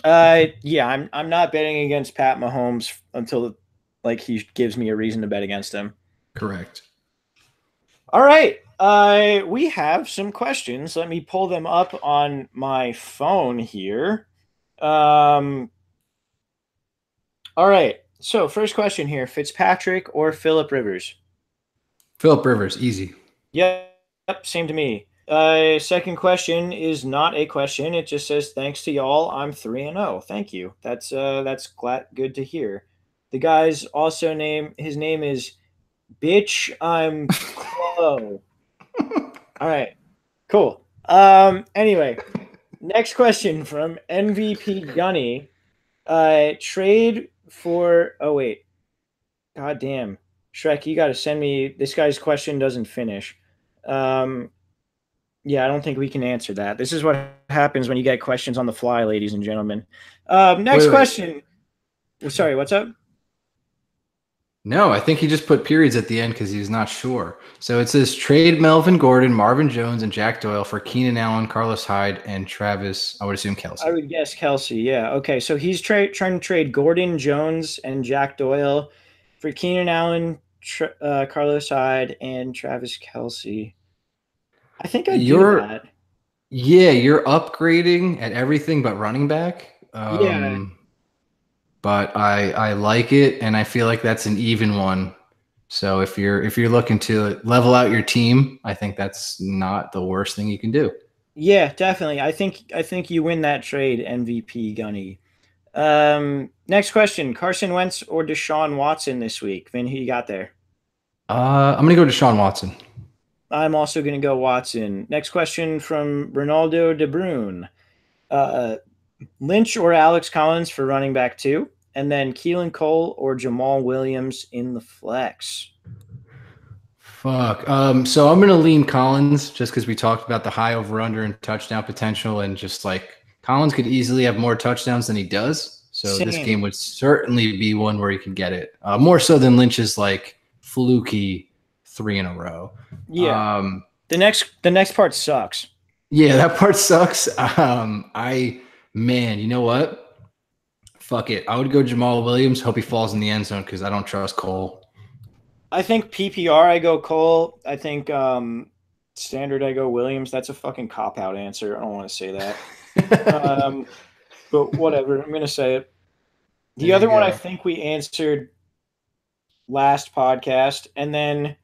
Yeah, I'm not betting against Pat Mahomes until like he gives me a reason to bet against him. Correct. All right. We have some questions. Let me pull them up on my phone here. Um, all right. So, first question here, Fitzpatrick or Philip Rivers? Philip Rivers, easy. Yep, same to me. Second question is not a question. It just says thanks to y'all. I'm 3-0. Thank you. That's good to hear. The guy's also his name is Bitch I'm Clo. All right. Cool. Anyway, next question from MVP Gunny. Trade for oh wait. God damn. Shrek, you gotta send me this guy's question doesn't finish. Um yeah, I don't think we can answer that. This is what happens when you get questions on the fly, ladies and gentlemen. Next Wait. question. Sorry, what's up? No, I think he just put periods at the end because he's not sure. So it says trade Melvin Gordon, Marvin Jones, and Jack Doyle for Keenan Allen, Carlos Hyde, and Travis. I would assume I Kelsey. would guess Kelsey. Yeah. Okay. So he's trying to trade Gordon Jones and Jack Doyle for Keenan Allen, Carlos Hyde, and Travis Kelsey. I think I'd do You're that. you're upgrading at everything but running back. Yeah. But I like it, and I feel like that's an even one. So if you're looking to level out your team, I think that's not the worst thing you can do. Yeah, definitely. I think you win that trade, MVP Gunny. Next question: Carson Wentz or Deshaun Watson this week? Vin, who you got there? I'm gonna go to Sean Watson. I'm also going to go Watson. Next question from Ronaldo De Bruyne. Uh, Lynch or Alex Collins for running back two, and then Keelan Cole or Jamal Williams in the flex. Fuck. So I'm gonna lean Collins just because we talked about the high over under and touchdown potential, and just like Collins could easily have more touchdowns than he does. So this Same. game would certainly be one where he could get it. More so than Lynch's like fluky 3 in a row. Yeah. The next part sucks. Yeah, that part sucks. Man, you know what? Fuck it. I would go Jamal Williams. Hope he falls in the end zone because I don't trust Cole. I think PPR I go Cole. I think standard I go Williams. That's a fucking cop out answer. I don't want to say that. Um, but whatever. I'm gonna say it. The There you other one I go. think we answered last podcast, and then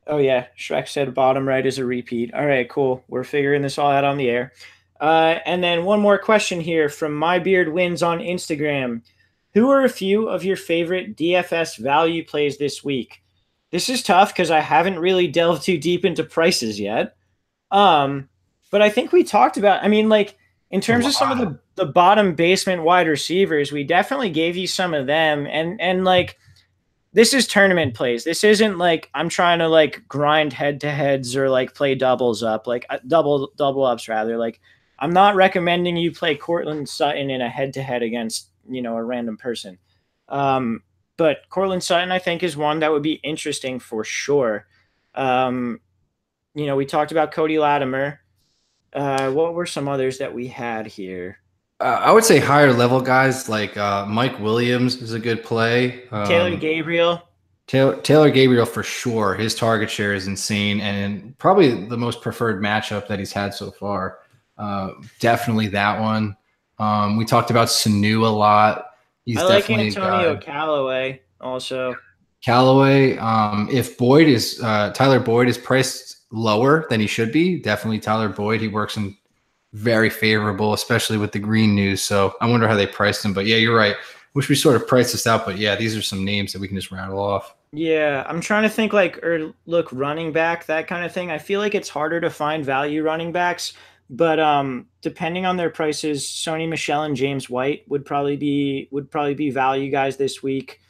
oh yeah, Shrek said bottom right is a repeat. All right, cool. We're figuring this all out on the air. And then one more question here from My Beard Wins on Instagram. Who are a few of your favorite DFS value plays this week? This is tough because I haven't really delved too deep into prices yet. Um, but I think we talked about. I mean, like in A terms of some of lot. the bottom basement wide receivers, we definitely gave you some of them, and like this is tournament plays. This isn't like I'm trying to like grind head to heads or like play doubles up, like double ups rather. Like I'm not recommending you play Cortland Sutton in a head to head against a random person. Um, but Cortland Sutton, I think, is one that would be interesting for sure. Um, we talked about Cody Latimer. What were some others that we had here? I would say higher level guys like Mike Williams is a good play. Taylor Gabriel. Taylor Gabriel for sure. His target share is insane and probably the most preferred matchup that he's had so far. Definitely that one. We talked about Sanu a lot. He's I like definitely a Antonio guy. Callaway also. Callaway. If Tyler Boyd is priced lower than he should be, definitely Tyler Boyd. He works in very favorable, especially with the green news. So I wonder how they priced him. But yeah, you're right. Wish we sort of priced this out. But yeah, these are some names that we can just rattle off. Yeah, I'm trying to think like or look running back that kind of thing. I feel like it's harder to find value running backs, but depending on their prices, Sony Michel and James White would probably be value guys this week.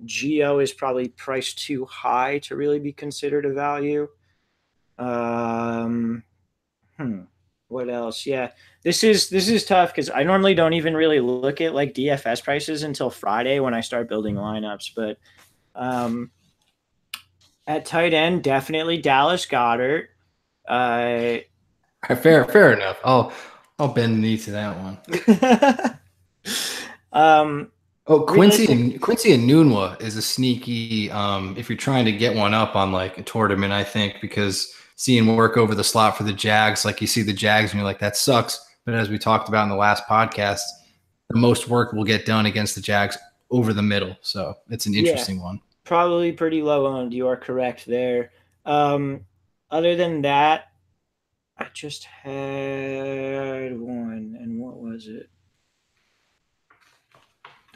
Geo is probably priced too high to really be considered a value. Um, hmm. What else? Yeah, this is tough because I normally don't even really look at like DFS prices until Friday when I start building lineups, but. Um, at tight end, definitely Dallas Goddard. Uh, Fair enough. I'll bend the knee to that one. um, Oh, realistic. Quincy and Nunwa is a sneaky. If you're trying to get one up on like a tournament, I think because seeing work over the slot for the Jags, like you see the Jags and you're like that sucks. But as we talked about in the last podcast, the most work will get done against the Jags over the middle. So it's an Yeah, interesting one. probably pretty low owned. You are correct there. Um, other than that, I just had one, and what was it?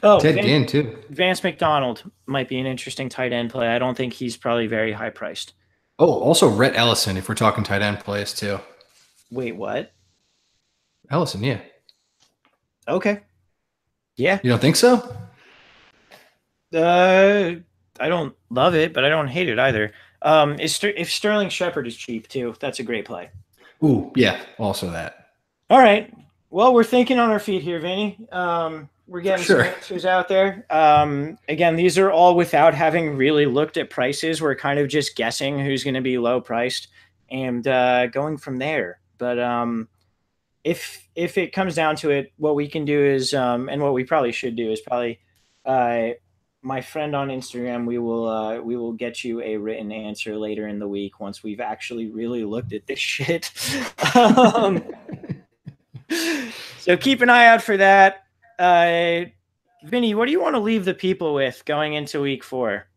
Oh, Ted Ginn too. Vance McDonald might be an interesting tight end play. I don't think he's probably very high priced. Oh, also Rhett Ellison. If we're talking tight end plays too, Wait, what? Ellison. Yeah, Okay, yeah. you don't think so? Uh, I don't love it, but I don't hate it either. If Sterling Shepard is cheap too, that's a great play. Ooh, yeah. Also that All right. Well, we're thinking on our feet here, Vinny. We're for getting some sure. answers out there. Again, these are all without having really looked at prices. We're kind of just guessing who's going to be low priced and going from there. But if it comes down to it, what we can do is, and what we probably should do is probably, uh, my friend on Instagram, we will get you a written answer later in the week once we've actually really looked at this shit. um, so keep an eye out for that. Uh, Vinny, what do you want to leave the people with going into week 4?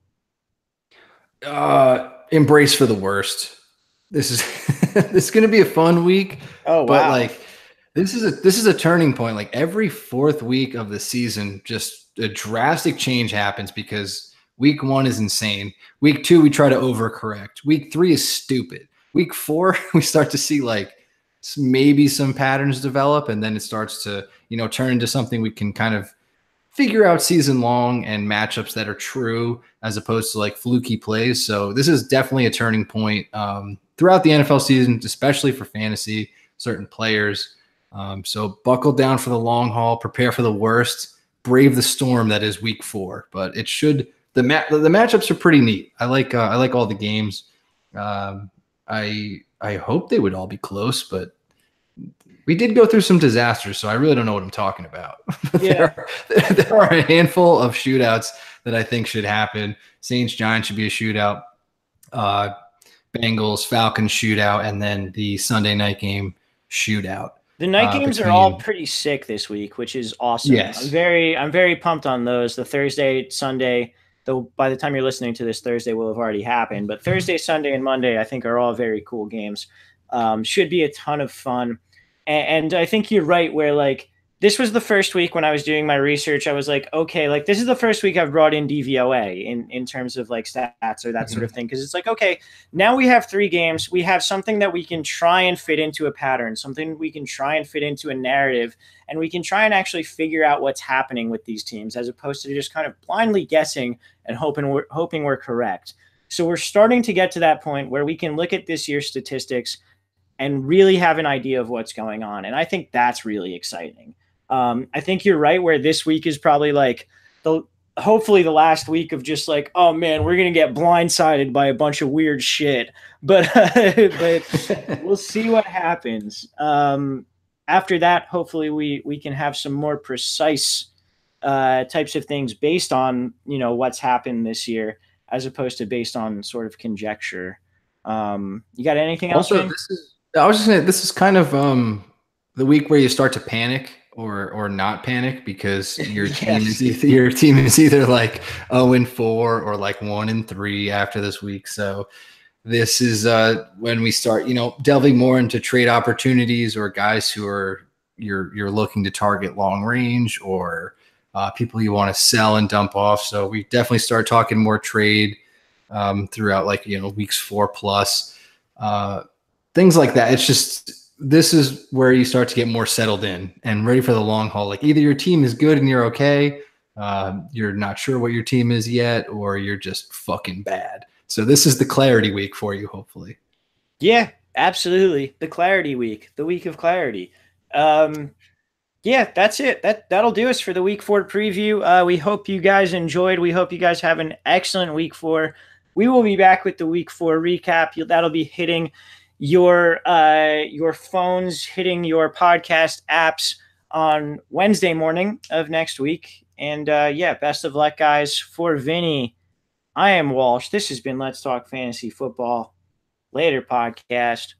Embrace for the worst. This is this is going to be a fun week, Oh but wow. like this is a turning point. Like every fourth week of the season, just a drastic change happens because week 1 is insane. Week 2, we try to overcorrect. Week 3 is stupid. Week 4, we start to see like maybe some patterns develop, and then it starts to turn into something we can kind of figure out season long and matchups that are true as opposed to like fluky plays. So this is definitely a turning point throughout the NFL season, especially for fantasy, certain players. So buckle down for the long haul, prepare for the worst, brave the storm that is week 4. But it should the matchups are pretty neat. I like all the games. I hope they would all be close, but we did go through some disasters, so I really don't know what I'm talking about. But Yeah. there are a handful of shootouts that I think should happen. Saints Giants should be a shootout. Uh, Bengals Falcons shootout, and then the Sunday night game shootout The night games are all between pretty sick this week, which is awesome. I'm yes. very I'm very pumped on those. The Thursday, Sunday, though by the time you're listening to this, Thursday will have already happened. But Thursday, Sunday, and Monday, I think are all very cool games. Should be a ton of fun. And I think you're right where like this was the first week when I was doing my research, I was like, okay, like this is the first week I've brought in DVOA in terms of like stats or that sort of Mhm. thing. Because it's like, okay, now we have 3 games. We have something that we can try and fit into a pattern, something we can try and fit into a narrative, and we can try and actually figure out what's happening with these teams as opposed to just kind of blindly guessing and hoping we're correct. So we're starting to get to that point where we can look at this year's statistics and really have an idea of what's going on. And I think that's really exciting. I think you're right where this week is probably like the hopefully the last week of just like, oh man, we're gonna get blindsided by a bunch of weird shit. But but we'll see what happens. After that, hopefully we can have some more precise types of things based on what's happened this year, as opposed to based on sort of conjecture. You got anything else, Also, Vin? I was just saying this is kind of the week where you start to panic or not panic because Yes. your team is either like 0-4 or like 1-3 after this week. So this is when we start, delving more into trade opportunities or guys who are you're looking to target long range or people you want to sell and dump off. So we definitely start talking more trade throughout weeks 4+, things like that. It's just, this is where you start to get more settled in and ready for the long haul. Like either your team is good and you're okay, you're not sure what your team is yet, or you're just fucking bad. So this is the clarity week for you, hopefully. Yeah, absolutely. The clarity week, the week of clarity. Yeah, that's it. That'll do us for the week 4 preview. We hope you guys enjoyed. We hope you guys have an excellent week 4. We will be back with the week 4 recap. That'll be hitting your phones, hitting your podcast apps on Wednesday morning of next week. And yeah, best of luck, guys. For Vinny, I am Walsh. This has been Let's Talk Fantasy Football. Later, podcast.